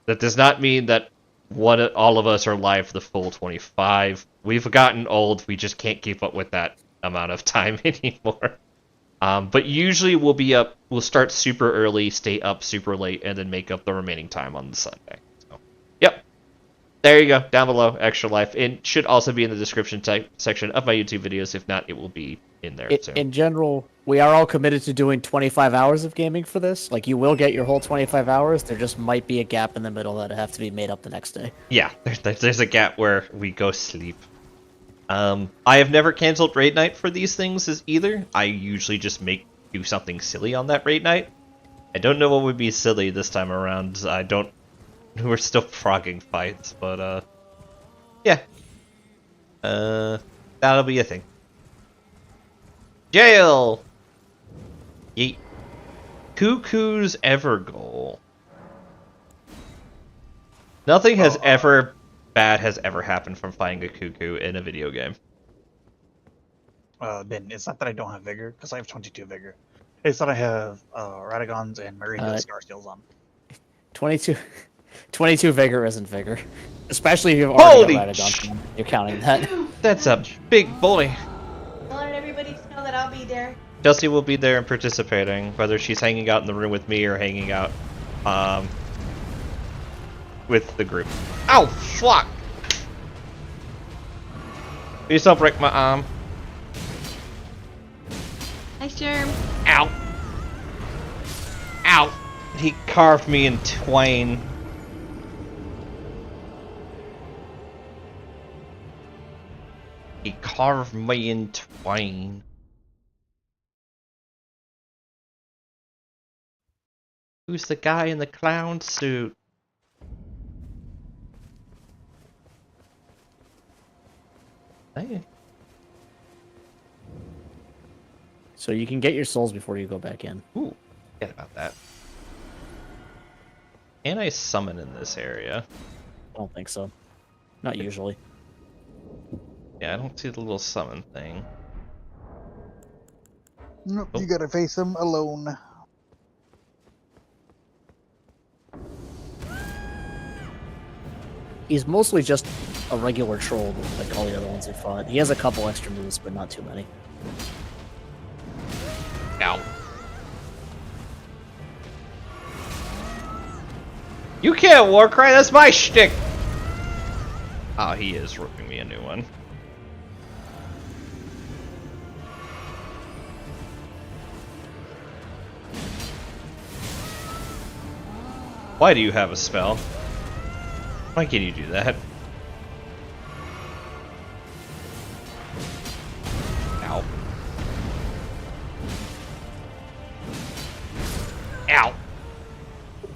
That does not mean that all of us are live for the full 25. We've gotten old. We just can't keep up with that amount of time anymore. But usually we'll start super early, stay up super late, and then make up the remaining time on the Sunday. So, yep. There you go, down below, Extra Life. It should also be in the description section of my YouTube videos. If not, it will be in there soon. In general, we are all committed to doing 25 hours of gaming for this. Like, you will get your whole 25 hours. There just might be a gap in the middle that'll have to be made up the next day. Yeah, there's a gap where we go sleep. I have never canceled raid night for these things either. I usually just do something silly on that raid night. I don't know what would be silly this time around. We're still frogging fights, but yeah. That'll be a thing. Jail! Yeet. Cuckoo's ever goal. Nothing has bad has ever happened from finding a cuckoo in a video game. Ben, it's not that I don't have vigor, because I have 22 vigor. It's that I have Radagons and Marine Star Steels on. 22 vigor isn't vigor. Especially if you've already got Holy Radagons. You're counting that. That's a big boy. I'll let everybody know that I'll be there. Chelsea will be there and participating, whether she's hanging out in the room with me or hanging out with the group. Ow, fuck! Please don't break my arm. Hi, Sherm. Ow. Ow. He carved me in twain. He carved me in twain. Who's the guy in the clown suit? Hey. So you can get your souls before you go back in. Ooh, forget about that. Can I summon in this area? I don't think so. Not usually. Yeah, I don't see the little summon thing. Nope, Oh. you gotta face him alone. He's mostly just a regular troll, like all the other ones we fought. He has a couple extra moves, but not too many. Ow. You can't Warcry, that's my shtick! Oh, he is ripping me a new one. Why do you have a spell? Why can you do that? Ow. Ow!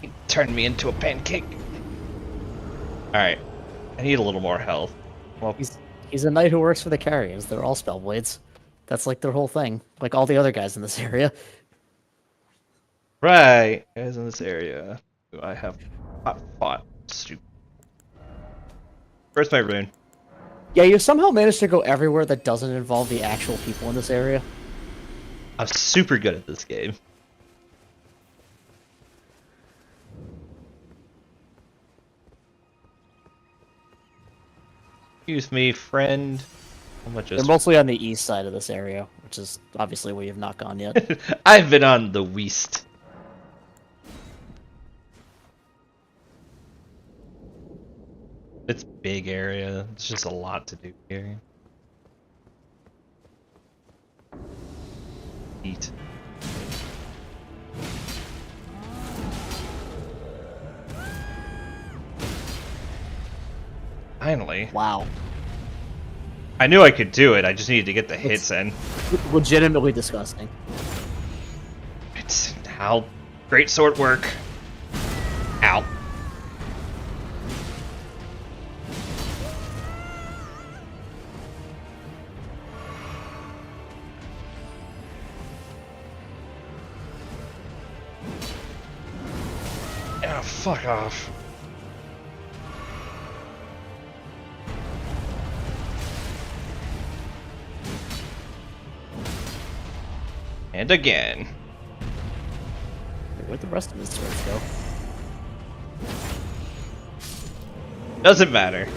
He turned me into a pancake. Alright. I need a little more health. Well, He's a knight who works for the Carrions. They're all spellblades. That's like their whole thing. Like all the other guys in this area. right. Guys in this area who I have not fought. Stupid. Where's my rune? Yeah, you somehow managed to go everywhere that doesn't involve the actual people in this area. I'm super good at this game. Excuse me, friend. How much They're is... mostly on the east side of this area, which is obviously where you've not gone yet. I've been on the west. It's big area. It's just a lot to do here. Eat. Finally. Wow. I knew I could do it. I just needed to get the hits in. Legitimately disgusting. It's how great sword work. Ow. Oh, fuck off. And again. Where'd the rest of his swords go? Doesn't matter.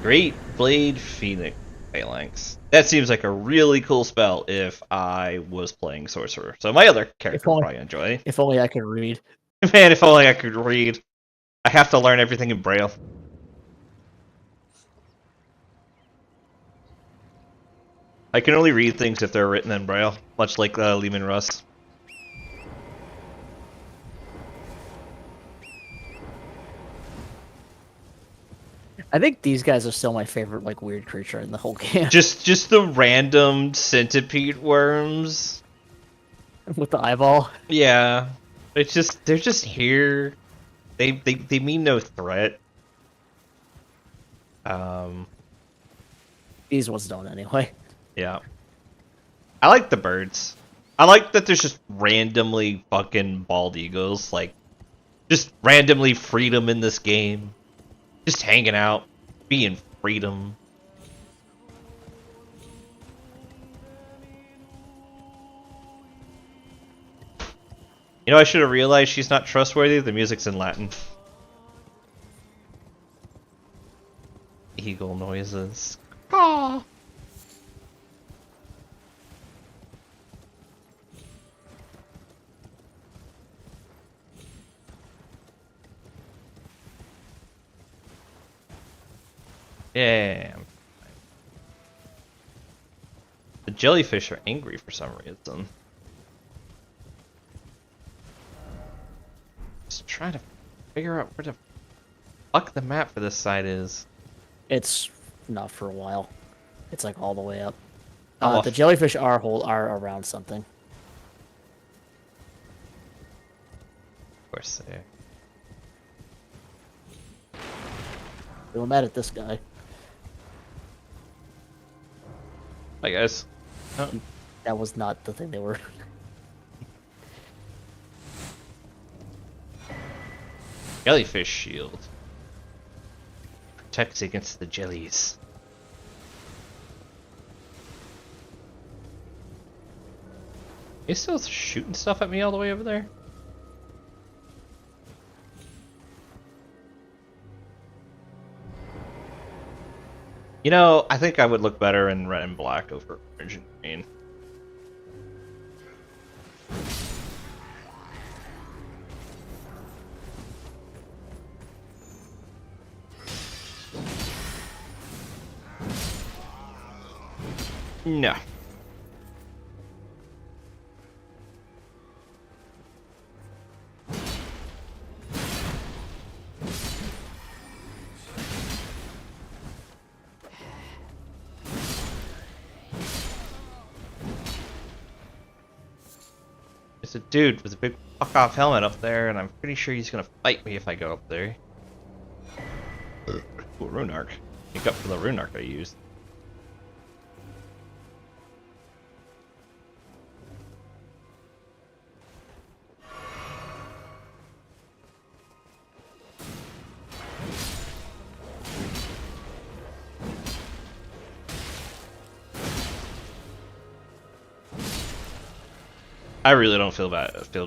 Great Blade Phoenix Phalanx. That seems like a really cool spell if I was playing Sorcerer. So my other character will probably enjoy. If only I could read. Man, if only I could read. I have to learn everything in Braille. I can only read things if they're written in Braille, much like Lehman Russ. I think these guys are still my favorite, like, weird creature in the whole game. Just the random centipede worms. With the eyeball. Yeah. It's just, they're just here. They mean no threat. These ones don't anyway. Yeah. I like the birds. I like that there's just randomly fucking bald eagles. Like, just randomly freedom in this game. Just hanging out. Being freedom. You know, I should have realized she's not trustworthy. The music's in Latin. Eagle noises. Caw. Yeah. The jellyfish are angry for some reason. Just trying to figure out where the fuck the map for this side is. It's not for a while. It's like all the way up. Oh, The jellyfish are around something. Of course they are. They were mad at this guy. Hi guys. That was not the thing they were. Jellyfish shield. Protects against the jellies. You still shooting stuff at me all the way over there? You know, I think I would look better in red and black over orange and green. No. There's a dude with a big fuck off helmet up there, and I'm pretty sure he's gonna fight me if I go up there. Ooh, rune arc. Make up for the rune arc I used. I really don't feel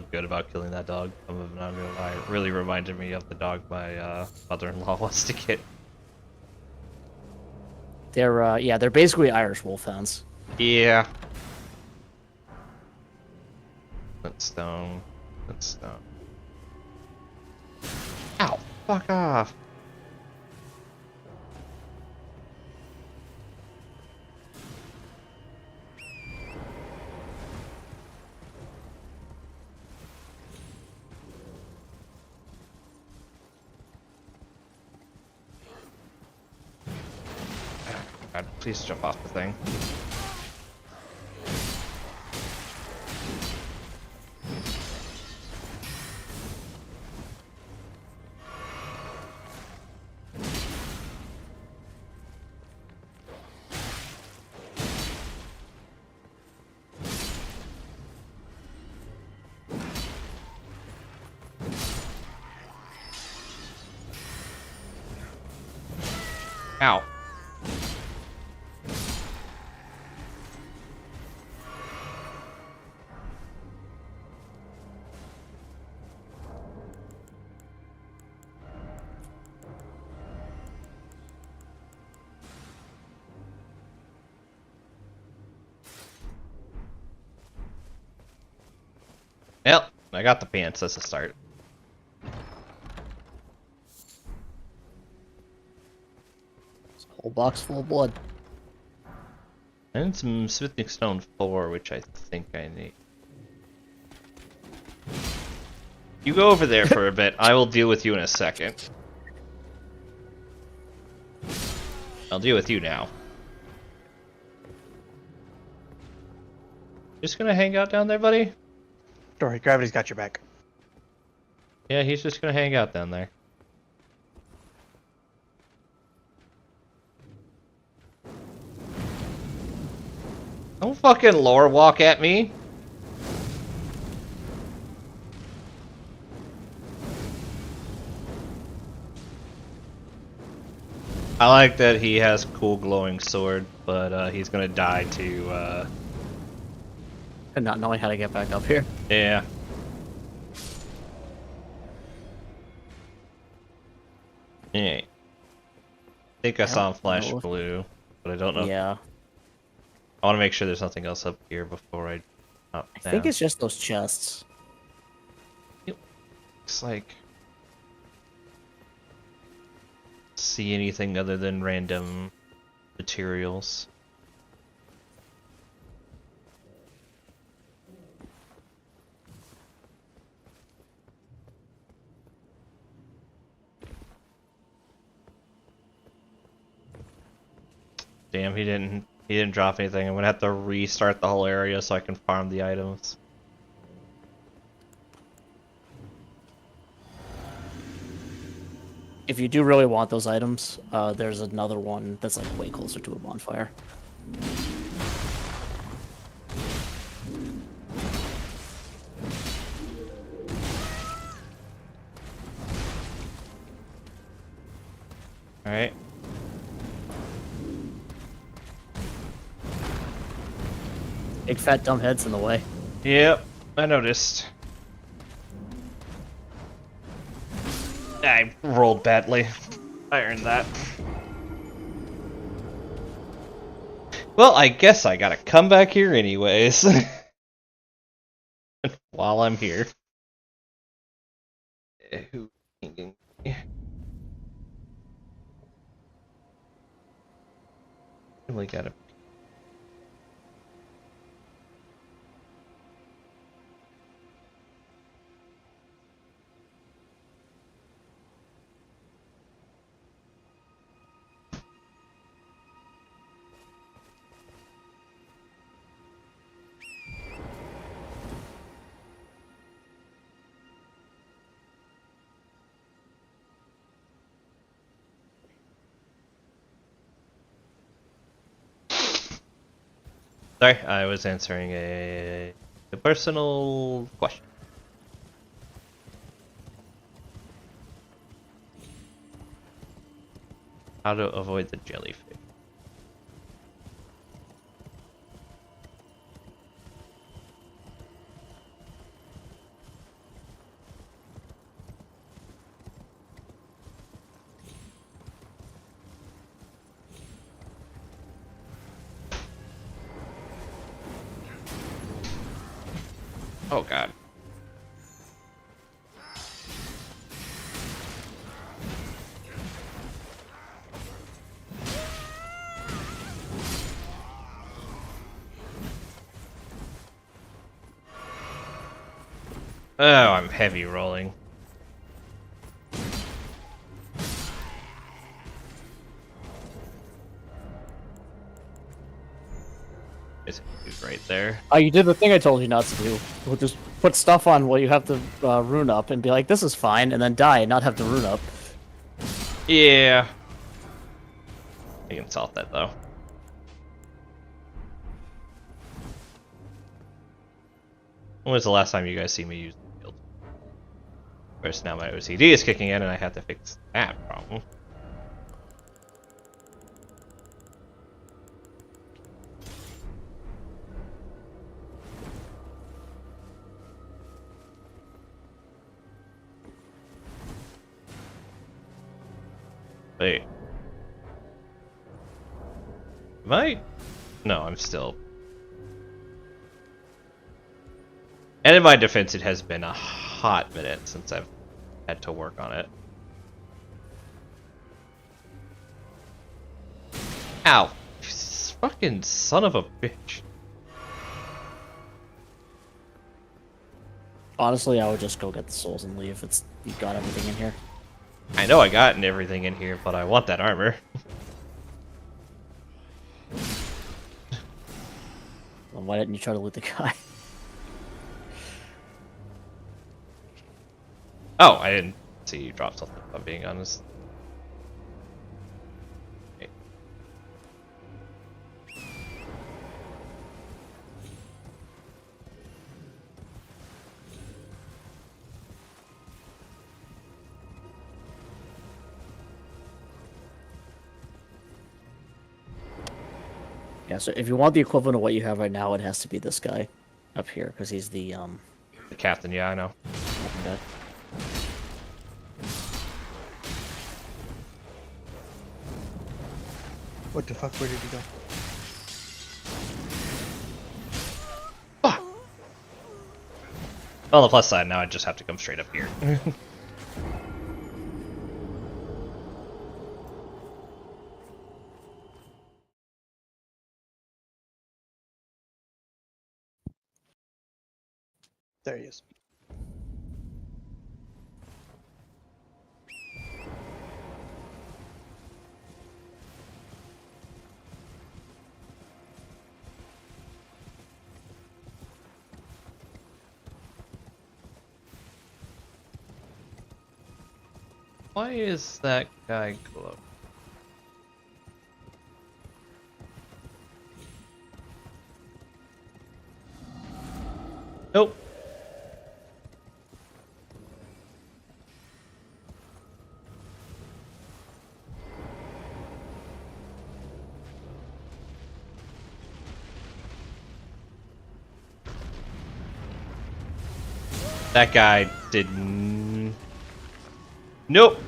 good about killing that dog. I'm not gonna lie. It really reminded me of the dog my mother-in-law wants to get. They're basically Irish wolfhounds. Yeah. Flintstone. Flintstone. Ow! Fuck off! God, please jump off the thing. Ow. Yep, I got the pants. That's a start. Whole box full of blood. And some smithing stone 4, which I think I need. You go over there for a bit. I will deal with you in a second. I'll deal with you now. Just gonna hang out down there, buddy? Don't worry, gravity's got your back. Yeah, he's just gonna hang out down there. Don't fucking lore walk at me. I like that he has cool glowing sword, but he's gonna die to And not knowing how to get back up here. yeah. Yeah. I think I saw him flash know. blue, but I don't know. Yeah. I want to make sure there's nothing else up here before I drop I down. think it's just those chests. Looks like see anything other than random materials. Damn, he didn't drop anything. I'm gonna have to restart the whole area so I can farm the items. if you do really want those items, there's another one that's like way closer to a bonfire. All right. Big fat dumb head's in the way. Yep, I noticed. I rolled badly. I earned that. Well, I guess I gotta come back here anyways. While I'm here. Who? Really gotta. Sorry, I was answering a personal question. How to avoid the jellyfish. Oh god. Oh, I'm heavy rolling. It's right there. Oh, you did the thing I told you not to do. We'll just put stuff on while you have the rune up and be like, this is fine, and then die and not have the rune up. Yeah. I can solve that though. When was the last time you guys see me use the field? Of course, now my OCD is kicking in and I have to fix that problem. Wait. Am I? No, I'm still. And in my defense, it has been a hot minute since I've had to work on it. Ow! Fucking son of a bitch. Honestly, I would just go get the souls and leave. It's you got everything in here. I know I got everything in here, but I want that armor. Well, why didn't you try to loot the guy? Oh, I didn't see you drop something, if I'm being honest. Okay. Yeah, so if you want the equivalent of what you have right now, it has to be this guy up here, because he's the The captain, yeah, I know. guy. What the fuck? Where did he go? On the plus side, now I just have to come straight up here. There he is. Why is that guy glowing? Nope. That guy didn't. Nope.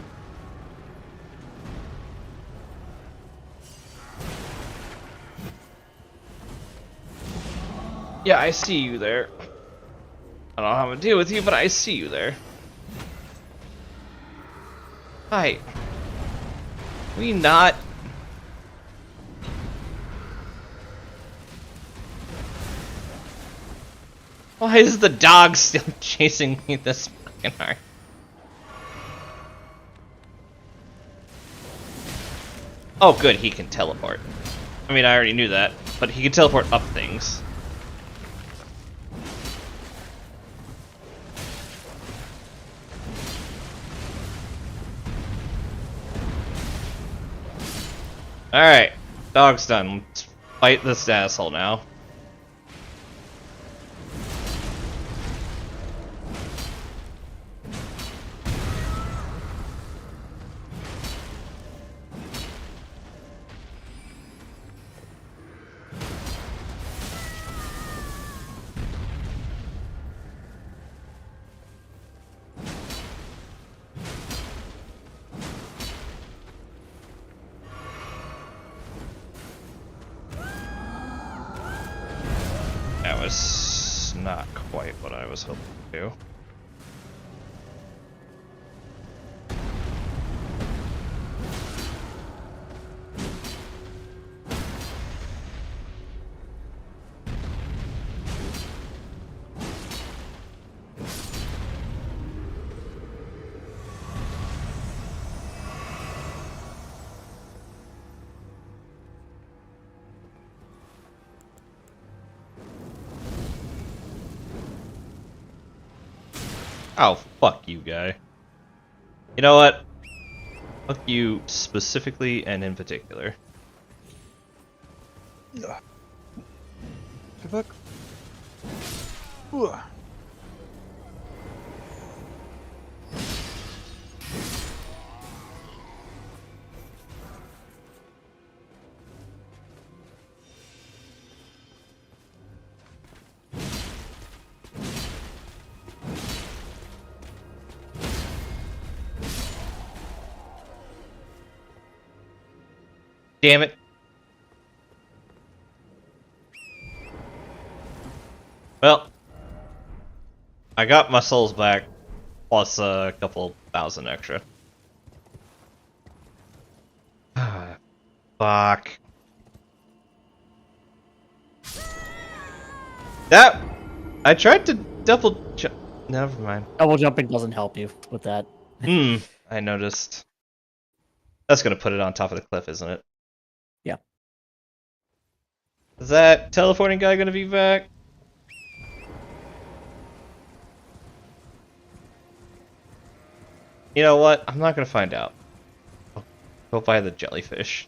Yeah, I see you there. I don't know how to deal with you, but I see you there. Hi. We not. Why is the dog still chasing me this fucking hard? Oh, good, he can teleport. I mean, I already knew that, but he can teleport up things. Alright, dog's done. Let's fight this asshole now. That was not quite what I was hoping to do. Oh, fuck you, guy. You know what? Fuck you specifically and in particular. Good luck. Ooh. Damn it. Well, I got my souls back, plus a couple thousand extra. Fuck. That... I tried to double jump... Never mind. Double jumping doesn't help you with that. I noticed. That's gonna put it on top of the cliff, isn't it? Yeah. Is that teleporting guy gonna be back? You know what? I'm not gonna find out. I'll go buy the jellyfish.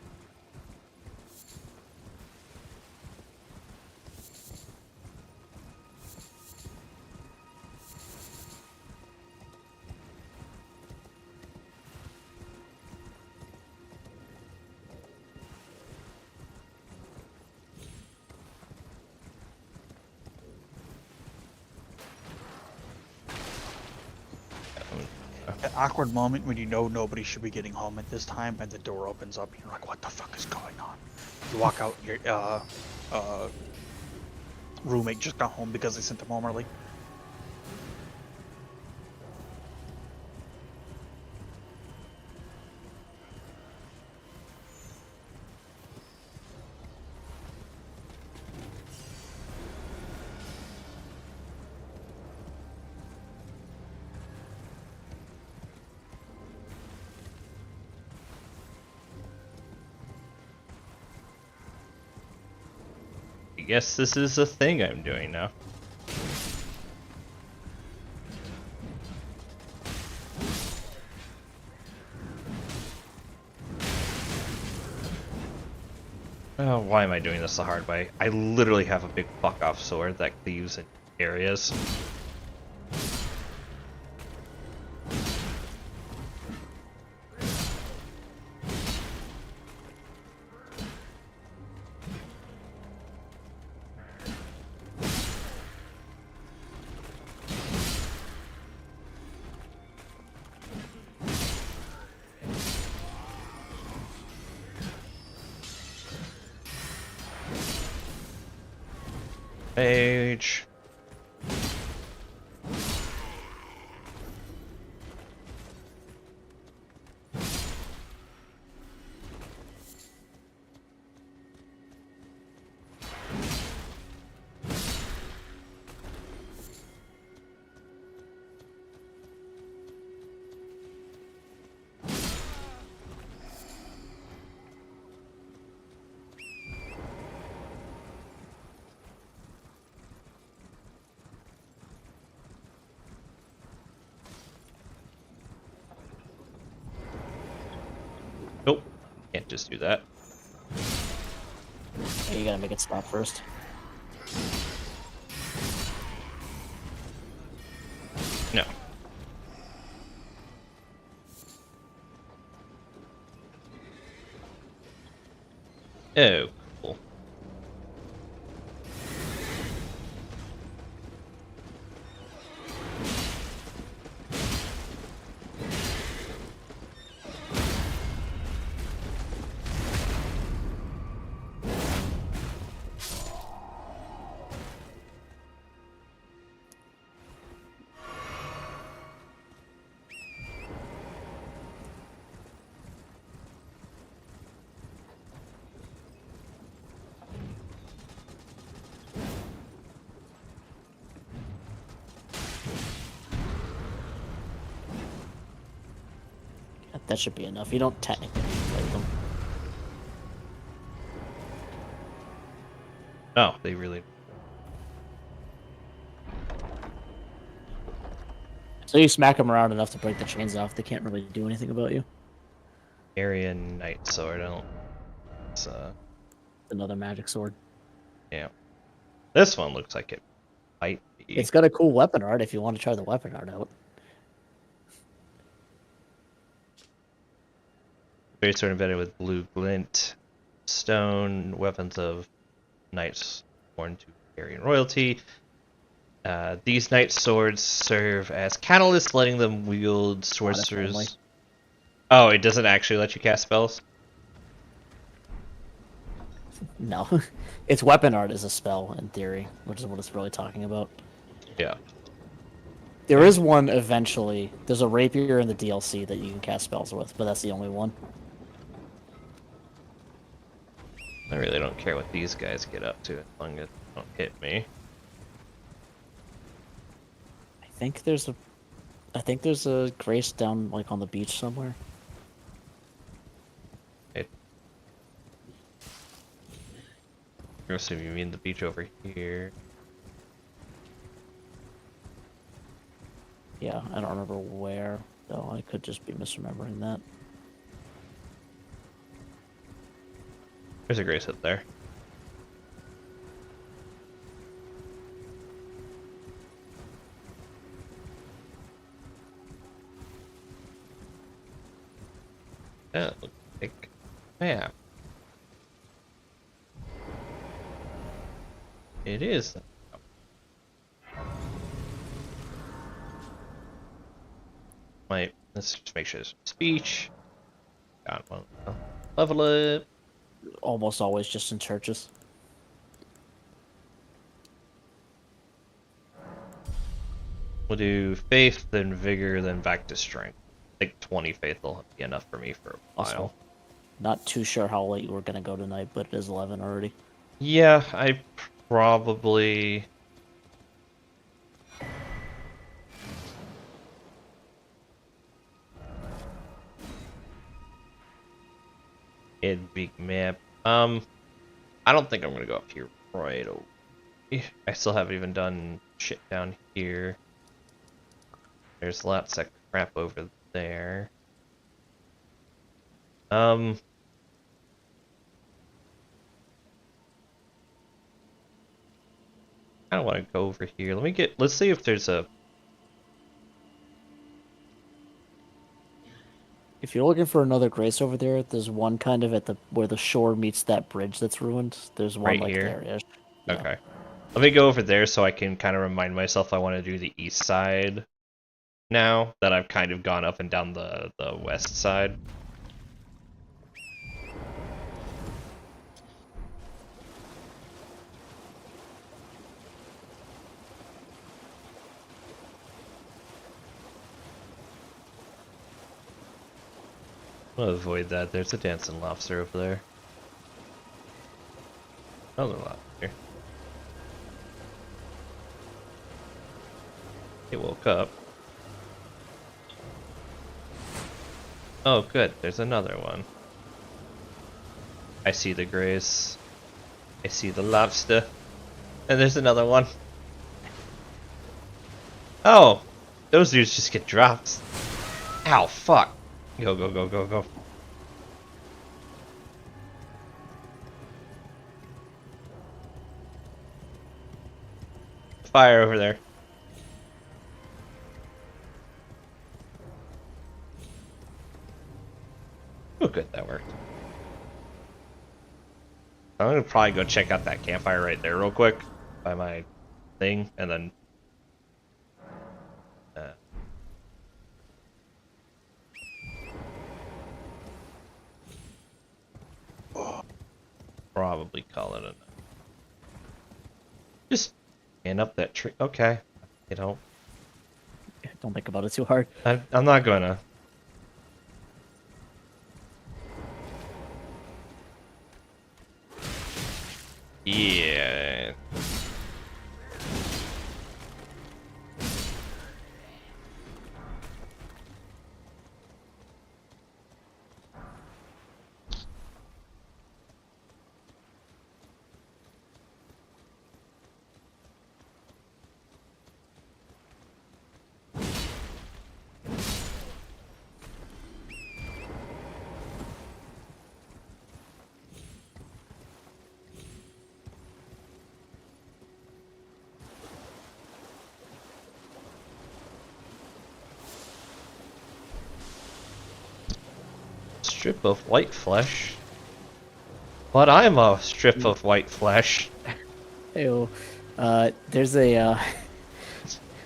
An awkward moment when you know nobody should be getting home at this time, and the door opens up, and you're like, "What the fuck is going on?" You walk out, your roommate just got home because they sent him home early. I guess this is a thing I'm doing now. Oh, why am I doing this the hard way? I literally have a big fuck off sword that cleaves in areas. Page. Nope. Can't just do that. Yeah, you gotta make it stop first. No. Oh, cool. That should be enough. You don't technically play them. No, they really. So you smack them around enough to break the chains off. They can't really do anything about you. Aryan Knight Sword. I don't. It's, Another magic sword. yeah. This one looks like it might be. It's got a cool weapon art if you want to try the weapon art out. Great sword embedded with blue glint, stone, weapons of knights born to Aryan royalty. These knight swords serve as catalysts, letting them wield sorcerers. Oh, it doesn't actually let you cast spells? No. Its weapon art is a spell, in theory, which is what it's really talking about. Yeah. There is one eventually. There's a rapier in the DLC that you can cast spells with, but that's the only one. I really don't care what these guys get up to as long as they don't hit me. I think there's a grace down like on the beach somewhere. I assume you mean the beach over here. Yeah, I don't remember where, though. I could just be misremembering that. There's a grace up there. That looks like a map. It is. Let's just make sure there's speech. Got one. Level up. Almost always just in churches. We'll do faith, then vigor, then back to strength. I think 20 faith will be enough for me for a while. Also, not too sure how late you were gonna go tonight, but it is 11 already. Yeah, I probably. Big map. I don't think I'm gonna go up here right away. I still haven't even done shit down here. There's lots of crap over there. I don't want to go over here. Let's see if there's a... If you're looking for another grace over there, there's one kind of at where the shore meets that bridge that's ruined. There's one Right like here? there. Yeah. Okay. Let me go over there so I can kind of remind myself I want to do the east side now that I've kind of gone up and down the west side. I'm gonna avoid that. There's a dancing lobster over there. Another lobster. It woke up. Oh, good. There's another one. I see the grace. I see the lobster. And there's another one. Oh! Those dudes just get dropped. Ow, fuck. Go, go, go, go, go. Fire over there. Oh, good, that worked. I'm gonna probably go check out that campfire right there real quick by my thing, and then probably call it a... Just stand up that tree. Okay, you know. Don't think about it too hard. I'm not gonna. Yeah. Strip of white flesh. But I'm a strip of white flesh. Ew. There's a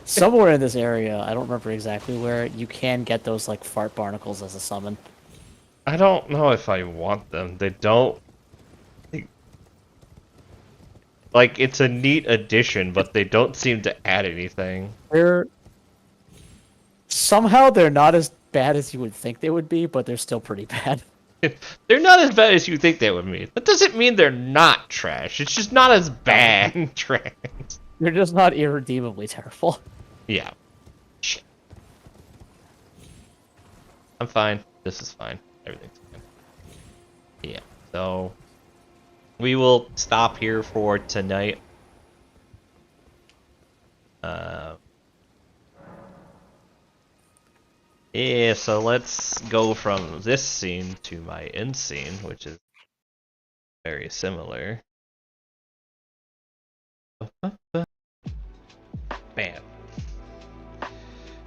somewhere in this area, I don't remember exactly where, you can get those like fart barnacles as a summon. I don't know if I want them. They don't... Like, it's a neat addition, but they don't seem to add anything. Somehow they're not as bad as you would think they would be, but they're still pretty bad. They're not as bad as you think they would be. That doesn't mean they're not trash. It's just not as bad trash. They're just not irredeemably terrible. Yeah. Shit. I'm fine. This is fine. Everything's fine. Yeah. So we will stop here for tonight. Yeah, so let's go from this scene to my end scene, which is very similar. Bam.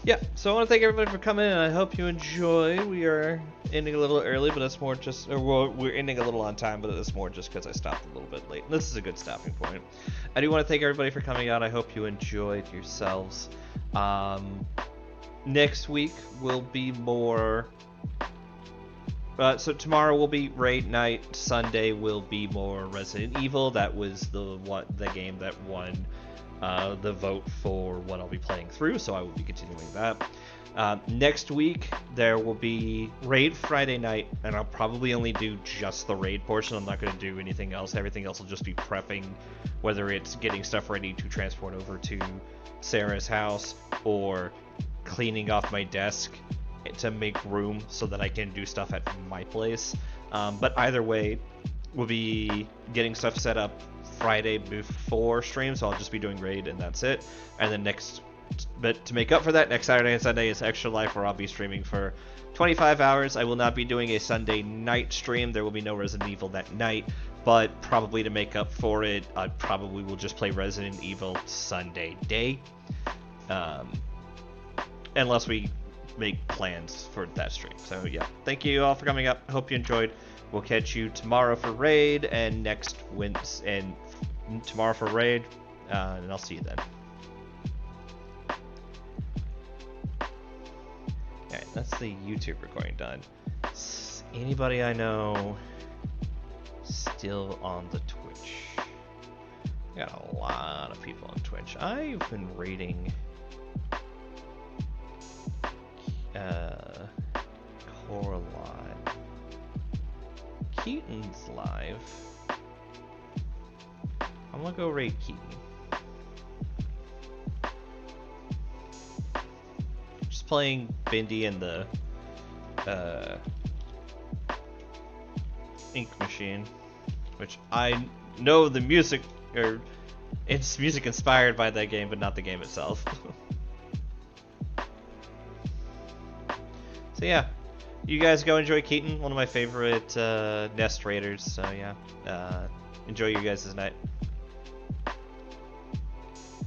Yeah, so I want to thank everybody for coming, and I hope you enjoy. We are ending a little early, but it's more just, or we're ending a little on time, but it's more just because I stopped a little bit late. This is a good stopping point. I do want to thank everybody for coming out. I hope you enjoyed yourselves. Next week will be more... so tomorrow will be Raid Night. Sunday will be more Resident Evil. That was the game that won the vote for what I'll be playing through, so I will be continuing that. Next week there will be Raid Friday night, and I'll probably only do just the Raid portion. I'm not going to do anything else. Everything else will just be prepping, whether it's getting stuff ready to transport over to Sarah's house or cleaning off my desk to make room so that I can do stuff at my place. But either way, we'll be getting stuff set up Friday before stream, so I'll just be doing Raid and that's it. And then but to make up for that, next Saturday and Sunday is Extra Life, where I'll be streaming for 25 hours. I will not be doing a Sunday night stream. There will be no Resident Evil that night, but probably to make up for it, I probably will just play Resident Evil Sunday day. Unless we make plans for that stream. So yeah, thank you all for coming up. Hope you enjoyed. We'll catch you tomorrow for raid and next Wednesday and tomorrow for raid, and I'll see you then. Alright, that's the YouTube recording done. Anybody I know still on the Twitch? I got a lot of people on Twitch. I've been rating Core Live. Keaton's live. I'm gonna go raid Keaton. Just playing Bindi and the Ink Machine, which I know the music, or it's music inspired by that game, but not the game itself. So yeah, you guys go enjoy Keaton, one of my favorite Nest raiders. So yeah, enjoy your guys' night.